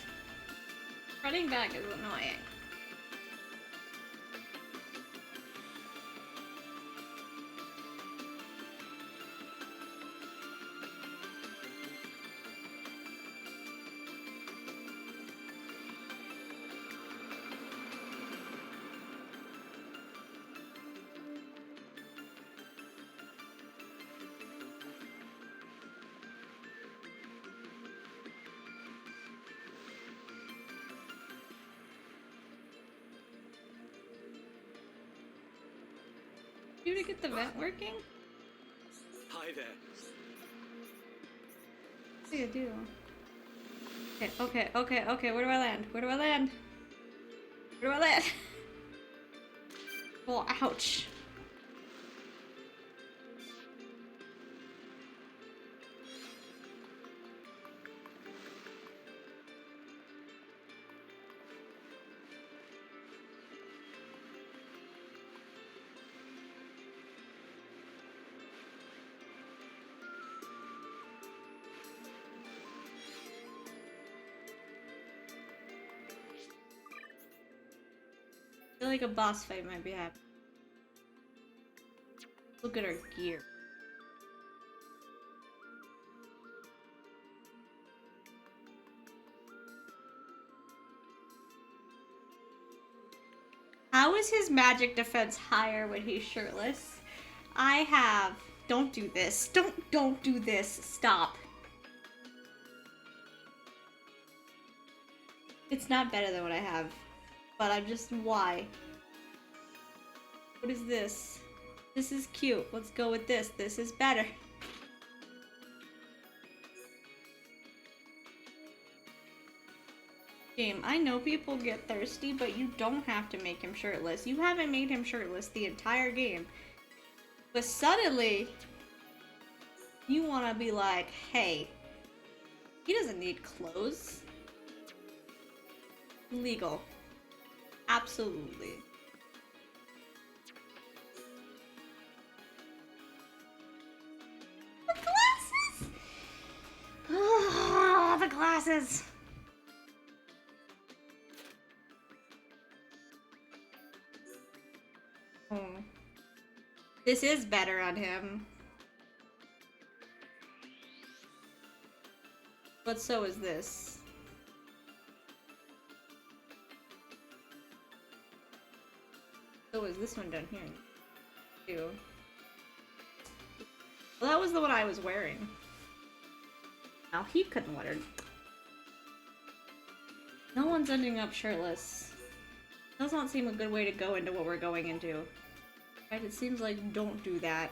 Running back is annoying. You to get the vent working? Hi there. What do you do? Okay. Where do I land? Where do I land? Where do I land? Oh, ouch. I feel like a boss fight might be happening. Look at our gear. How is his magic defense higher when he's shirtless? I have... Don't do this. Don't do this. Stop. It's not better than what I have. But I'm just... Why? What is this? This is cute. Let's go with this. This is better. Game, I know people get thirsty, but you don't have to make him shirtless. You haven't made him shirtless the entire game. But suddenly, you want to be like, hey, he doesn't need clothes. Legal. Absolutely. The glasses! Oh, the glasses! Oh. This is better on him. But so is this. So is this one down here, too. Well, that was the one I was wearing. Now he couldn't wear it. No one's ending up shirtless. Does not seem a good way to go into what we're going into. Right? It seems like don't do that.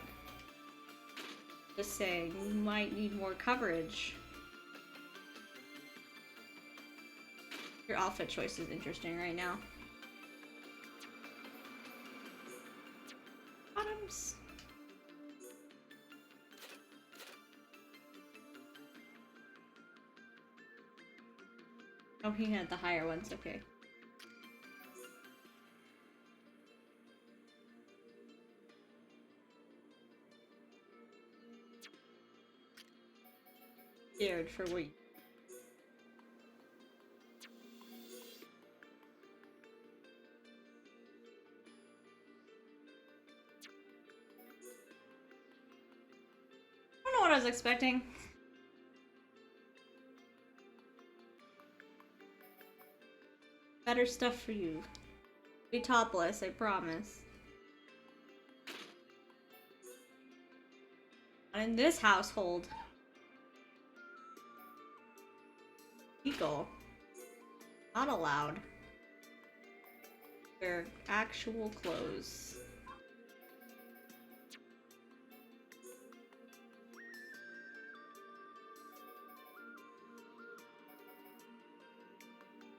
Just saying, you might need more coverage. Your outfit choice is interesting right now. Bottoms. Oh, he had the higher ones, okay. Scared for what? I don't know what I was expecting. Better stuff for you. Be topless, I promise. Not in this household. Legal. Not allowed. Wear actual clothes.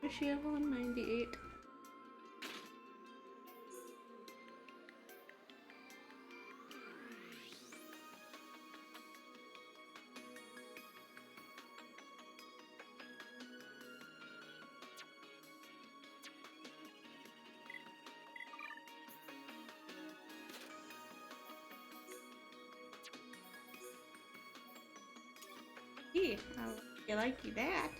Does she have 198? I like you that.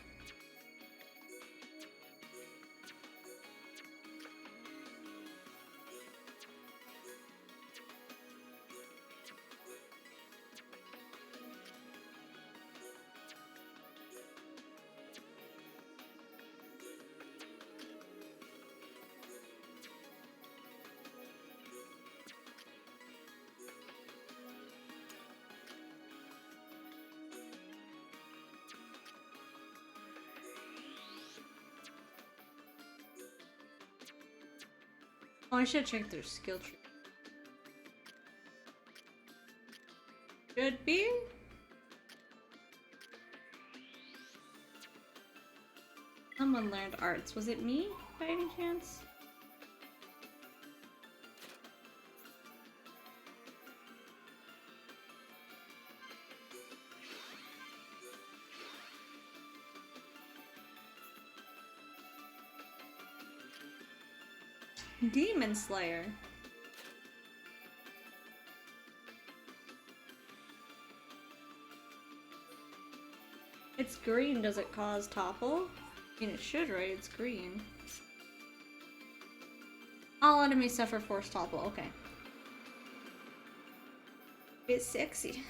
Oh, I should check their skill tree. Should be. Someone learned arts. Was it me, by any chance? Demon Slayer. It's green. Does it cause topple? I mean, it should, right? It's green. All enemies suffer force topple. Okay. It's sexy.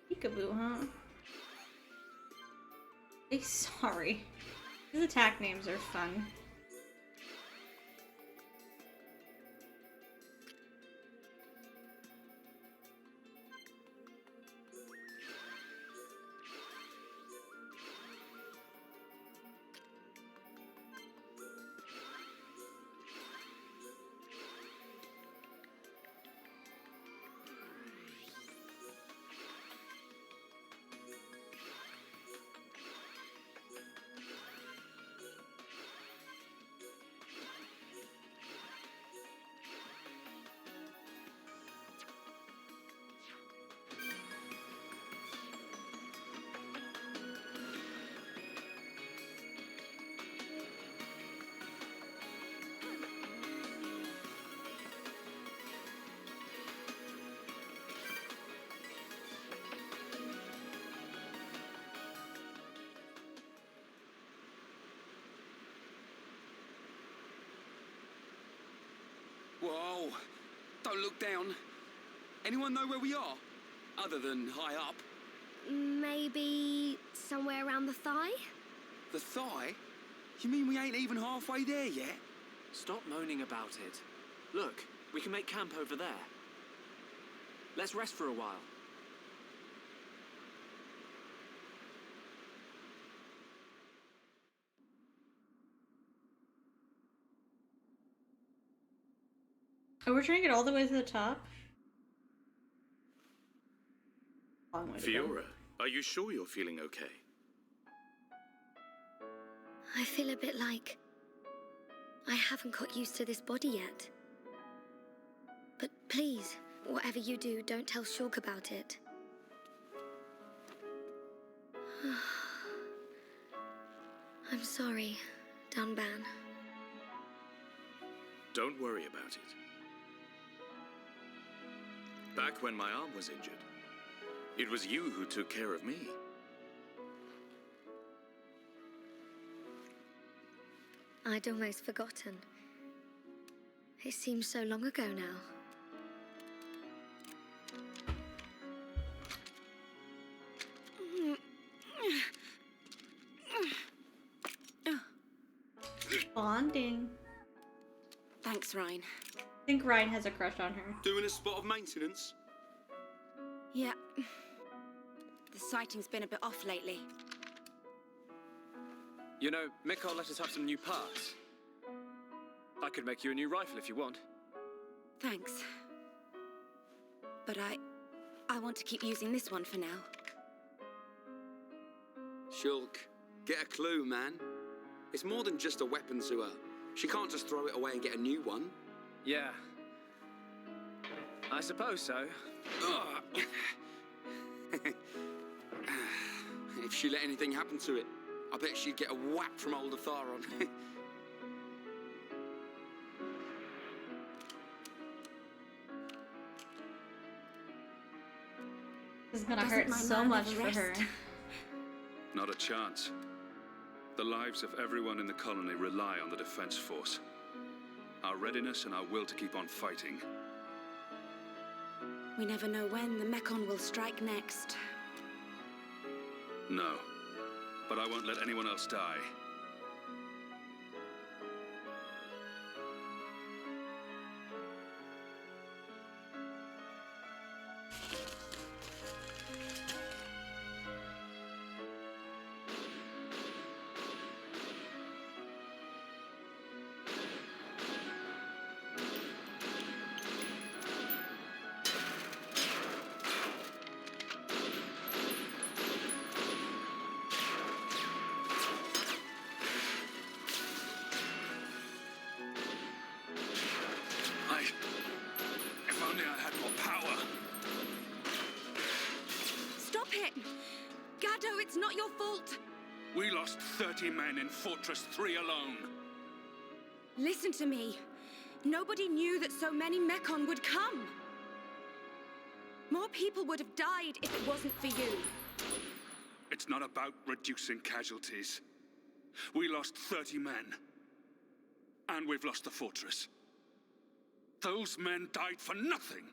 Peekaboo, huh? Hey, sorry. These attack names are fun. Whoa! Don't look down. Anyone know where we are? Other than high up. Maybe somewhere around the thigh? The thigh? You mean we ain't even halfway there yet? Stop moaning about it. Look, we can make camp over there. Let's rest for a while. Oh, we're trying to get all the way to the top? Long way to go. Fiora, are you sure you're feeling okay? I feel a bit like I haven't got used to this body yet. But please, whatever you do, don't tell Shulk about it. I'm sorry, Dunban. Don't worry about it. Back when my arm was injured, it was you who took care of me. I'd almost forgotten. It seems so long ago now. Bonding. Thanks, Ryan. I think Ryan has a crush on her. Doing a spot of maintenance? Yeah. The sighting's been a bit off lately. You know, Mikhail let us have some new parts. I could make you a new rifle if you want. Thanks. But I want to keep using this one for now. Shulk, get a clue, man. It's more than just a weapon to her. She can't just throw it away and get a new one. Yeah. I suppose so. If she let anything happen to it, I bet she'd get a whack from old Atharon. This is gonna hurt so much for her. Not a chance. The lives of everyone in the colony rely on the defense force. Our readiness and our will to keep on fighting. We never know when the Mekon will strike next. No. But I won't let anyone else die. 30 men in Fortress 3 alone. Listen to me. Nobody knew that so many Mekon would come. More people would have died if it wasn't for you. It's not about reducing casualties. We lost 30 men. And we've lost the fortress. Those men died for nothing.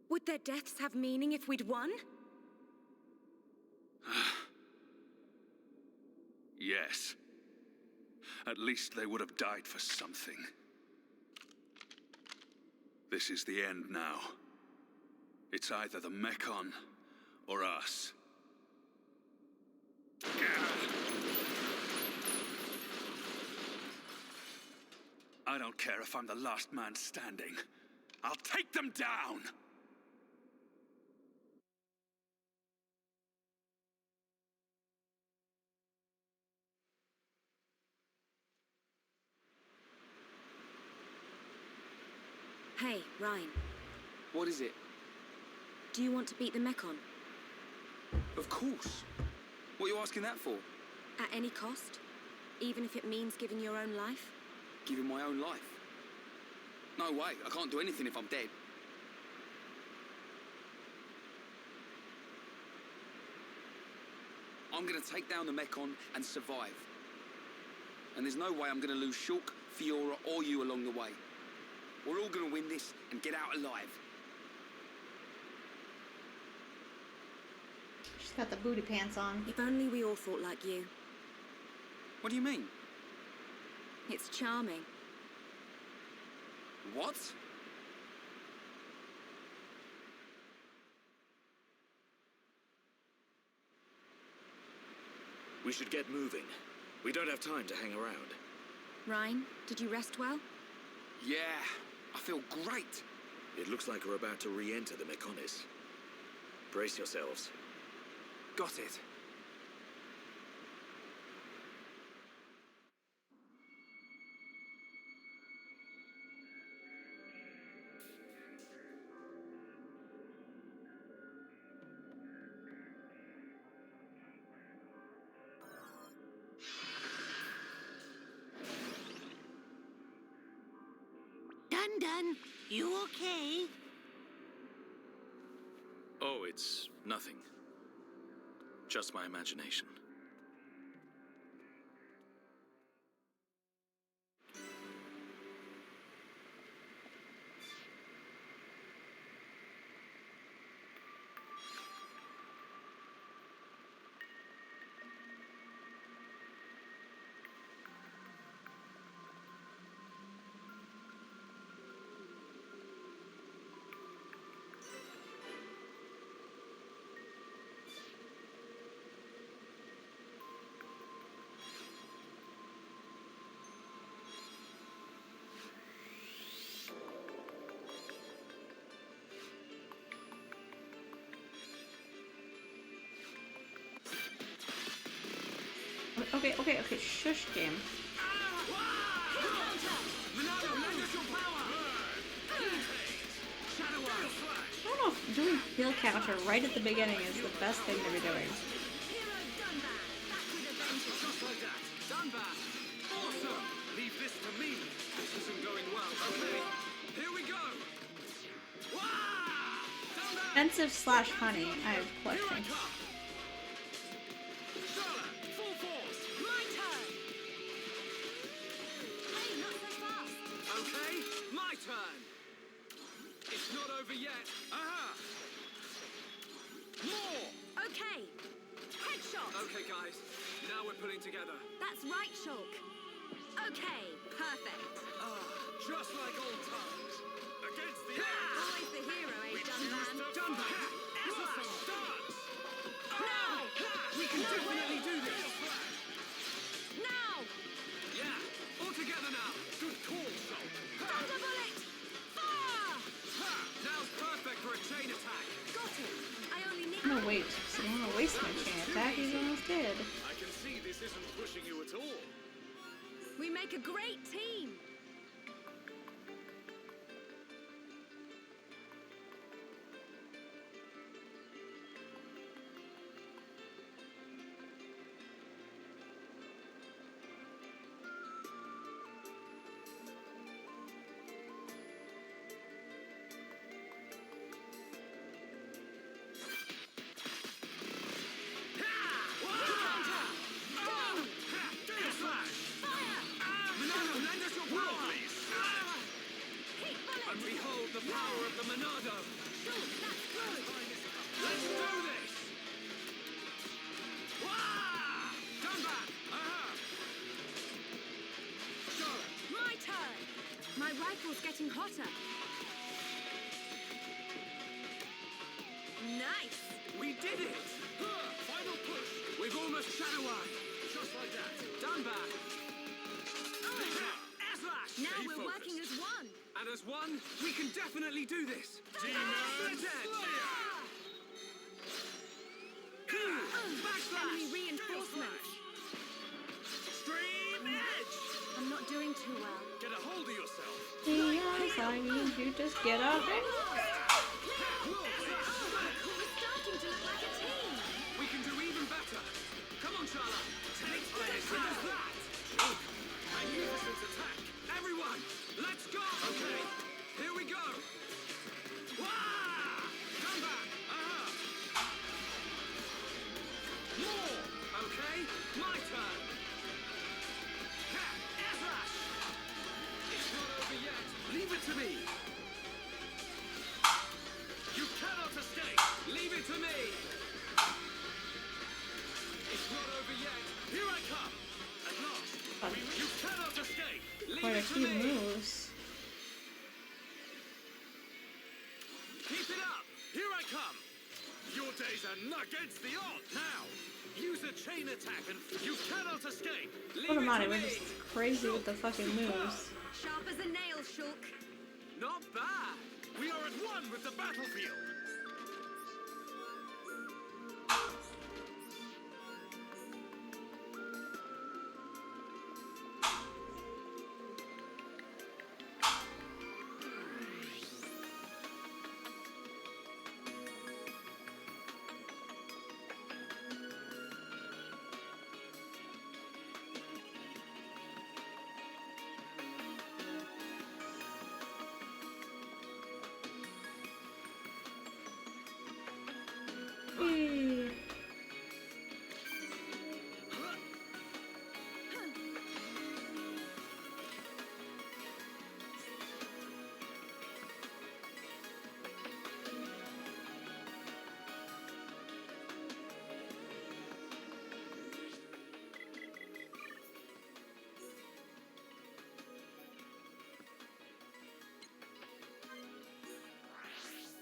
Would their deaths have meaning if we'd won? Yes. At least they would have died for something. This is the end now. It's either the Mekon or us. I don't care if I'm the last man standing. I'll take them down! Hey, Ryan. What is it? Do you want to beat the Mekon? Of course. What are you asking that for? At any cost? Even if it means giving your own life? Giving my own life? No way. I can't do anything if I'm dead. I'm gonna take down the Mekon and survive. And there's no way I'm gonna lose Shulk, Fiora, or you along the way. We're all gonna win this and get out alive. She's got the booty pants on. If only we all thought like you. What do you mean? It's charming. What? We should get moving. We don't have time to hang around. Ryan, did you rest well? Yeah, I feel great. It looks like we're about to re-enter the Mekonis. Brace yourselves. Got it. Dun, you okay? Oh, it's nothing. Just my imagination. Okay, shush, game. I don't know if doing heal counter right at the beginning is the best thing to be doing. Just like that. Done back. Awesome. Leave this to me. This isn't going well. Okay. Here we go. Offensive / honey. I have questions. Full force. My turn. Hey, not so fast. Okay, my turn. It's not over yet. Aha! More. Okay. Headshot. Okay, guys. Now we're pulling together. That's right, Shulk. Okay, perfect. Just like old times. Against the Always the hero, eh, Dunban? Dunban. Awesome. Dance. Now! We can definitely do this. Now! Yeah. All together now. Good call, Sol. Thunder bullet! Fire! Now's perfect for a chain attack. Got it. I only need... No, wait. I don't want to waste my chain attack. He's almost dead. I can see this isn't pushing you at all. We make a great team. The Monado! Shulk, that's good! Let's do this! Wah! Come back! Aha! Sure. My turn! My rifle's getting hotter. Nice! We did it! Final push! We've almost Shadow Eye! Just like that! Done back! Azlash! Now Stay we're focused. working as one. And as one, we can definitely do this! Demon Enemy reinforcements. Stream Edge! I'm not doing too well. Get a hold of yourself! Yes, I need you just get out there. We're starting to look like a team. We can do even better! Come on, Shala! Take this! That! Magnificent attack! Everyone, let's go! Okay, here we go! Wah! Come back! Aha! More! Okay, my turn! Ha! Azlash! It's not over yet! Leave it to me! You cannot escape! Leave it to me! It's not over yet! Here I come! At last! You cannot escape! Leave Quite a it to few me! moves. Keep it up! Here I come! Your days are against the odds! Now! Use a chain attack and you cannot escape! Leave What am it I? to We're me! just crazy with the fucking moves. Sharp as a nail, Shulk. Not bad! We are at one with the battlefield!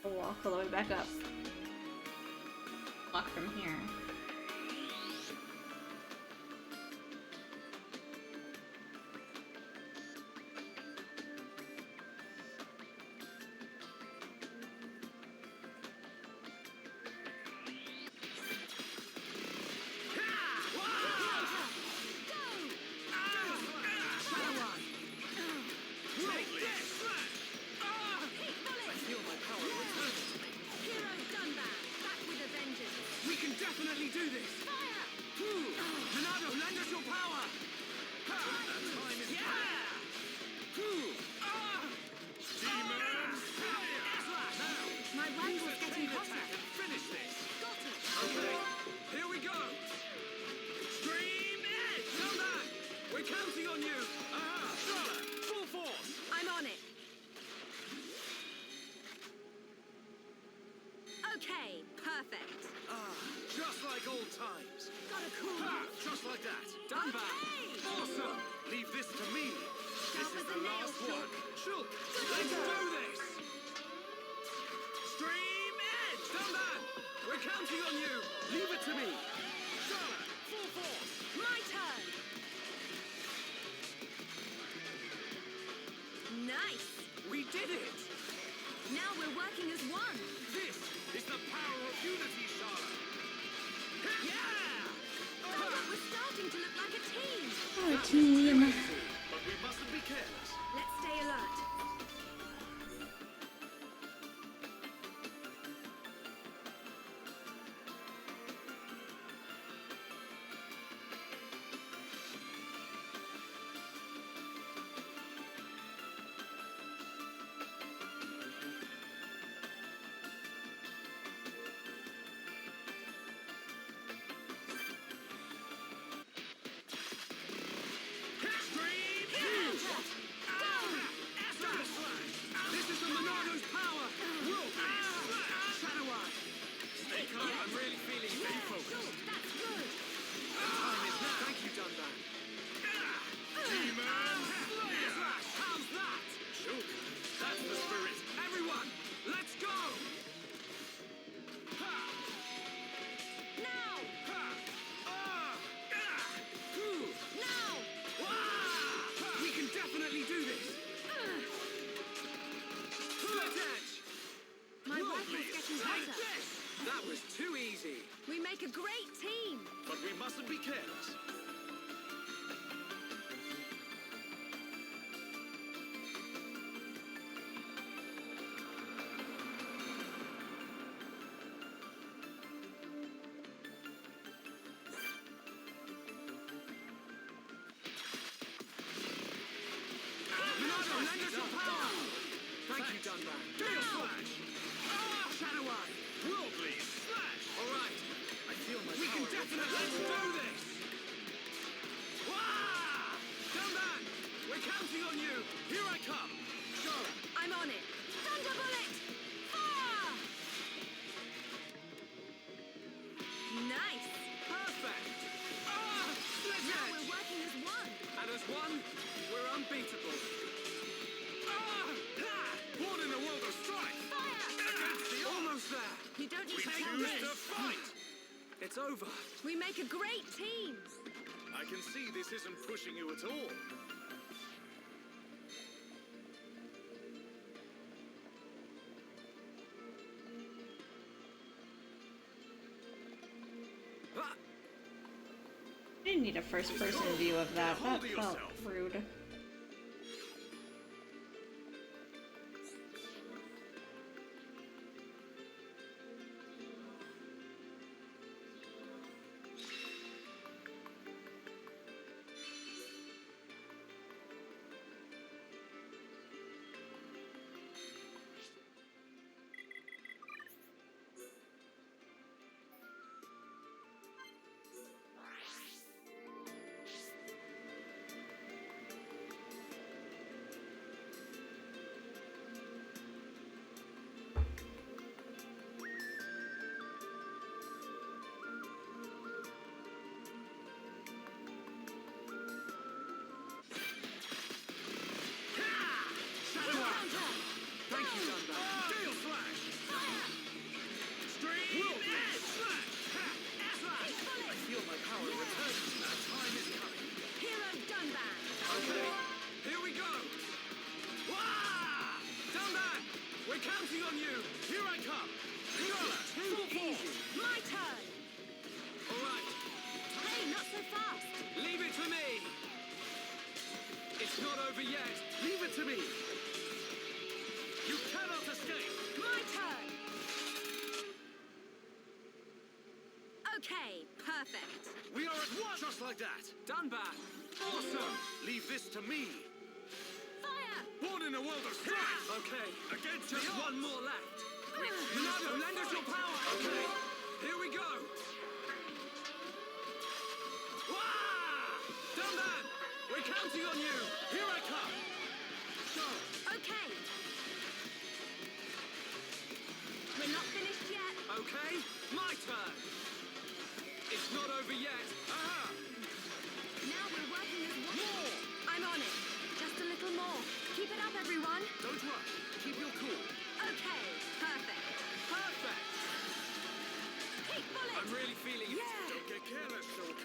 I'll walk all the way back up. Walk from here. Definitely do this! Fire! Monado, lend us your power! Ha! That time is Demon Slayer! Now, My rifle's getting hotter. attack and finish this! Got it. Okay, here we go! Stream Edge! Come back! We're counting on you! Aha! Shala, full force! I'm on it. Okay, perfect. Just like old times! Gotta cool Ha! off. Just like that! Done back! Awesome! Leave this to me! This Sharp is as the a nail, last Shulk. one! Shulk, let's do this! Stream Edge! Done that! We're counting on you! Leave it to me! Shala, full force! My turn. Nice. We did it! Now we're working as one. This is the power of unity, Shala! Yeah! We're starting to look like a team. Oh, team. But we mustn't be careless. Let's stay alert. Stream be careless. Thank you, Dunban. Gale Slash! Shadow Eye! Worldly Slash! Alright, I feel my power. We can definitely do this! Wah! Dunban! We're counting on you! Here I come! Charlotte! I'm on it. Thunder Bullet! Fire! Nice! Perfect! Split Now edge! we're working as one. And as one, we're unbeatable. Born in a world of strife! Fire! Against the almost there! You don't need We to tell choose me. to fight! It's over. We make a great team. I can see this isn't pushing you at all. I didn't need a first-person view of that. That felt rude. Thank you, Dunban. Gale Slash! Stream Edge Slash! I feel my power returning. Our time is coming. Hero Dunban. Okay, here we go! Wah! Dunban! We're counting on you! Here I come! Fiora! Too easy. My turn. Alright, Hey, not so fast. leave it to me! It's not over yet! Leave it to me! You cannot escape! My turn. Okay, perfect. We are at one! Just like that! Dunban! Awesome! Leave this to me! Fire! Born in a world of strife! Okay, Against just the odds. one more left! Minato, lend us your power! Okay, here we go! Wah! Dunban! We're counting on you! Here I come! Okay. We're not finished yet. Okay, my turn! It's not over yet! Aha! Now we're working as one. I'm on it. Just a little more. Keep it up, everyone. Don't rush. Keep your cool. Okay, perfect. Perfect! Heat bullet. I'm really feeling it! Yeah. Don't get careless, Shulk.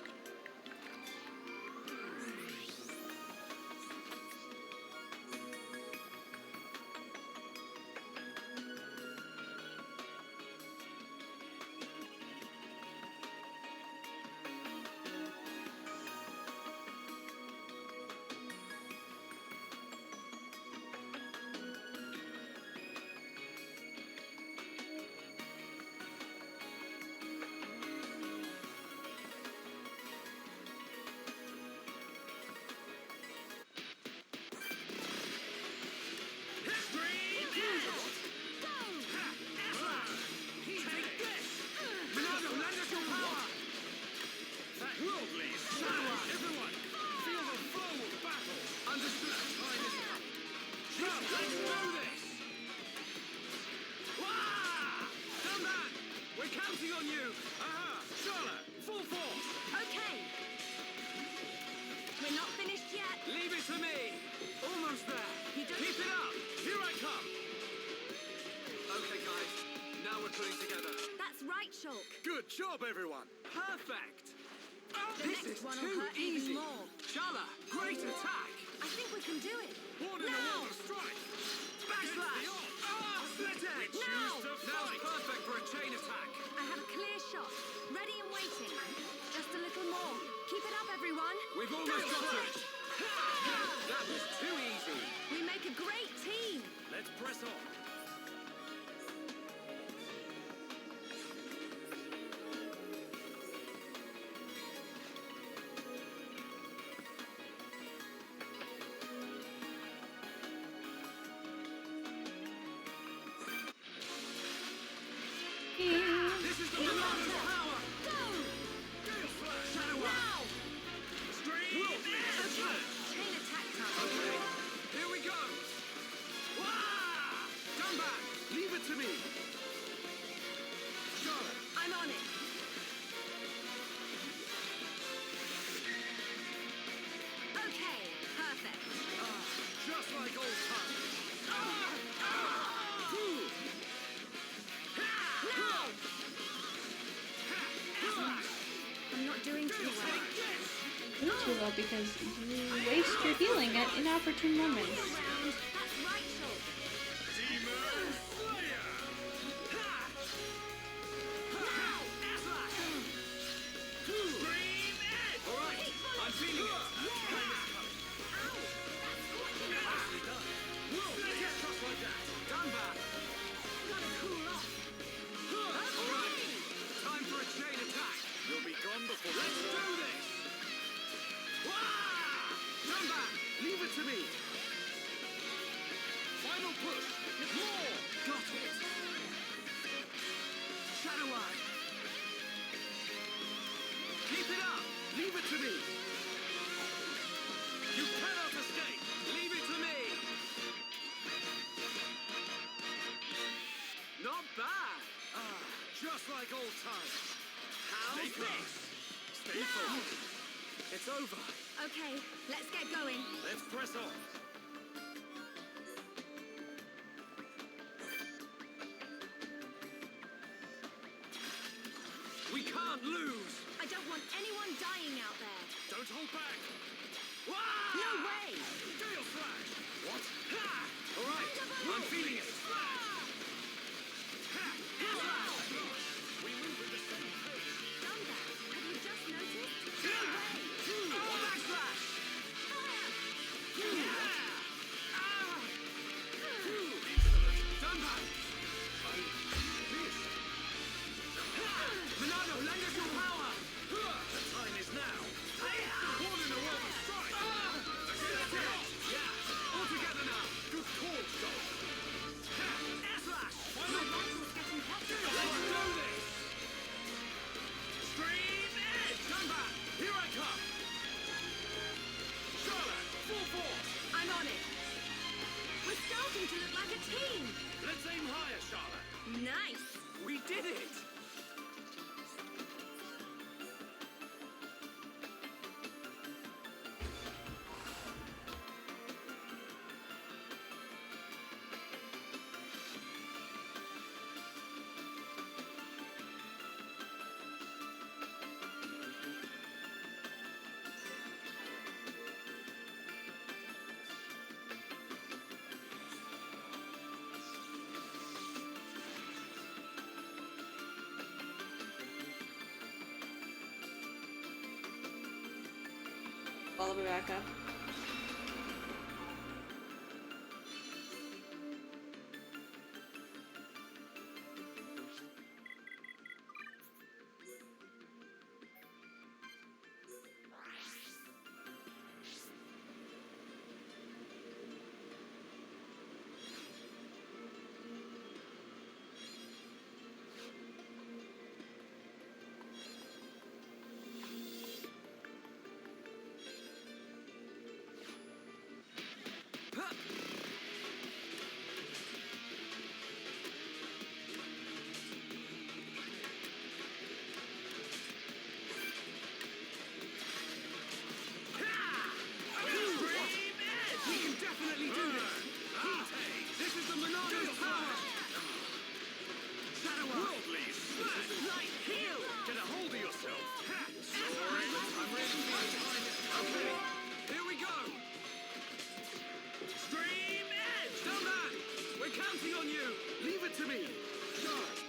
Good job, everyone! Perfect! The This next is one will too hurt easy! even more. Shala, great attack! I think we can do it. Born in a Now. world of strife! Backslash! Split edge! Now. Now's perfect for a chain attack! I have a clear shot. Ready and waiting. Just a little more. Keep it up, everyone. We've almost got it. That was too easy. We make a great team. Let's press on. This is the Milano's power! Go! Gale Flash! Shadow now! Stream Edge! Chain attack time. Okay, here we go! Wah! Come back! Leave it to me! Charlotte! I'm on it. Okay, perfect. Just like old times! I'm not doing too well. Do too well because you waste your healing at inopportune moments. That's right, Shulk. Demon Slayer! Now! Slash! Stream Edge! Alright, I'm feeling it! Nicely done! Just like that! Done back! Gotta cool off. Alright, time for a chain attack! You'll be gone before... Let's do this! Come back! Leave it to me! Final push! More! Got it! Shadow Eye! Keep it up! Leave it to me! You cannot escape! Leave it to me! Not bad! Just like old times! How's Stay this? close. Stay focused! It's over! Okay, let's get going. Let's press on! We can't lose! I don't want anyone dying out there. Don't hold back! No way! Gale Flash! What? Ha! Alright, I'm feeling it! We move at the same pace! Done that. Have you just noticed? No way! Backslash! Done that! Minado, lend us your power! The time is now! Born in a world of strife! Yeah! All together now! Good call, Joel! Slash! My muscles getting hotter. Let's do this! Stream Edge! Come back! Here I come! Charlotte, full force! I'm on it. We're starting to look like a team. Let's aim higher, Charlotte! Nice. We did it! Follow me back up.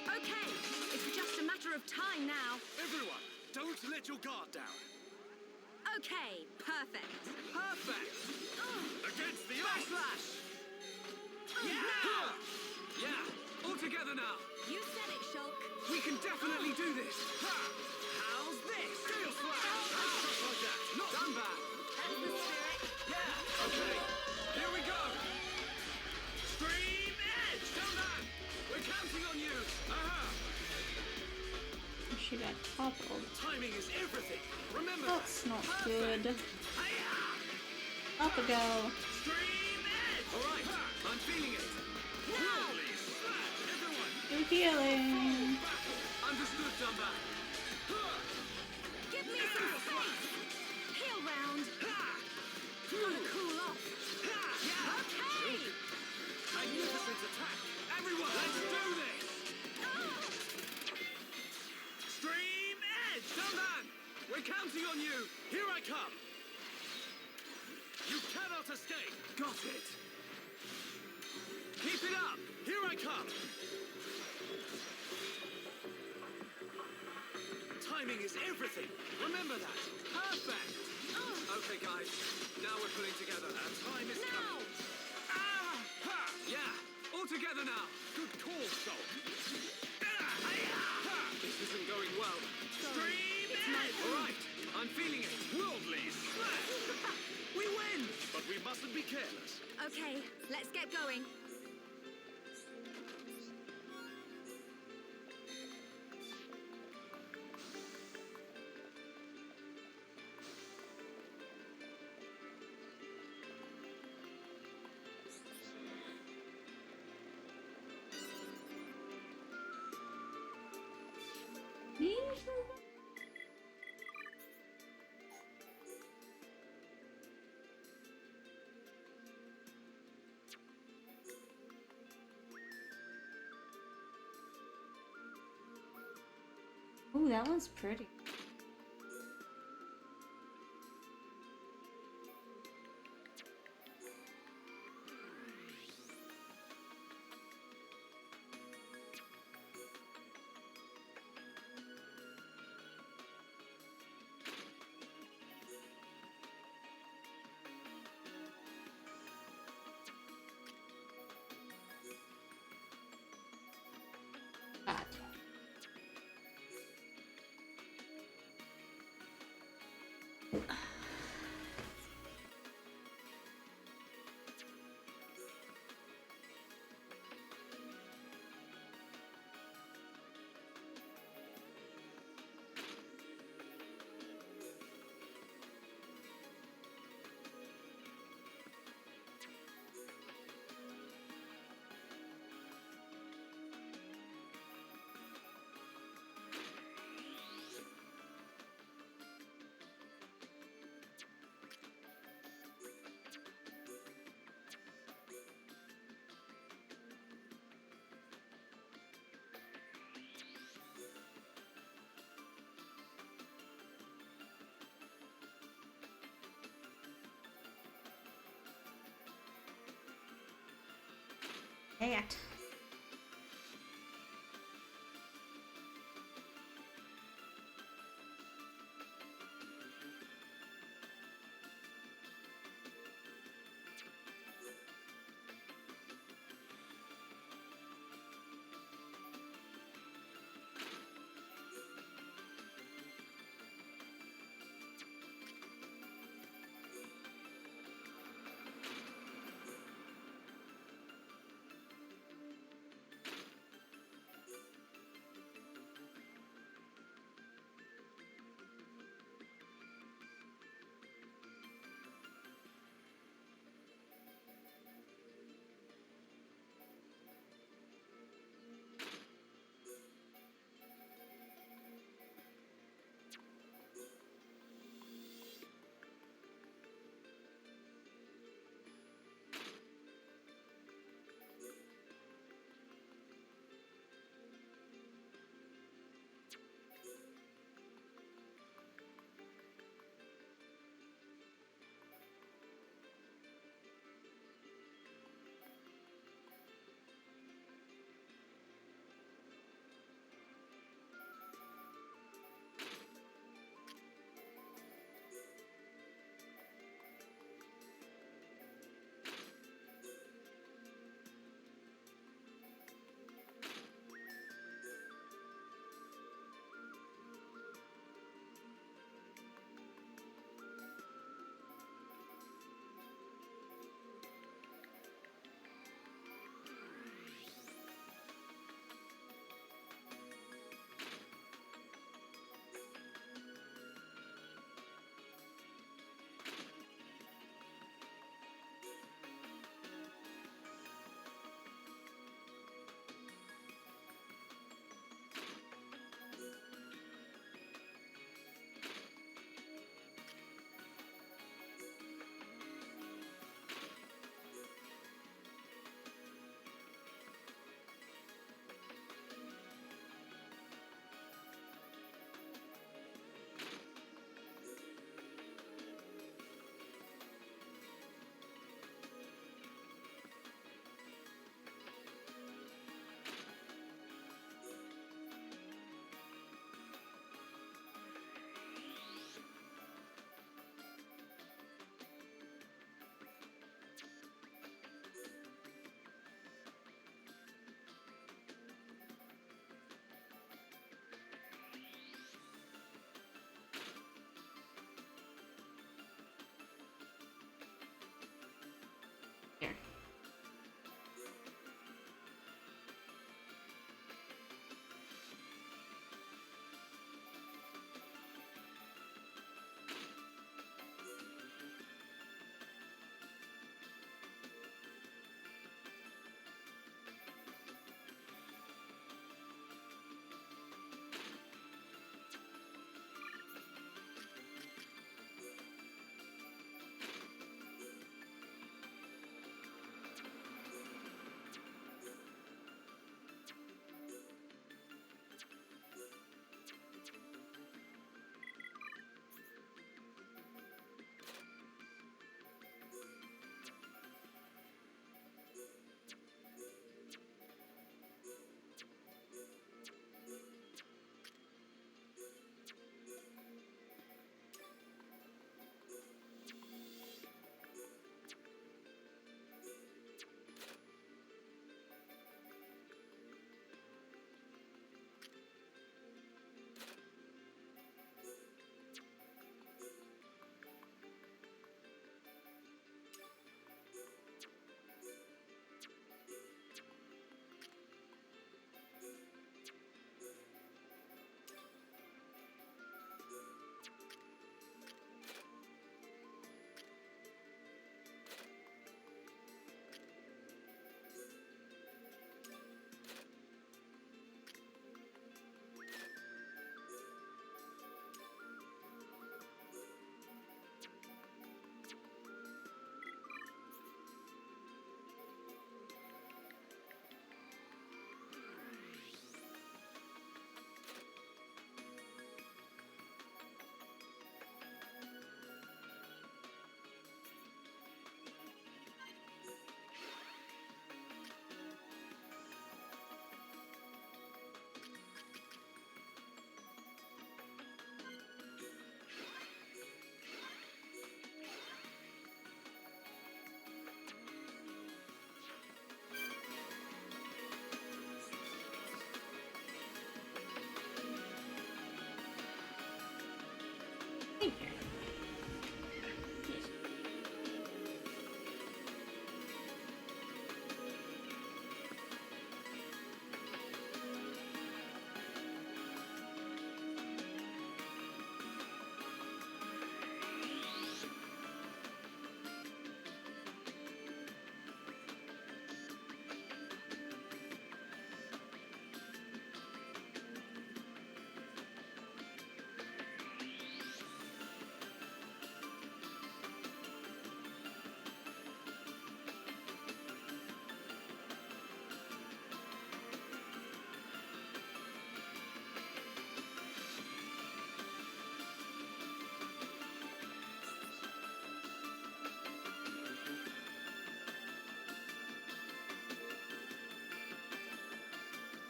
Okay, it's just a matter of time now. Everyone, Don't let your guard down. Okay, perfect. Perfect. Against the Backslash! Now! Yeah, all together now. You said it, Shulk. We can definitely do this. How's this? Steel slash! Just like that. Not done bad. That's the spirit. Yeah. Okay. Here we go. Stream edge. Stand on. We're counting on you. She got toppled. Timing is everything. Remember That's not Perfect. good. Up we go. Stream edge. All right. I'm feeling it. Now! Everyone. Do healing. Understood, Dumba. Give me some space! Heal round! Gotta cool off! Okay! Magnificent attack. Everyone, let's do this. Stream edge. Dumban, we're counting on you. Here I come. You cannot escape. Got it. Keep it up. Here I come. Timing is everything. Remember that. Perfect. Okay, guys. Now we're pulling together. Our time is Now! coming. Ah! Ha! Yeah, all together now. Good call, Shulk. This isn't going well. Stream edge. All right, I'm feeling it. Worldly slash. We win. But we mustn't be careless. Okay, let's get going. Ooh, that one's pretty. That.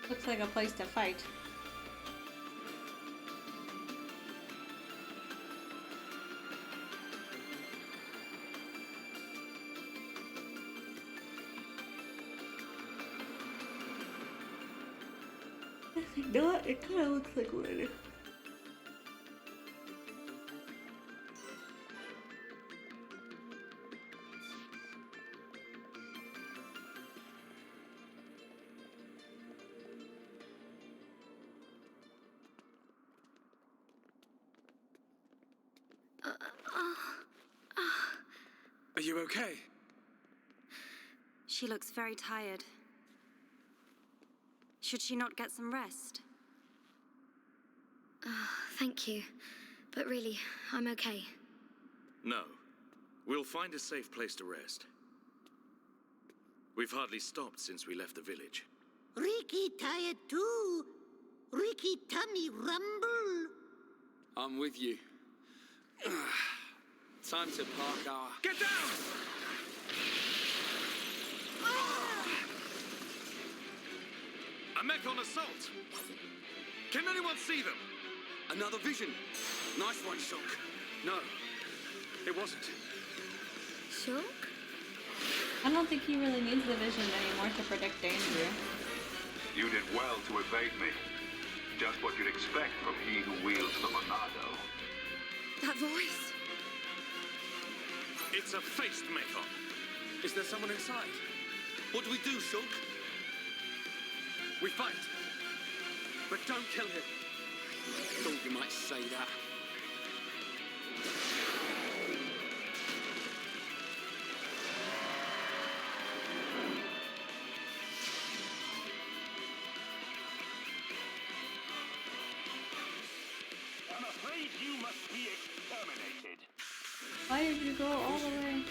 Looks like a place to fight. No, it kind of looks like wood. Are you okay? She looks very tired. Should she not get some rest? Thank you. But really, I'm okay. No. We'll find a safe place to rest. We've hardly stopped since we left the village. Ricky tired too. Ricky tummy rumble. I'm with you. Time to park our... Get down! A Mechon assault! Can anyone see them? Another vision. Nice one, Shulk. No, it wasn't. Shulk? I don't think he really needs the vision anymore to predict danger. You did well to evade me. Just what you'd expect from he who wields the Monado. That voice! It's a faced Mechon. Is there someone inside? What do we do, Shulk? We fight. But don't kill him. Thought you might say that. I'm afraid you must be exterminated. Why did you go all the way?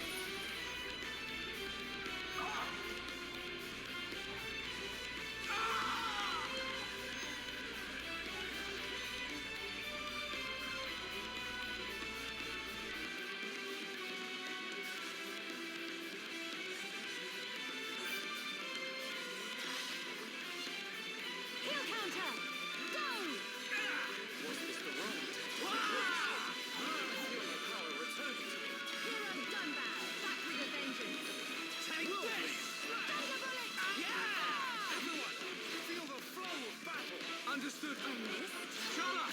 Understood. Shola!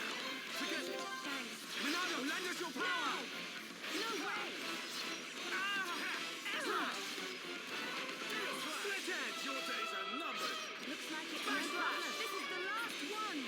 Forget it. Thanks. Monado, lend us your power! No way! Split edge! Your days are numbered! Looks like it's no problem. This is the last one!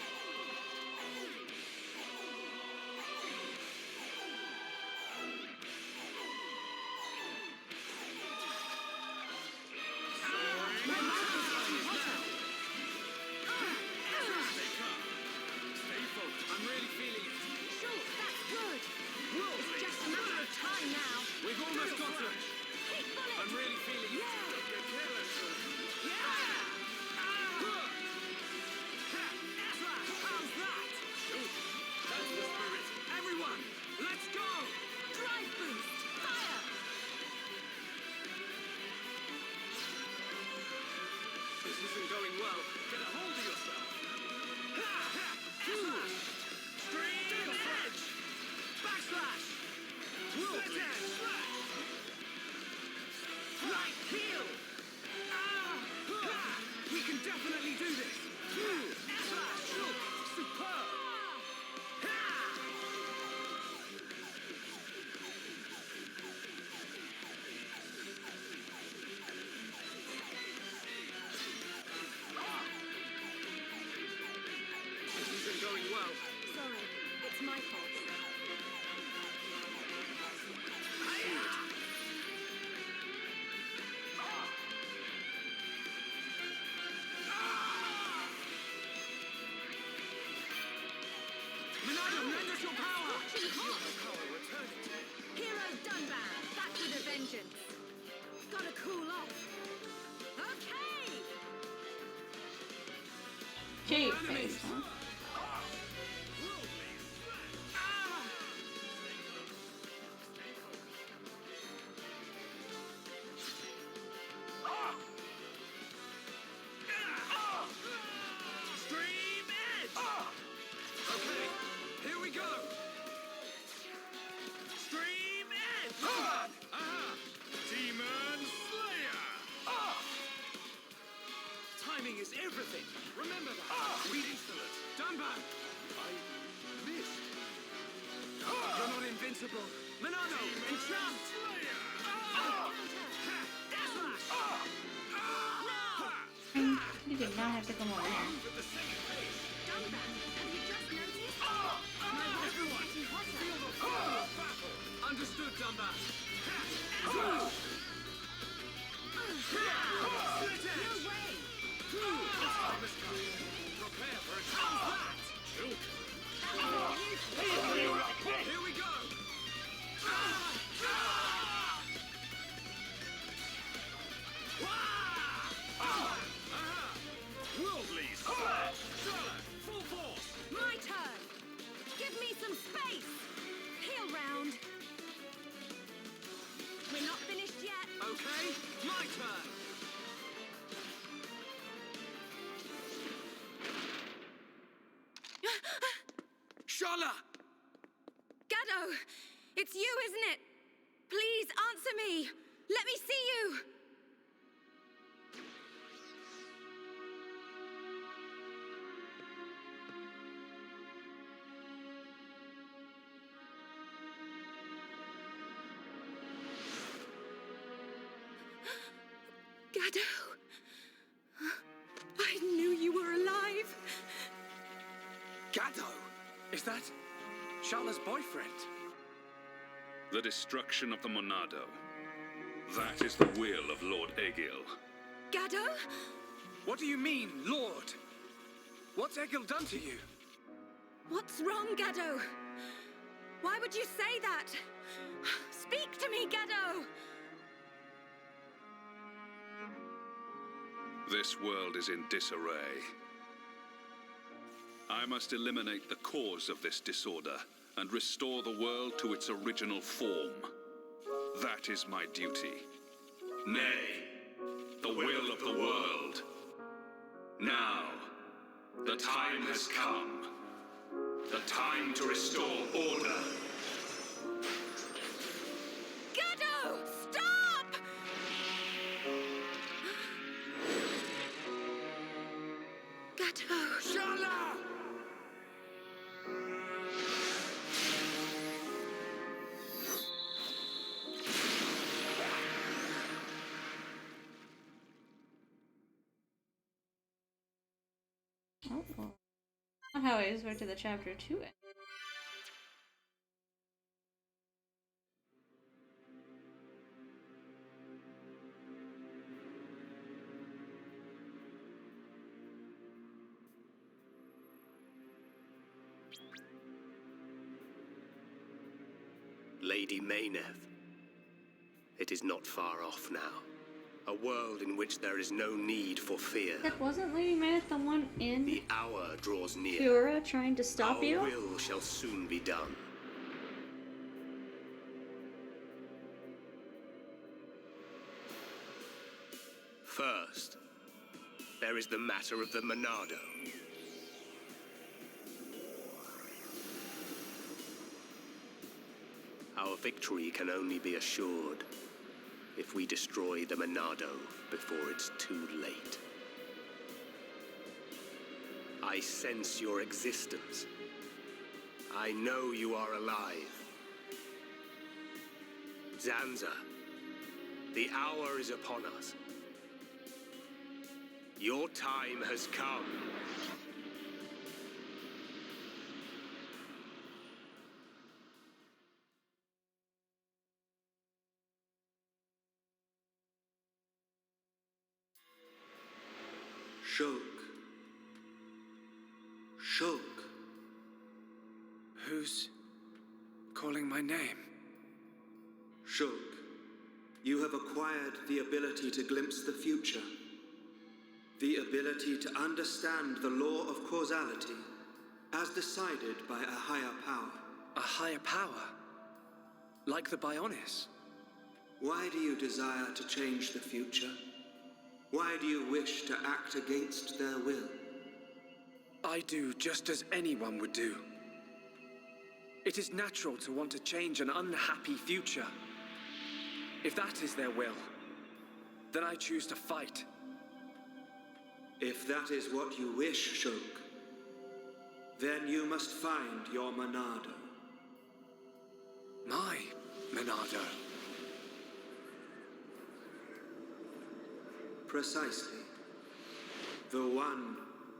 I'm really feeling it. Sure, that's good. It's just a matter of time now. We've almost got them. Keep bullet. I'm really feeling it. Yeah. Don't get careless. How's that? That's the spirit. Everyone, let's go! Drive boost. Fire. This isn't going well. Get a hold of yourself. Stream edge. Backslash! Split edge! Right heel! We can definitely do this! Superb! This isn't going well. Sorry, it's my fault. Monado, lend us your power! Power returning. Hero Dunban, back with a vengeance. Gotta cool off. Okay! Cheap face, huh? everything. Remember that. Read insolent. Dunban! I missed. You're not invincible. Monado, enchant! You did not have to come over here. Understood, Dunban. Prepare for a combat! Here we go! Worldly slash! Full force! My turn! Give me some space! Heal round! We're not finished yet! Okay, my turn! Shala! Gado! It's you, isn't it? Please answer me! Let me see you! Gado! I knew you were alive! Gado! Is that Shala's boyfriend? The destruction of the Monado. That is the will of Lord Egil. Gado? What do you mean, Lord? What's Egil done to you? What's wrong, Gado? Why would you say that? Speak to me, Gado! This world is in disarray. I must eliminate the cause of this disorder and restore the world to its original form. That is my duty. Nay, the will of the world. Now, the time has come. The time to restore order. Gado! Stop! Gado! Shala! Oh. Not how I expected the chapter to end. Lady Mayneth, it is not far off now. A world in which there is no need for fear. That wasn't Lady Mayneth the one in The hour draws near. Fiora trying to stop you? Our will shall soon be done. First, there is the matter of the Monado. Our victory can only be assured if we destroy the Monado before it's too late. I sense your existence. I know you are alive. Zanza, the hour is upon us. Your time has come. Shulk. Shulk. Who's calling my name? Shulk, you have acquired the ability to glimpse the future. The ability to understand the law of causality as decided by a higher power. A higher power? Like the Bionis? Why do you desire to change the future? Why do you wish to act against their will? I do just as anyone would do. It is natural to want to change an unhappy future. If that is their will, then I choose to fight. If that is what you wish, Shulk, then you must find your Monado. My Monado. Precisely. The one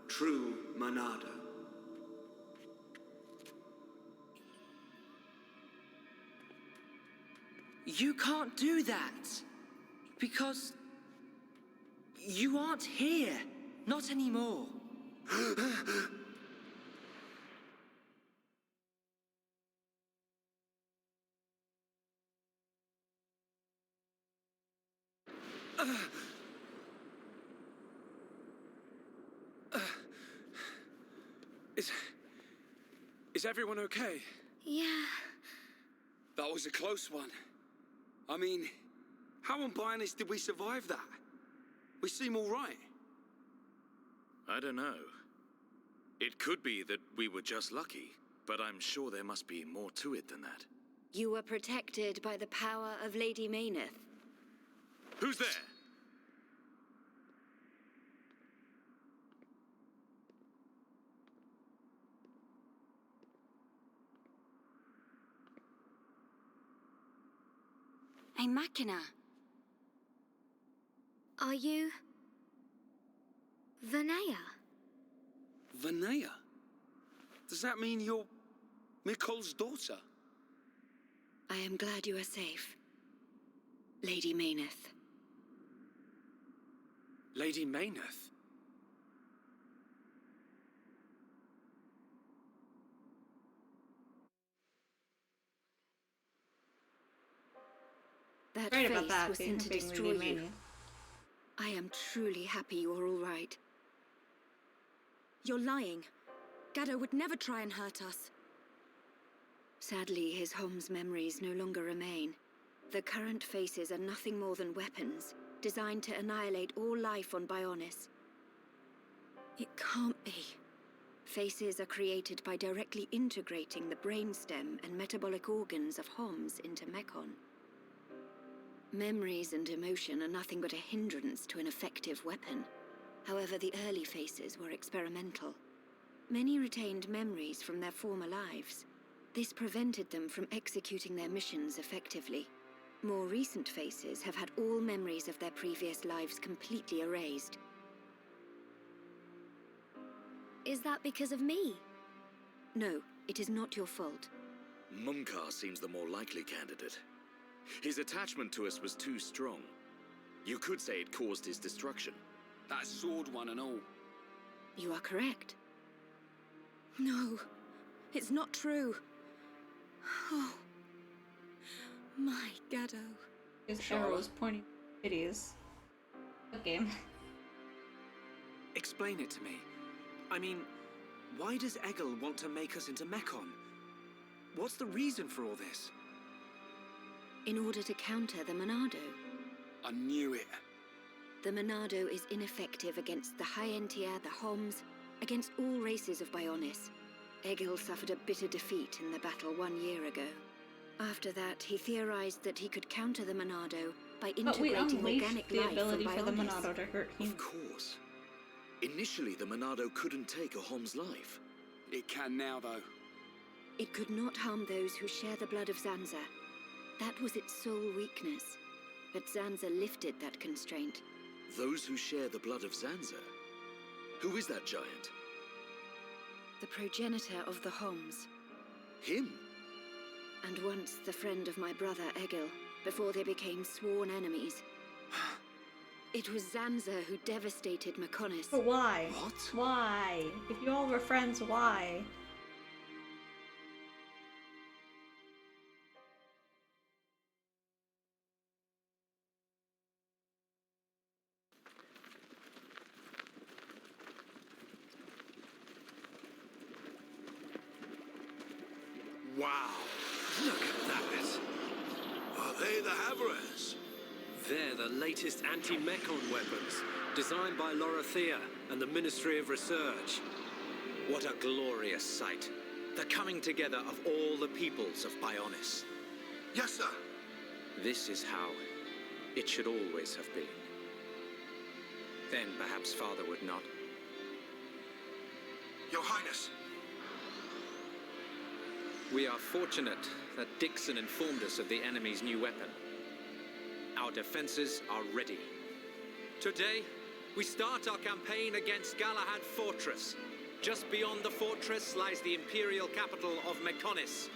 true Monado. You can't do that. Because you aren't here. Not anymore. Is everyone okay? Yeah. That was a close one. I mean, how on Bionis did we survive that? We seem all right. I don't know. It could be that we were just lucky, but I'm sure there must be more to it than that. You were protected by the power of Lady Mayneth. Who's there? A machina. Are you... Vanea? Vanea? Does that mean you're Mikol's daughter? I am glad you are safe. Lady Mayneth. Lady Mayneth? That Right face about that, was sent to being destroy Lady you. Mayneth. I am truly happy you are all right. You're lying. Gado would never try and hurt us. Sadly, his home's memories no longer remain. The current faces are nothing more than weapons, designed to annihilate all life on Bionis. It can't be. Faces are created by directly integrating the brainstem and metabolic organs of Homs into Mekon. Memories and emotion are nothing but a hindrance to an effective weapon. However, the early faces were experimental. Many retained memories from their former lives. This prevented them from executing their missions effectively. More recent faces have had all memories of their previous lives completely erased. Is that because of me? No, it is not your fault. Mumkar seems the more likely candidate. His attachment to us was too strong. You could say it caused his destruction. That sword one and all. You are correct. No, it's not true. Oh, my Gado. His arrow was pointing at titties. Game. Explain it to me. I mean, why does Egil want to make us into Mekon? What's the reason for all this? In order to counter the Monado. I knew it. The Monado is ineffective against the High Entier, the Homs, against all races of Bionis. Egil suffered a bitter defeat in the battle 1 year ago. After that, he theorized that he could counter the Monado by integrating organic the life ability from for the Bionis. Monado to hurt him. Of course. Initially, the Monado couldn't take a Hom's life. It can now, though. It could not harm those who share the blood of Zanza. That was its sole weakness. But Zanza lifted that constraint. Those who share the blood of Zanza? Who is that giant? The progenitor of the Homs. Him? And once the friend of my brother Egil, before they became sworn enemies. It was Zanza who devastated Mekonis. But why? What? Why? If you all were friends, why? Wow! Look at that! Are they the Haveres? They're the latest anti-Mekon weapons, designed by Lorothea and the Ministry of Research. What a glorious sight. The coming together of all the peoples of Bionis. Yes, sir. This is how it should always have been. Then perhaps Father would not. Your Highness! We are fortunate that Dixon informed us of the enemy's new weapon. Our defenses are ready. Today, we start our campaign against Galahad Fortress. Just beyond the fortress lies the imperial capital of Mechonis.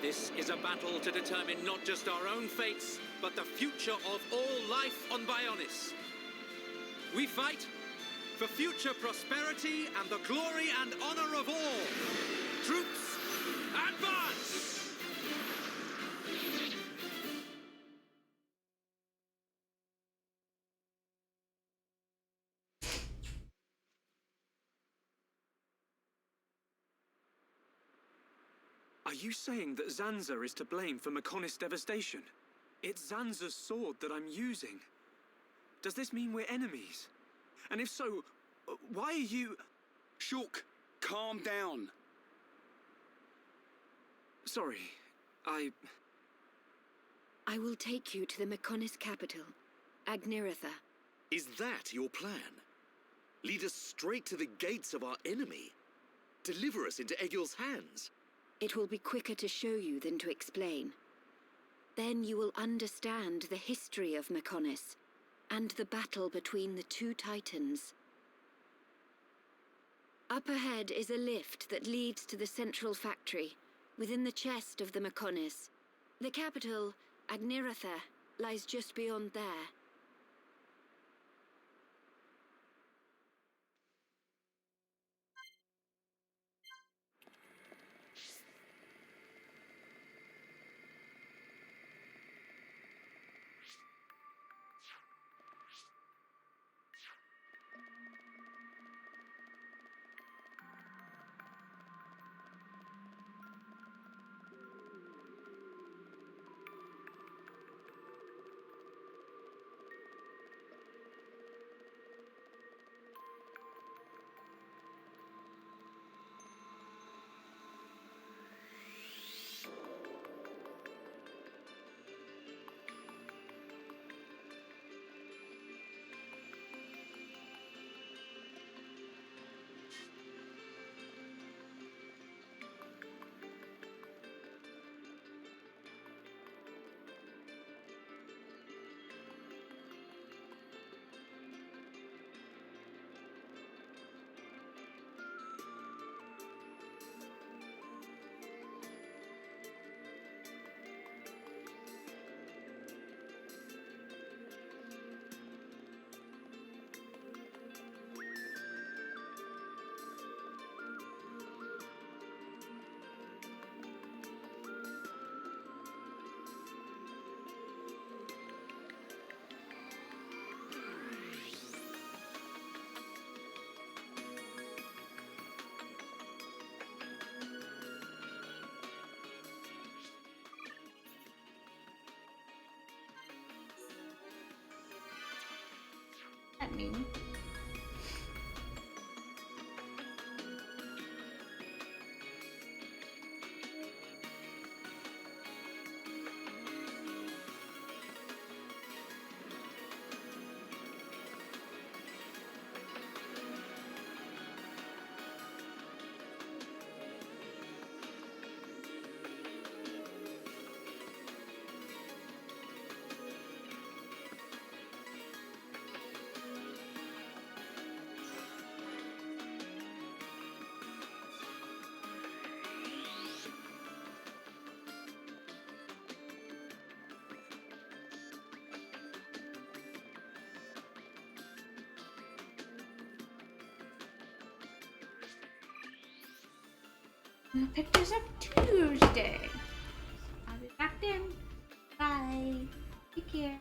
This is a battle to determine not just our own fates, but the future of all life on Bionis. We fight for future prosperity and the glory and honor of all. Troops, advance! Are you saying that Zanza is to blame for Mechonis' devastation? It's Zanza's sword that I'm using. Does this mean we're enemies? And if so, why are you... Shulk, calm down. Sorry, I will take you to the Mechonis capital, Agniratha. Is that your plan? Lead us straight to the gates of our enemy? Deliver us into Egil's hands? It will be quicker to show you than to explain. Then you will understand the history of Mechonis and the battle between the two titans. Up ahead is a lift that leads to the central factory, within the chest of the Mechonis. The capital, Agniratha, lies just beyond there. That mean? I'm gonna pick this up Tuesday. I'll be back then. Bye. Take care.